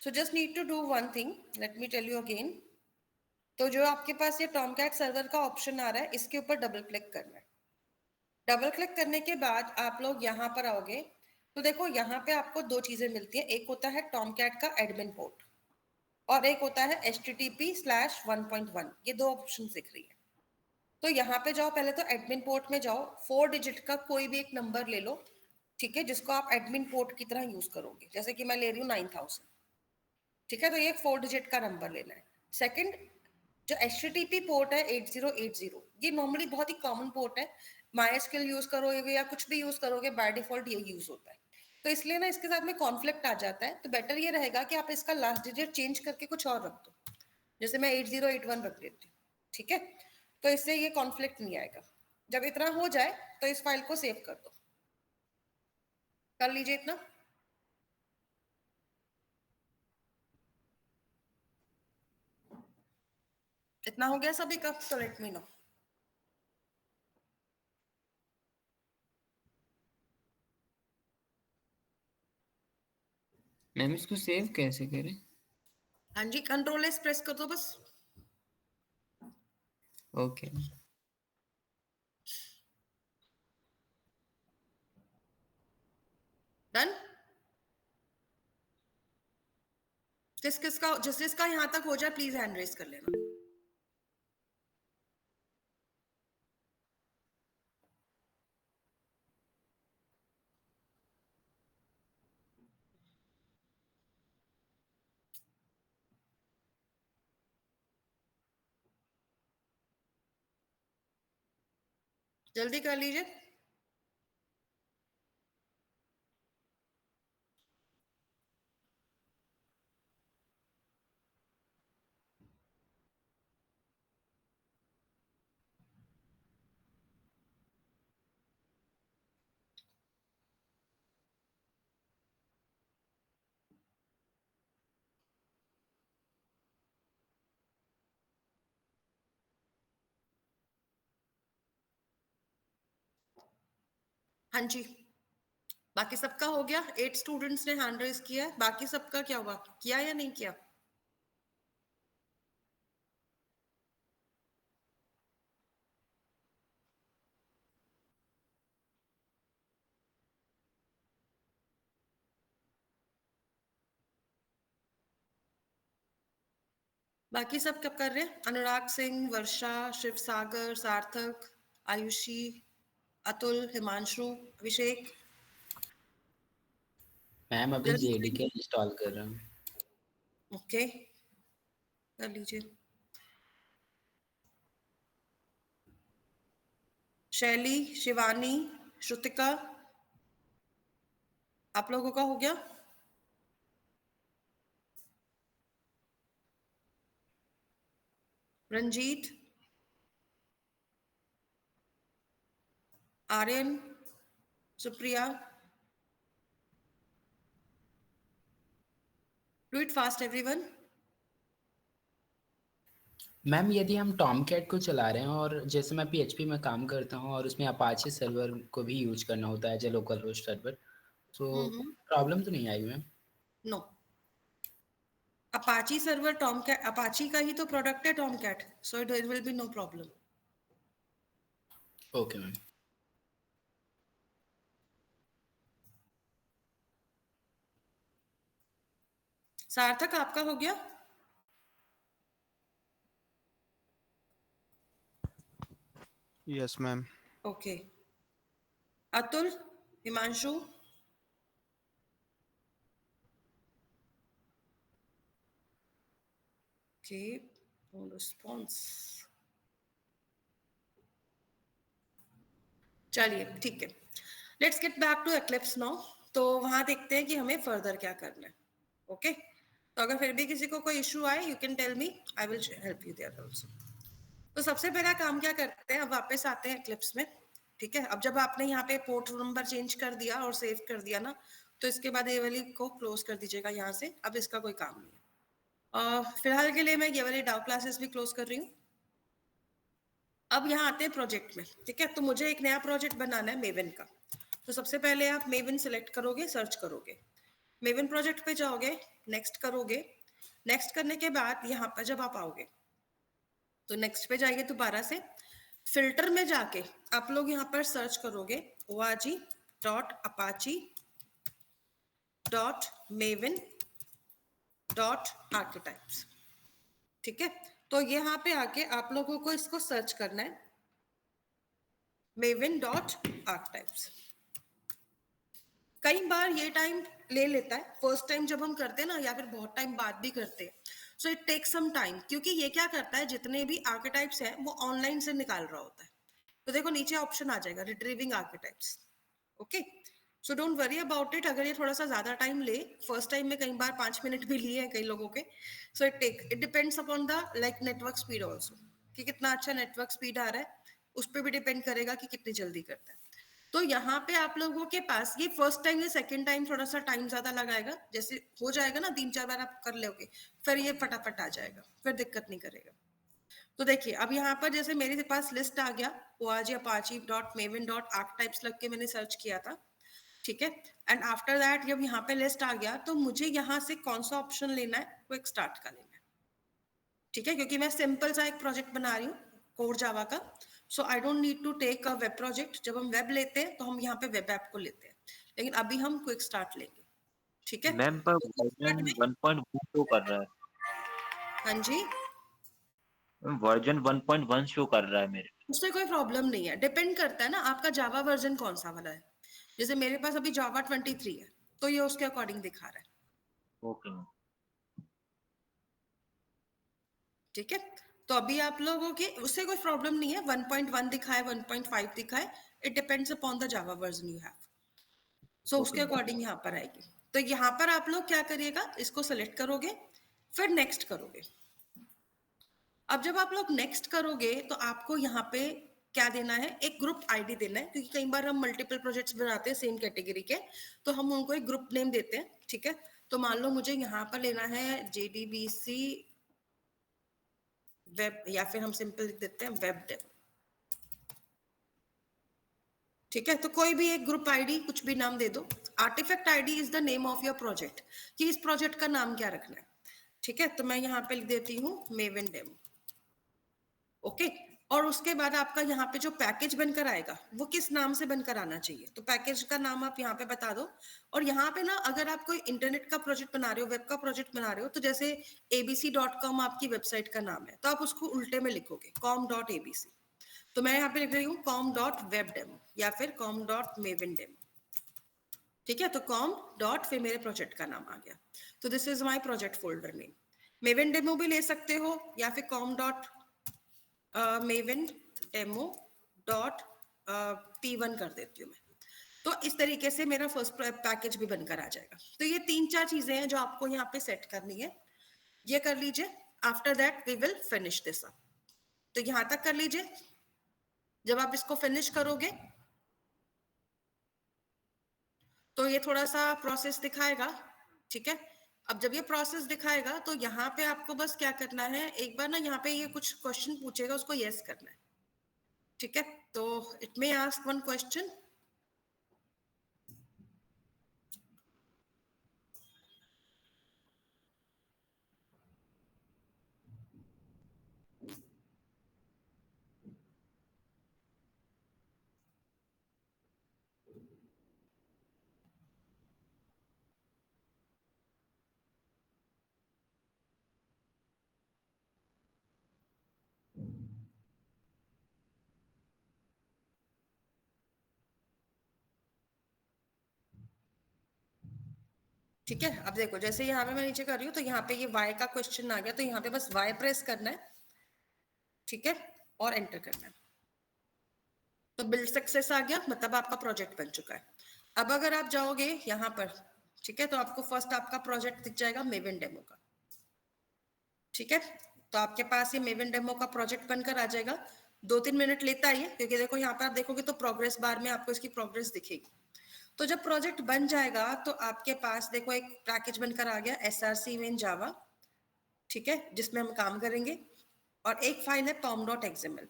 so just need to do one thing, let me tell you again. तो जो आपके पास ये टॉमकैट सर्वर का ऑप्शन आ रहा है, इसके ऊपर डबल क्लिक करना है। डबल क्लिक करने के बाद आप लोग यहाँ पर आओगे, तो देखो यहाँ पे आपको दो चीजें मिलती हैं। एक होता है टॉमकैट का एडमिन पोर्ट और एक होता है http/1.1, ये दो ऑप्शन दिख रही है। तो यहाँ पे जाओ, पहले तो एडमिन पोर्ट में जाओ, 4 डिजिट का कोई भी एक नंबर ले लो, ठीक है, जिसको आप एडमिन पोर्ट की तरह यूज करोगे। जैसे कि मैं ले रही हूँ 9000, ठीक है, तो ये 4 डिजिट का नंबर लेना है। सेकंड, जो HTTP पोर्ट है 8080, ये नॉर्मली बहुत ही कॉमन पोर्ट है। MySQL यूज करोगे या कुछ भी यूज करोगे, बाय डिफॉल्ट ये यूज होता है। तो इसलिए ना इसके साथ में कॉन्फ्लिक्ट आ जाता है, तो बेटर ये रहेगा कि आप इसका लास्ट डिजिट चेंज करके कुछ और रख दो। जैसे मैं 8081 रख देती हूँ, ठीक है, तो इससे ये कॉन्फ्लिक्ट नहीं आएगा। जब इतना हो जाए तो इस फाइल को सेव कर दो, कर लीजिए इतना। इतना हो गया सभी का, तो लेट मी नो। मैम इसको सेव कैसे करें? हाँ जी, कंट्रोल S प्रेस कर दो बस। ओके। डन। किस किस का, जिस जिसका यहाँ तक हो जाए प्लीज हैंड रेस कर लेना। जल्दी कर लीजिए। हाँ जी, बाकी सबका हो गया। 8 स्टूडेंट्स ने हैंड रेस किया है, बाकी सबका क्या हुआ, किया या नहीं किया? बाकी सब कब कर रहे हैं? अनुराग सिंह, वर्षा, शिव सागर, सार्थक, आयुषी, अतुल, हिमांशु, अभिषेक। मैम अभी जल्दी जेडीके इंस्टॉल कर रहा हूँ। ओके, कर लीजिए। शैली, शिवानी, श्रुतिका, आप लोगों का हो गया? Ranjit, Aryan, Supriya, do it fast everyone. Ma'am यदि हम टॉमकैट को चला रहे हैं और जैसे मैं PHP में काम करता हूँ और उसमें अपाचे सर्वर को भी यूज करना होता है as a local host server, तो प्रॉब्लम तो नहीं आएगी ma'am? No, Apache server Tomcat, Apache का ही तो प्रोडक्ट है Tomcat, so it will be no problem. Okay ma'am. Sarthak आपका हो गया? Yes ma'am. Okay, Atul, Himanshu, okay, no response. चलिए ठीक है, let's get back to Eclipse now. तो वहां देखते हैं कि हमें फर्दर क्या करना है। ओके, तो अगर फिर भी किसी को कोई इशू आए, you can tell me, I will help you there also. तो सबसे पहला काम क्या करते हैं, अब वापस आते हैं एक्लिप्स में। ठीक है, अब जब आपने यहाँ पे पोर्ट नंबर चेंज कर दिया और सेव कर दिया ना, तो इसके बाद ये वाली को क्लोज कर दीजिएगा यहाँ से, अब इसका कोई काम नहीं है। फिलहाल के लिए मैं ये वाली डाउ क्लासेस भी क्लोज कर रही हूँ। अब यहाँ आते हैं प्रोजेक्ट में। ठीक है, तो मुझे एक नया प्रोजेक्ट बनाना है मेवन का। तो सबसे पहले आप मेवन सिलेक्ट करोगे, सर्च करोगे, मेवन प्रोजेक्ट पे जाओगे, नेक्स्ट करोगे। नेक्स्ट करने के बाद यहाँ पर जब आप आओगे तो नेक्स्ट पे जाइए, दोबारा से फिल्टर में जाके आप लोग यहाँ पर सर्च करोगे org.apache.maven.archetypes। ठीक है, तो यहाँ पे आके आप लोगों को इसको सर्च करना है, maven.archetypes। कई बार ये टाइम ले लेता है, फर्स्ट टाइम जब हम करते हैं ना, या फिर बहुत टाइम बाद भी करते हैं, so it take some time, क्योंकि ये क्या करता है, जितने भी आर्केटाइप्स हैं वो ऑनलाइन से निकाल रहा होता है। तो देखो नीचे ऑप्शन आ जाएगा retrieving archetypes. Okay, so don't worry about it. अगर ये थोड़ा सा ज्यादा टाइम ले, फर्स्ट टाइम में कई बार 5 मिनट भी लिए हैं कई लोगों के, so it depends upon the like network speed also, कि कितना अच्छा नेटवर्क स्पीड आ रहा है, उस पर भी डिपेंड करेगा कि कितनी जल्दी करता है। तो यहाँ पे आप लोगों के पास ये फर्स्ट टाइम या सेकंड टाइम थोड़ा सा टाइम ज्यादा लगाएगा, जैसे हो जाएगा ना 3-4 बार आप कर लोगे, फिर ये फटाफट आ जाएगा, फिर दिक्कत नहीं करेगा। तो देखिए अब यहाँ पर जैसे मेरे पास लिस्ट आ गया, org.apache.maven.archetypes लग के मैंने सर्च किया था। ठीक है, एंड आफ्टर दैट जब यहाँ पे लिस्ट आ गया, तो मुझे यहाँ से कौन सा ऑप्शन लेना है, क्विक स्टार्ट का लेना है। ठीक है, क्योंकि मैं सिंपल सा एक प्रोजेक्ट बना रही हूँ कोर जावा का, so I don't need to take a web project. जब हम वेब लेते हैं तो हम यहाँ पे वेब ऐप को लेते हैं, लेकिन अभी हम क्विक स्टार्ट लेंगे। ठीक है, मैम पर वर्जन 1.1 शो कर रहा है। हाँ जी, वर्जन 1.1 शो कर रहा है मेरे। उससे कोई प्रॉब्लम नहीं है, डिपेंड करता है ना आपका जावा वर्जन कौन सा वाला है। जैसे मेरे पास अभी जावा 23 है, तो ये उसके अकॉर्डिंग दिखा रहा है। Okay ma'am. ठीक है, तो अभी आप लोगों के उससे कोई प्रॉब्लम नहीं है, 1.1 दिखाए 1.5 दिखाए, it depends upon the Java version you have, सो उसके अकॉर्डिंग यहाँ पर आएगी। तो यहाँ पर आप लोग क्या करिएगा, इसको सेलेक्ट करोगे, फिर नेक्स्ट करोगे। अब जब आप लोग नेक्स्ट करोगे तो आपको यहाँ पे क्या देना है, एक ग्रुप आईडी देना है, क्योंकि कई बार हम मल्टीपल प्रोजेक्ट्स बनाते हैं सेम कैटेगरी के, तो हम उनको एक ग्रुप नेम देते हैं। ठीक है, तो मान लो मुझे यहाँ पर लेना है JDBC वेब, या फिर हम सिंपल लिख देते हैं वेब डेव। ठीक है, तो कोई भी एक ग्रुप आईडी कुछ भी नाम दे दो। Artifact ID is the name of your project, कि इस प्रोजेक्ट का नाम क्या रखना है। ठीक है, तो मैं यहाँ पे लिख देती हूँ मेवन डेमो। ओके, और उसके बाद आपका यहाँ पे जो पैकेज बनकर आएगा वो किस नाम से बनकर आना चाहिए, तो पैकेज का नाम आप यहाँ पे बता दो। और यहाँ पे ना अगर आप कोई इंटरनेट का प्रोजेक्ट बना रहे हो, वेब का प्रोजेक्ट बना रहे हो, तो जैसे abc.com आपकी वेबसाइट का नाम है, तो आप उसको उल्टे में लिखोगे com.abc। तो मैं यहाँ पे लिख रही हूँ com.webdemo या फिर com.mavendemo। ठीक है, तो com. फिर मेरे प्रोजेक्ट का नाम आ गया, तो this is my project folder name. Maven demo भी ले सकते हो या फिर com.mavendemo.p1 कर देती हूँ मैं। तो इस तरीके से मेरा फर्स्ट पैकेज भी बनकर आ जाएगा। तो ये 3-4 चीजें हैं जो आपको यहाँ पे सेट करनी है, ये कर लीजिए। After that we will finish this up. तो यहां तक कर लीजिए। जब आप इसको फिनिश करोगे तो ये थोड़ा सा प्रोसेस दिखाएगा, ठीक है। अब जब ये प्रोसेस दिखाएगा तो यहाँ पे आपको बस क्या करना है, एक बार ना यहाँ पे ये कुछ क्वेश्चन पूछेगा, उसको यस करना है, ठीक है। तो it may ask one question, ठीक है। अब देखो जैसे यहाँ पे मैं नीचे कर रही हूँ तो यहाँ पे ये y का क्वेश्चन आ गया, तो यहाँ पे बस y प्रेस करना है, ठीक है, और एंटर करना है। तो बिल्ड सक्सेस आ गया, मतलब आपका प्रोजेक्ट बन चुका है। अब अगर आप जाओगे यहाँ पर, ठीक है, तो आपको फर्स्ट आपका प्रोजेक्ट दिख जाएगा मेवन डेमो का, ठीक है। तो आपके पास ये मेवन डेमो का प्रोजेक्ट बनकर आ जाएगा। 2-3 मिनट लेता है ये, क्योंकि देखो यहाँ पर आप देखोगे तो प्रोग्रेस बार में आपको इसकी प्रोग्रेस दिखेगी। तो जब प्रोजेक्ट बन जाएगा तो आपके पास देखो एक पैकेज बनकर आ गया SRC में जावा, ठीक है, जिसमें हम काम करेंगे, और एक फाइल है pom.xml।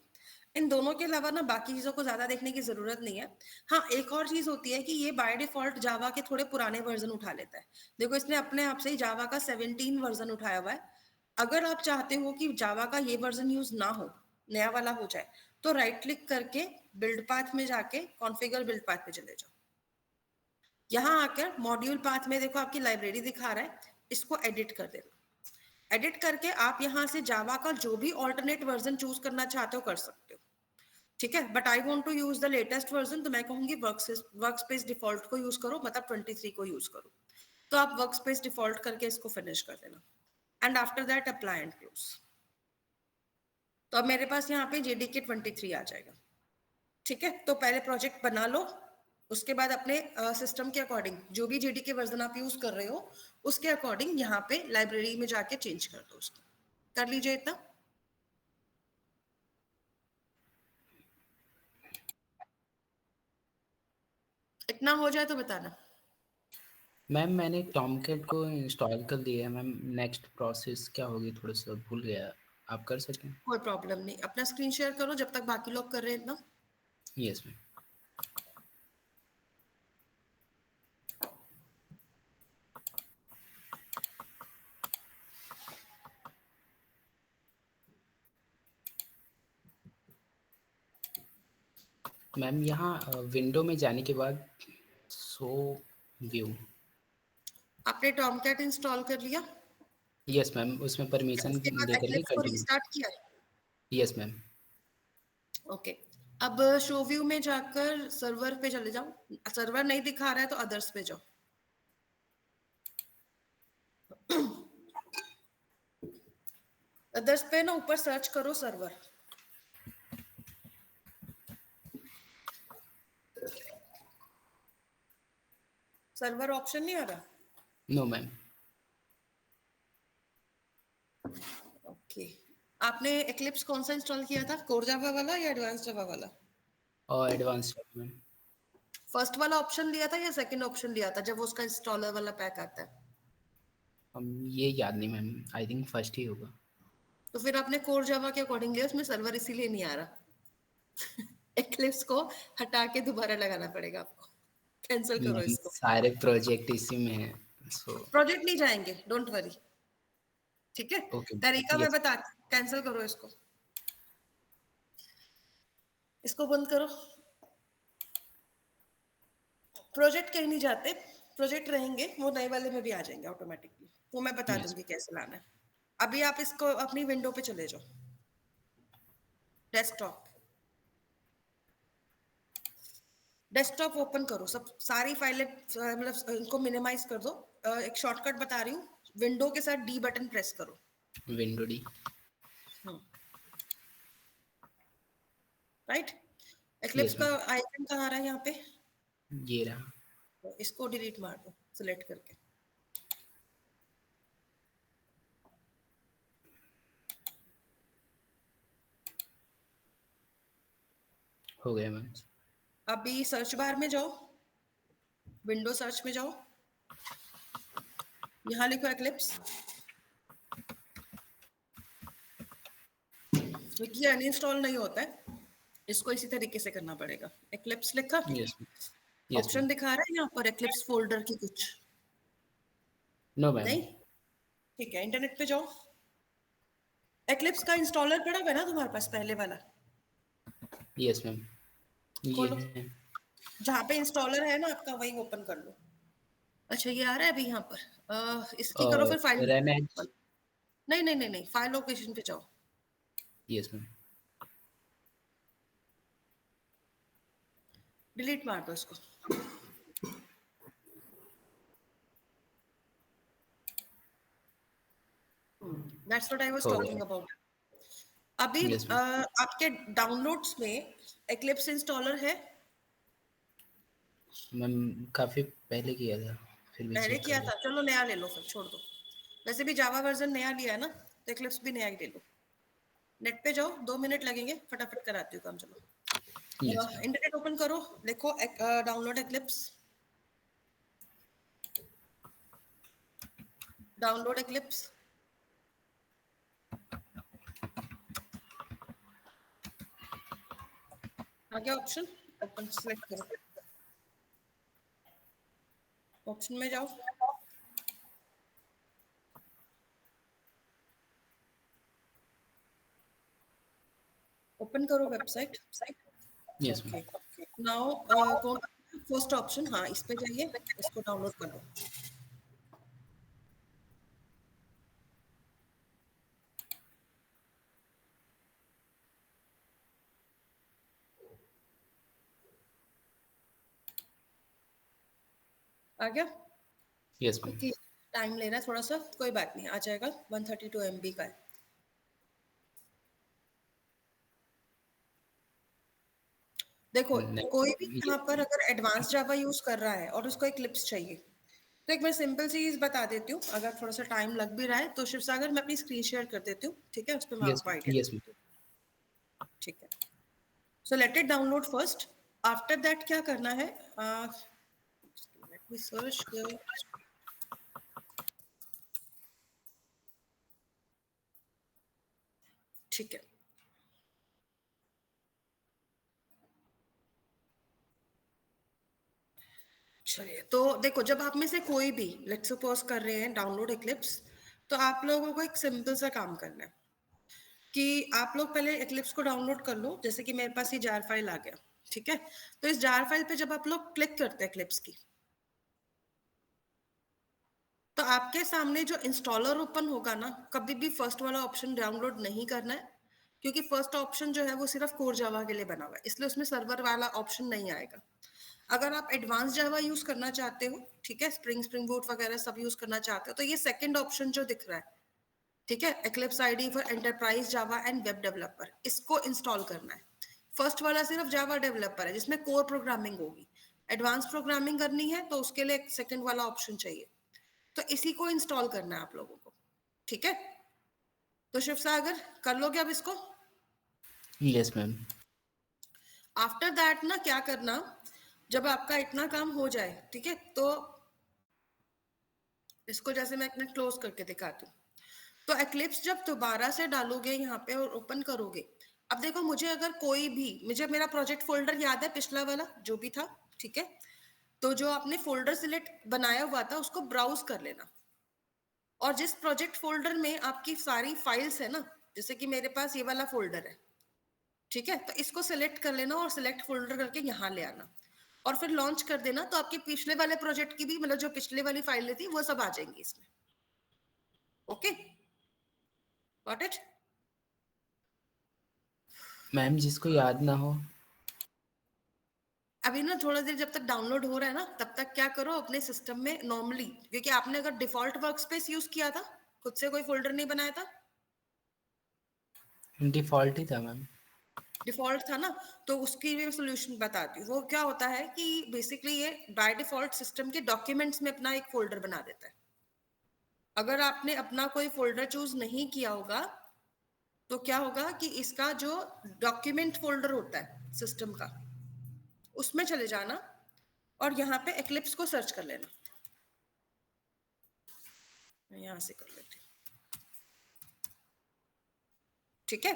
इन दोनों के अलावा ना बाकी चीजों को ज्यादा देखने की जरूरत नहीं है। हाँ, एक और चीज होती है कि ये बाय डिफॉल्ट जावा के थोड़े पुराने वर्जन उठा लेता है। देखो इसने अपने आप से ही जावा का 17 वर्जन उठाया हुआ है। अगर आप चाहते हो कि जावा का ये वर्जन यूज ना हो, नया वाला हो जाए, तो राइट क्लिक करके बिल्ड पाथ में जाके कॉन्फ़िगर बिल्ड पाथ पे चले जाओ। यहाँ आकर मॉड्यूल पाथ में देखो आपकी लाइब्रेरी दिखा रहा है, इसको एडिट कर देना। एडिट करके आप यहाँ से जावा का जो भी ऑल्टरनेट वर्जन चूज करना चाहते हो कर सकते हो, ठीक है। But I want to use the latest version, तो मैं कहूंगी वर्कस्पेस डिफॉल्ट को यूज करो, मतलब 23 को यूज करो। तो आप वर्कस्पेस डिफॉल्ट करके इसको फिनिश कर देना, and after that apply and close. तो अब मेरे पास यहाँ पे JDK 23 आ जाएगा, ठीक है। तो पहले प्रोजेक्ट बना लो, उसके बाद अपने सिस्टम के अकॉर्डिंग जो भी JDK वर्जन आप यूज कर रहे हो उसके अकॉर्डिंग यहाँ पे लाइब्रेरी में जाके चेंज कर दो उसको। कर लीजिए इतना। इतना हो जाए तो बताना। मैम मैंने टॉमकैट को इंस्टॉल कर दिया है मैम, नेक्स्ट प्रोसेस क्या होगी थोड़ा सा भूल गया, आप कर सकें? कोई प्रॉब्लम नहीं, अपना स्क्रीन शेयर करो जब तक बाकी लोग कर रहे हैं ना। Yes ma'am. मैम यहाँ विंडो में जाने के बाद शो व्यू। आपने टॉमकैट इंस्टॉल कर लिया? यस मैम, उसमें परमिशन उसके बाद देकर के एक्लिप्स को कंटिन्यू। रिस्टार्ट किया है? Yes ma'am. ओके, अब शो व्यू में जाकर सर्वर पे चले जाओ। सर्वर नहीं दिखा रहा है तो अदर्स पे जाओ। अदर्स पे ना ऊपर सर्च करो सर्वर। सर्वर ऑप्शन नहीं आ रहा? No ma'am. ओके, आपने एक्लिप्स कौन सा इंस्टॉल किया था, कोर जावा वाला या एडवांस जावा वाला? और एडवांस मैम। फर्स्ट वाला ऑप्शन लिया था या सेकंड ऑप्शन लिया था जब उसका इंस्टॉलर वाला पैक आता है? ये याद नहीं मैम, आई थिंक फर्स्ट ही होगा। तो फिर आपने कोर जावा के अकॉर्डिंग लिया, उसमें सर्वर इसीलिए नहीं आ रहा। एक्लिप्स को हटा के दोबारा लगाना पड़ेगा आपको। कैंसिल करो मैम इसको। सारे प्रोजेक्ट इसी में है, सो प्रोजेक्ट नहीं जाएंगे, डोंट वरी, ठीक है। ओके। तरीका मैं यस। बता, कैंसिल करो इसको, इसको बंद करो। प्रोजेक्ट कहीं नहीं जाते, प्रोजेक्ट रहेंगे, वो नए वाले में भी आ जाएंगे ऑटोमेटिकली, वो मैं बता यस। दूंगी कैसे लाना है। अभी आप इसको अपनी विंडो पे चले जाओ, डेस्कटॉप। डेस्कटॉप ओपन करो, सब सारी फाइलें मतलब इनको मिनिमाइज कर दो। एक शॉर्टकट बता रही हूँ, विंडो के साथ D बटन प्रेस करो। Window D. Right, eclipse yes का मैम। आइकन कहाँ आ रहा है यहाँ पे? ये रहा। तो इसको डिलीट मार दो सिलेक्ट करके। हो गया मैम। अभी सर्च बार में जाओ, विंडो सर्च में जाओ, यहाँ लिखो एक्लिप्स। क्योंकि अनइंस्टॉल नहीं होता है, इसको इसी तरीके से करना पड़ेगा। एक्लिप्स लिखा, यस यस ऑप्शन दिखा रहा है यहाँ पर एक्लिप्स फोल्डर की कुछ नो मैम। नहीं? ठीक है, इंटरनेट पे जाओ। एक्लिप्स का इंस्टॉलर पड़ा हुआ है ना तुम्हारे पास, पहले वाला? यस मैम ये खोलो, है। जहाँ पे इंस्टॉलर है ना आपका, वही ओपन कर लो। अच्छा ये आ रहा है अभी यहाँ पर। इसकी करो फिर फाइल। रेमेज। नहीं नहीं नहीं नहीं, फाइल लोकेशन पे जाओ। Yes ma'am. डिलीट मार दो इसको। That's what I was हो talking गया। about. अभी Yes, ma'am. आपके डाउनलोड्स में एक्लिप्स इंस्टॉलर है? मैम काफी पहले किया था, फिर भी पहले चेक किया कर था, चलो नया ले लो फिर, छोड़ दो। वैसे भी जावा वर्जन नया लिया है ना, तो एक्लिप्स भी नया ही ले लो। नेट पे जाओ, 2 मिनट लगेंगे, फटाफट कराती हूँ काम। चलो Yes, ma'am. इंटरनेट ओपन करो, लिखो डाउनलोड एक्लिप्स, डाउनलोड एक्लिप्स। आ गया ऑप्शन, ओपन सेलेक्ट करो, ऑप्शन में जाओ, ओपन करो वेबसाइट। Yes, ma'am. नाउ कौन फर्स्ट ऑप्शन, हाँ इस पे जाइए, इसको डाउनलोड कर लो। आ गया? Yes, ma'am. क्योंकि टाइम लेना है थोड़ा सा, कोई बात नहीं, आ जाएगा। 132 MB का है। देखो कोई भी यहाँ पर अगर एडवांस जावा यूज कर रहा है और उसको एक्लिप्स चाहिए, तो एक मैं सिंपल सी चीज बता देती हूँ। अगर थोड़ा सा टाइम लग भी रहा है तो शिव सागर मैं अपनी स्क्रीन शेयर कर देती हूँ, ठीक है? उस पर मैं Yes, आपको ma'am. आइडिया Yes, देती ma'am. हूँ, ठीक है? So let it download first. After that क्या करना है, लेट मी सर्च। ठीक है, चलिए। तो देखो, जब आप में से कोई भी लेट्स सपोज कर रहे हैं डाउनलोड एक्लिप्स, तो आप लोगों को एक सिंपल सा काम करना है कि आप लोग पहले एक्लिप्स को डाउनलोड कर लो। जैसे कि मेरे पास ये जार फाइल आ गया, ठीक है? तो इस जार फाइल पे जब आप लोग क्लिक करते हैं एक्लिप्स की, तो आपके सामने जो इंस्टॉलर ओपन होगा ना, कभी भी फर्स्ट वाला ऑप्शन डाउनलोड नहीं करना है, क्योंकि फर्स्ट ऑप्शन जो है वो सिर्फ कोर जावा के लिए बना हुआ है, इसलिए उसमें सर्वर वाला ऑप्शन नहीं आएगा। अगर आप एडवांस जावा यूज करना चाहते हो, ठीक है, स्प्रिंग बूट वगैरह सब यूज करना चाहते हो, तो ये सेकंड ऑप्शन जो दिख रहा है, ठीक है, eclipse ID for enterprise Java and web developer, इसको इंस्टॉल करना है। फर्स्ट वाला सिर्फ जावा डेवलपर है, जिसमें कोर प्रोग्रामिंग होगी। एडवांस प्रोग्रामिंग करनी है तो उसके लिए सेकंड वाला ऑप्शन चाहिए, तो इसी को इंस्टॉल करना है आप लोगों को, ठीक है? तो शिव सागर कर लोगे अब इसको? Yes, ma'am. आफ्टर दैट ना क्या करना, जब आपका इतना काम हो जाए, ठीक है, तो इसको जैसे मैं अपने क्लोज करके दिखाती हूँ। तो एक्लिप्स जब दोबारा से डालोगे यहाँ पे और ओपन करोगे, अब देखो मुझे अगर कोई भी, मुझे मेरा प्रोजेक्ट फोल्डर याद है, पिछला वाला जो भी था, ठीक है? तो जो आपने फोल्डर सिलेक्ट बनाया हुआ था उसको ब्राउज कर लेना, और जिस प्रोजेक्ट फोल्डर में आपकी सारी फाइल्स है ना, जैसे कि मेरे पास ये वाला फोल्डर है, ठीक है, तो इसको सिलेक्ट कर लेना और सिलेक्ट फोल्डर करके यहाँ ले आना और फिर लॉन्च कर देना। तो आपके पिछले वाले प्रोजेक्ट की भी, मतलब जो पिछले वाली फाइलें थी वो सब आ जाएंगी इसमें। Okay, got it? मैम जिसको याद ना हो, अभी ना थोड़ा देर जब तक डाउनलोड हो रहा है ना, तब तक क्या करो अपने सिस्टम में नॉर्मली, क्योंकि आपने अगर डिफॉल्ट वर्कस्पेस यूज किया था, खुद से कोई फोल्डर नहीं बनाया था, डिफॉल्ट ही था मैम। डिफॉल्ट था ना, तो उसकी भी सोल्यूशन बताती हूँ। वो क्या होता है कि बेसिकली ये बाय डिफॉल्ट सिस्टम के डॉक्यूमेंट्स में अपना एक फोल्डर बना देता है। अगर आपने अपना कोई फोल्डर चूज नहीं किया होगा, तो क्या होगा कि इसका जो डॉक्यूमेंट फोल्डर होता है सिस्टम का, उसमें चले जाना और यहाँ पे एक्लिप्स को सर्च कर लेना। मैं यहाँ से कर लेती हूँ, ठीक है।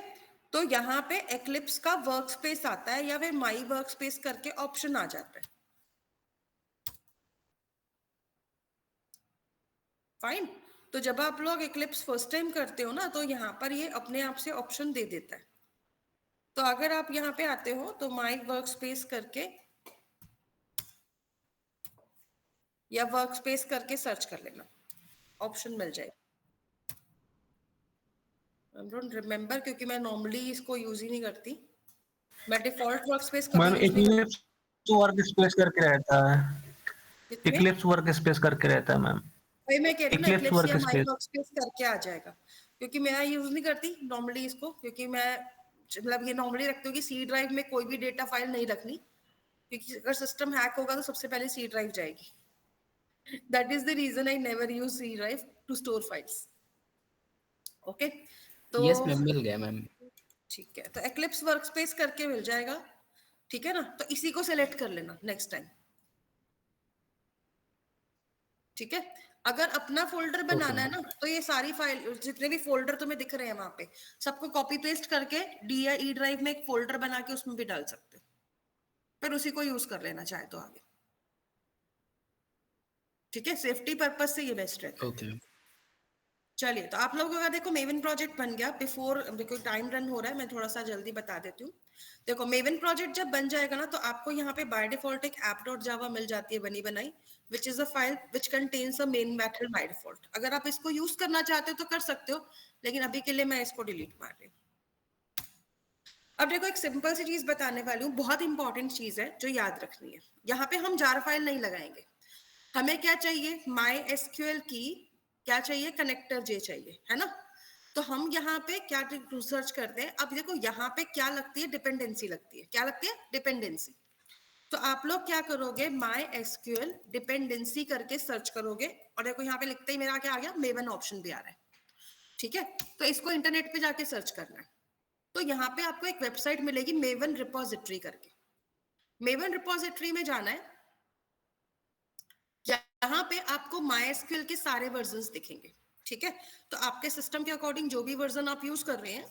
तो यहाँ पे एक्लिप्स का वर्क स्पेस आता है या फिर माई वर्क स्पेस करके ऑप्शन आ जाता है। फाइन। तो जब आप लोग एक्लिप्स फर्स्ट टाइम करते हो ना, तो यहाँ पर ये अपने आप से ऑप्शन दे देता है। तो अगर आप यहाँ पे आते हो तो माई वर्क स्पेस करके या वर्क स्पेस करके सर्च कर लेना, ऑप्शन मिल जाएगा। आई डोंट रिमेम्बर, क्योंकि मैं नॉर्मली इसको यूज ही नहीं करती, मैं डिफॉल्ट वर्क स्पेस कभी मैम यूज नहीं करती। इक्लिप्स वर्क स्पेस करके रहता है, कितने इक्लिप्स वर्क स्पेस करके रहता है मैम, भाई, मैं कह रही हूँ ना इक्लिप्स एक्लिप्स वर्क या माई स्पेस। वर्क स्पेस करके आ जाएगा, क्योंकि मैं यूज नहीं करती नॉर्मली इसको, क्योंकि मैं मतलब ये नॉर्मली रखती हूँ कि सी ड्राइव में कोई भी डेटा फाइल नहीं रखनी, क्योंकि अगर सिस्टम हैक होगा तो सबसे पहले सी ड्राइव जाएगी। That is the reason I never use C drive to store files. Okay, तो यस मैम, मिल गया मैम। ठीक है, तो एक्लिप्स वर्कस्पेस करके मिल जाएगा, ठीक है ना। तो इसी को सिलेक्ट कर लेना नेक्स्ट टाइम, ठीक है। अगर अपना फोल्डर बनाना है ना, तो ये सारी फाइल जितने भी फोल्डर तुम्हें दिख रहे हैं वहां पे सबको कॉपी पेस्ट करके डी या ई ड्राइव में एक फोल्डर बना के उसमें भी डाल सकते हो, फिर उसी को यूज कर लेना चाहे तो आगे, ठीक है। सेफ्टी पर्पज से ये बेस्ट रहता है। ओके। चलिए, तो आप लोगों का देखो मेवन प्रोजेक्ट बन गया। बिफोर, देखो टाइम रन हो रहा है, मैं थोड़ा सा जल्दी बता देती हूँ। देखो मेवन प्रोजेक्ट जब बन जाएगा ना, तो आपको यहाँ पे बाय डिफॉल्ट एक app.java मिल जाती है बनी बनाई, which is a file which contains a main method by default. अगर आप इसको यूज करना चाहते हो तो कर सकते हो, लेकिन अभी के लिए मैं इसको डिलीट मार रही हूँ। अब देखो एक सिंपल सी चीज बताने वाली हूँ, बहुत इंपॉर्टेंट चीज है जो याद रखनी है। यहाँ पे हम जार फाइल नहीं लगाएंगे, हमें क्या चाहिए, माई एसक्यूएल की क्या चाहिए, कनेक्टर जे चाहिए, है ना। तो हम यहाँ पे क्या सर्च करते हैं, अब देखो यहाँ पे क्या लगती है, डिपेंडेंसी लगती है। क्या लगती है, डिपेंडेंसी। तो आप लोग क्या करोगे, माई एसक्यूएल डिपेंडेंसी करके सर्च करोगे, और देखो यहाँ पे लिखते ही मेरा क्या आ गया, मेवन ऑप्शन भी आ रहा है, ठीक है। तो इसको इंटरनेट पे जाके सर्च करना है। तो यहाँ पे आपको एक वेबसाइट मिलेगी मेवन रिपोजिटरी करके। मेवन रिपोजिटरी में जाना है, यहाँ पे आपको MySQL के सारे वर्जन्स दिखेंगे, ठीक है। तो आपके सिस्टम के अकॉर्डिंग जो भी वर्जन आप यूज कर रहे हैं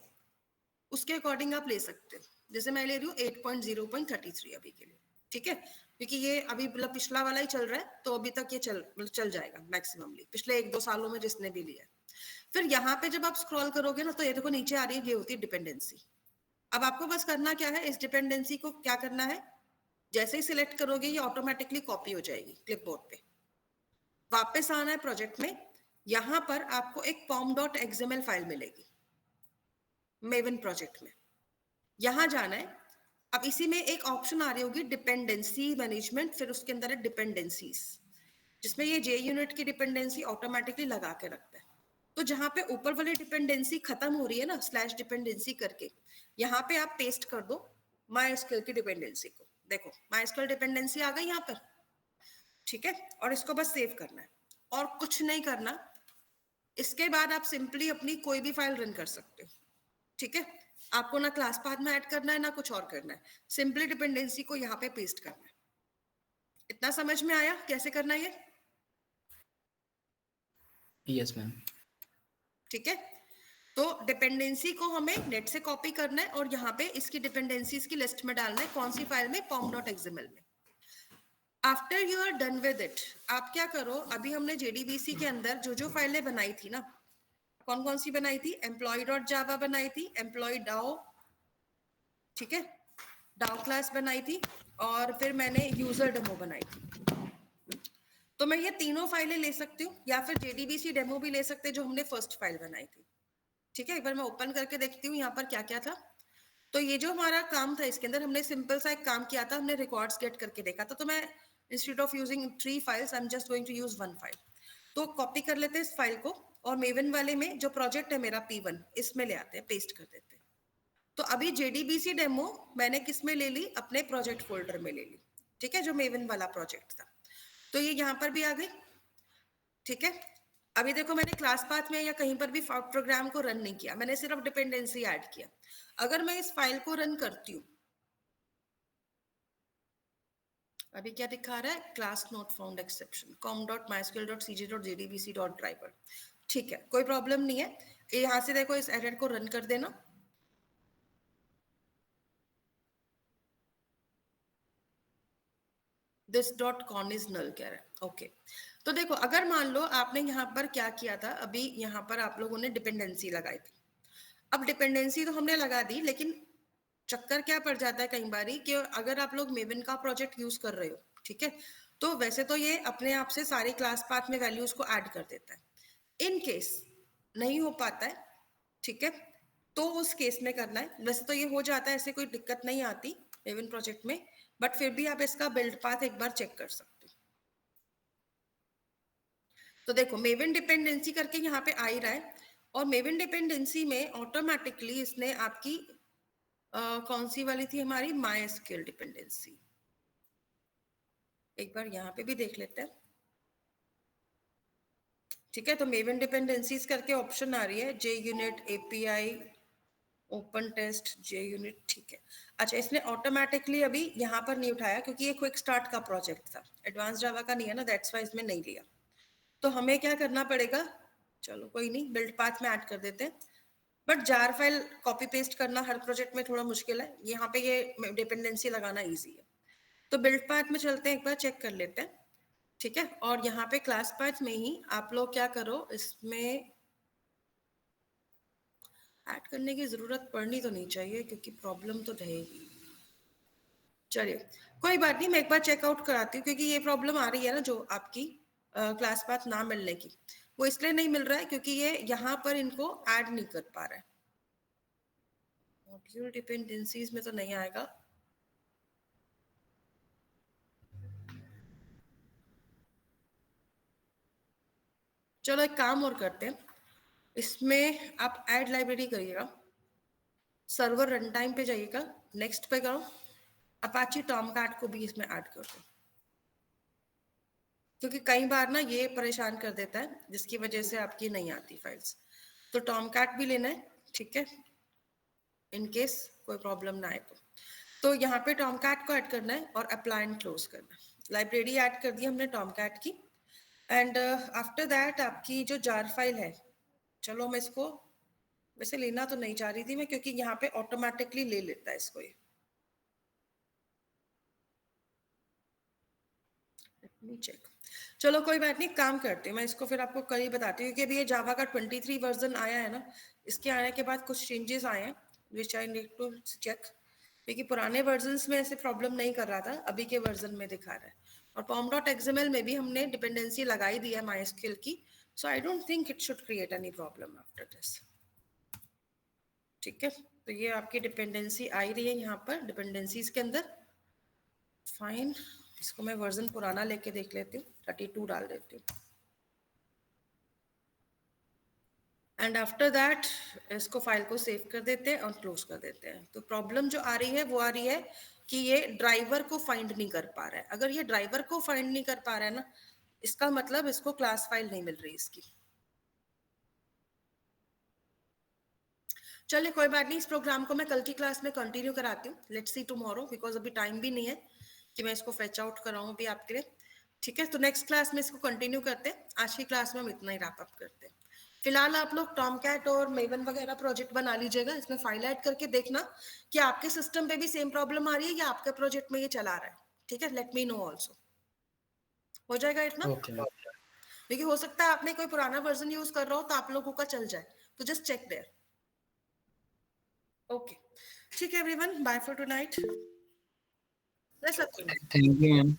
उसके अकॉर्डिंग आप ले सकते हो। जैसे मैं ले रही हूँ 8.0.33 अभी के लिए, ठीक है, क्योंकि ये अभी मतलब पिछला वाला ही चल रहा है, तो अभी तक ये चल जाएगा मैक्सिममली, पिछले 1-2 सालों में जिसने भी लिया। फिर यहाँ पे जब आप स्क्रॉल करोगे ना, तो ये देखो नीचे आ रही है, ये होती है डिपेंडेंसी। अब आपको बस करना क्या है, इस डिपेंडेंसी को क्या करना है, जैसे ही सिलेक्ट करोगे ये ऑटोमेटिकली कॉपी हो जाएगी क्लिपबोर्ड पे। वापस आना है प्रोजेक्ट में, यहां पर आपको एक pom.xml फाइल मिलेगी मेवन प्रोजेक्ट में, यहां जाना है। अब इसी में एक ऑप्शन आ रही होगी डिपेंडेंसी मैनेजमेंट, फिर उसके अंदर है डिपेंडेंसीज, जिसमें ये जे यूनिट की डिपेंडेंसी ऑटोमेटिकली लगा के रखता है। तो जहां पे ऊपर वाली डिपेंडेंसी खत्म हो रही है ना, स्लैश डिपेंडेंसी करके, यहाँ पे आप पेस्ट कर दो MySQL की डिपेंडेंसी को। देखो MySQL डिपेंडेंसी आ गई यहाँ पर, ठीक है। और इसको बस सेव करना है और कुछ नहीं करना। इसके बाद आप सिंपली अपनी कोई भी फाइल रन कर सकते हो, ठीक है। आपको ना क्लास पाथ में ऐड करना है ना कुछ और करना है, सिंपली डिपेंडेंसी को यहाँ पे पेस्ट करना है। इतना समझ में आया कैसे करना है ये? Yes ma'am. ठीक है, तो डिपेंडेंसी को हमें नेट से कॉपी करना है और यहाँ पे इसकी डिपेंडेंसीज की लिस्ट में डालना है। कौन सी फाइल में, pom.xml में। After you are done with it, आप क्या करो, अभी हमने JDBC के अंदर जो जो फाइलें बनाई थी ना, कौन कौन सी बनाई थी, employee.java बनाई थी, employee DAO, ठीक है, DAO क्लास बनाई थी, और फिर मैंने यूजर डेमो बनाई थी। तो मैं ये तीनों फाइलें ले सकती हूँ, या फिर JDBC डेमो भी ले सकते हैं जो हमने फर्स्ट फाइल बनाई थी, ठीक है। एक बार मैं ओपन करके देखती हूँ यहाँ पर क्या क्या था। तो ये जो हमारा काम था, इसके अंदर हमने सिंपल सा एक काम किया था, हमने रिकॉर्ड्स गेट करके देखा था। तो मैं instead of using 3 files, I am just going to use 1 file. तो कॉपी कर लेते हैं इस फाइल को, और मेवन वाले में जो प्रोजेक्ट है मेरा P1, इसमें ले आते हैं, पेस्ट कर देते हैं। तो अभी JDBC डेमो मैंने किस में ले ली, अपने प्रोजेक्ट फोल्डर में ले ली, ठीक है, जो मेवन वाला प्रोजेक्ट था। तो ये यहाँ पर भी आ गई, ठीक है। अभी देखो मैंने क्लास पाथ में या कहीं पर भी प्रोग्राम को रन नहीं किया, मैंने सिर्फ डिपेंडेंसी ऐड किया। अगर मैं इस फाइल को रन करती हूँ, तो ये क्या होगा, ये मेवन वाला प्रोजेक्ट खुलेगा, ठीक है। तो ये यहाँ पर भी आ गई, ठीक है। अभी देखो मैंने क्लास पाथ में या कहीं पर भी प्रोग्राम को रन नहीं किया, मैंने सिर्फ डिपेंडेंसी ऐड किया। अगर मैं इस फाइल को रन करती हूँ, अभी क्या दिखा रहा है, class not found exception, com.mysql.cj.jdbc.driver। ठीक है, कोई प्रॉब्लम नहीं है। यहाँ से देखो इस एरर को रन कर देना। this.con is null कह रहा है। ओके, तो देखो अगर मान लो आपने यहाँ पर क्या किया था, अभी यहाँ पर आप लोगों ने डिपेंडेंसी लगाई थी। अब डिपेंडेंसी तो हमने लगा दी, लेकिन चक्कर क्या पड़ जाता है कई बारी कि अगर आप लोग मेवन का प्रोजेक्ट यूज कर रहे हो, ठीक है, तो वैसे तो ये अपने आप से सारे क्लास पाथ में वैल्यूज को ऐड कर देता है। इन केस नहीं हो पाता है, ठीक है, तो उस केस में करना है। वैसे तो ये हो जाता है, ऐसे कोई दिक्कत नहीं आती मेवन प्रोजेक्ट में, बट फिर भी आप इसका बिल्ड पाथ एक बार चेक कर सकते हो। तो देखो मेवन डिपेंडेंसी करके यहाँ पे आ ही रहा है, और मेवन डिपेंडेंसी में ऑटोमेटिकली इसने आपकी कौन सी वाली थी हमारी, मायस्क्यूएल डिपेंडेंसी। एक बार यहाँ पे भी देख लेते हैं, ठीक है। तो मेवन डिपेंडेंसीज करके ऑप्शन आ रही है, जे यूनिट, एपीआई, ओपन टेस्ट, जे यूनिट, ठीक है। अच्छा, इसने ऑटोमेटिकली अभी यहाँ पर नहीं उठाया क्योंकि ये क्विक स्टार्ट का प्रोजेक्ट था, एडवांस जावा का नहीं है ना, दैट्स वाई इसमें नहीं लिया। तो हमें क्या करना पड़ेगा, चलो कोई नहीं, बिल्ड पाथ में ऐड कर देते हैं। But jar file copy paste करना हर प्रोजेक्ट में थोड़ा मुश्किल है, यहाँ पे ये डिपेंडेंसी लगाना इजी है। तो बिल्ड पाथ में चलते हैं, एक बार चेक कर लेते हैं, ठीक है। और यहाँ पे क्लास पाथ में ही आप लोग क्या करो, इसमें ऐड करने की जरूरत पड़नी तो नहीं चाहिए क्योंकि प्रॉब्लम तो रहेगी। चलिए कोई बात नहीं, मैं एक बार चेकआउट कराती हूँ, क्योंकि ये प्रॉब्लम आ रही है ना जो आपकी क्लास पाथ ना मिलने की, वो इसलिए नहीं मिल रहा है क्योंकि ये यहाँ पर इनको ऐड नहीं कर पा रहा है। मॉड्यूल डिपेंडेंसीज में तो नहीं आएगा, चलो एक काम और करते हैं, इसमें आप ऐड लाइब्रेरी करिएगा, सर्वर रन टाइम पे जाइएगा, नेक्स्ट पे करो, अपाची टॉमकैट को भी इसमें ऐड कर दो, क्योंकि कई बार ना ये परेशान कर देता है जिसकी वजह से आपकी नहीं आती फाइल्स। तो टॉमकैट भी लेना है, ठीक है, इन केस कोई प्रॉब्लम ना आए तो यहाँ पे टॉमकैट को ऐड करना है और अप्लाई एंड क्लोज करना है। लाइब्रेरी ऐड कर दी हमने टॉमकैट की, एंड आफ्टर दैट आपकी जो जार फाइल है, चलो मैं इसको वैसे लेना तो नहीं चाह रही थी मैं, क्योंकि यहाँ पे ऑटोमेटिकली ले लेता है इसको ये। लेट मी चेक, चलो कोई बात नहीं, काम करते हैं, मैं इसको फिर आपको कल ही बताती हूँ, क्योंकि अभी ये जावा का 23 वर्जन आया है ना, इसके आने के बाद कुछ चेंजेस आए हैं विच आई नीड टू चेक, क्योंकि पुराने वर्जन्स में ऐसे प्रॉब्लम नहीं कर रहा था, अभी के वर्जन में दिखा रहा है। और pom.xml में भी हमने डिपेंडेंसी लगाई दी है MySQL की, so I don't think it should create any problem after this, ठीक है। तो ये आपकी डिपेंडेंसी आई रही है यहाँ पर डिपेंडेंसीज के अंदर, फाइन। इसको मैं वर्जन पुराना लेके देख लेती हूँ, 32 डाल देती हूँ, एंड आफ्टर दैट इसको फाइल को सेव कर देते हैं और क्लोज कर देते हैं। तो प्रॉब्लम जो आ रही है वो आ रही है कि ये ड्राइवर को फाइंड नहीं कर पा रहा है। अगर ये ड्राइवर को फाइंड नहीं कर पा रहा है ना, इसका मतलब इसको क्लास फाइल नहीं मिल रही इसकी। चलिए कोई बात नहीं, इस प्रोग्राम को मैं कल की क्लास में कंटिन्यू कराती हूँ, लेट्स सी टुमारो, बिकॉज अभी टाइम भी नहीं है कि मैं इसको फेच आउट कराऊँ भी आपके लिए, ठीक है। तो नेक्स्ट क्लास में इसको कंटिन्यू करते हैं, आज की क्लास में हम इतना ही रैप अप करते हैं। फिलहाल आप लोग टॉमकैट और मेवन वगैरह प्रोजेक्ट बना लीजिएगा, इसमें फाइल ऐड करके देखना कि आपके सिस्टम पे भी सेम प्रॉब्लम आ रही है या आपके प्रोजेक्ट में ये चला रहा है, ठीक है। लेट मी नो ऑल्सो, हो जाएगा इतना, क्योंकि हो सकता है आपने कोई पुराना वर्जन यूज कर रहा हो तो आप लोगों का चल जाए, तो जस्ट चेक देयर। ओके, ठीक है everyone, bye for tonight. Thank you ma'am.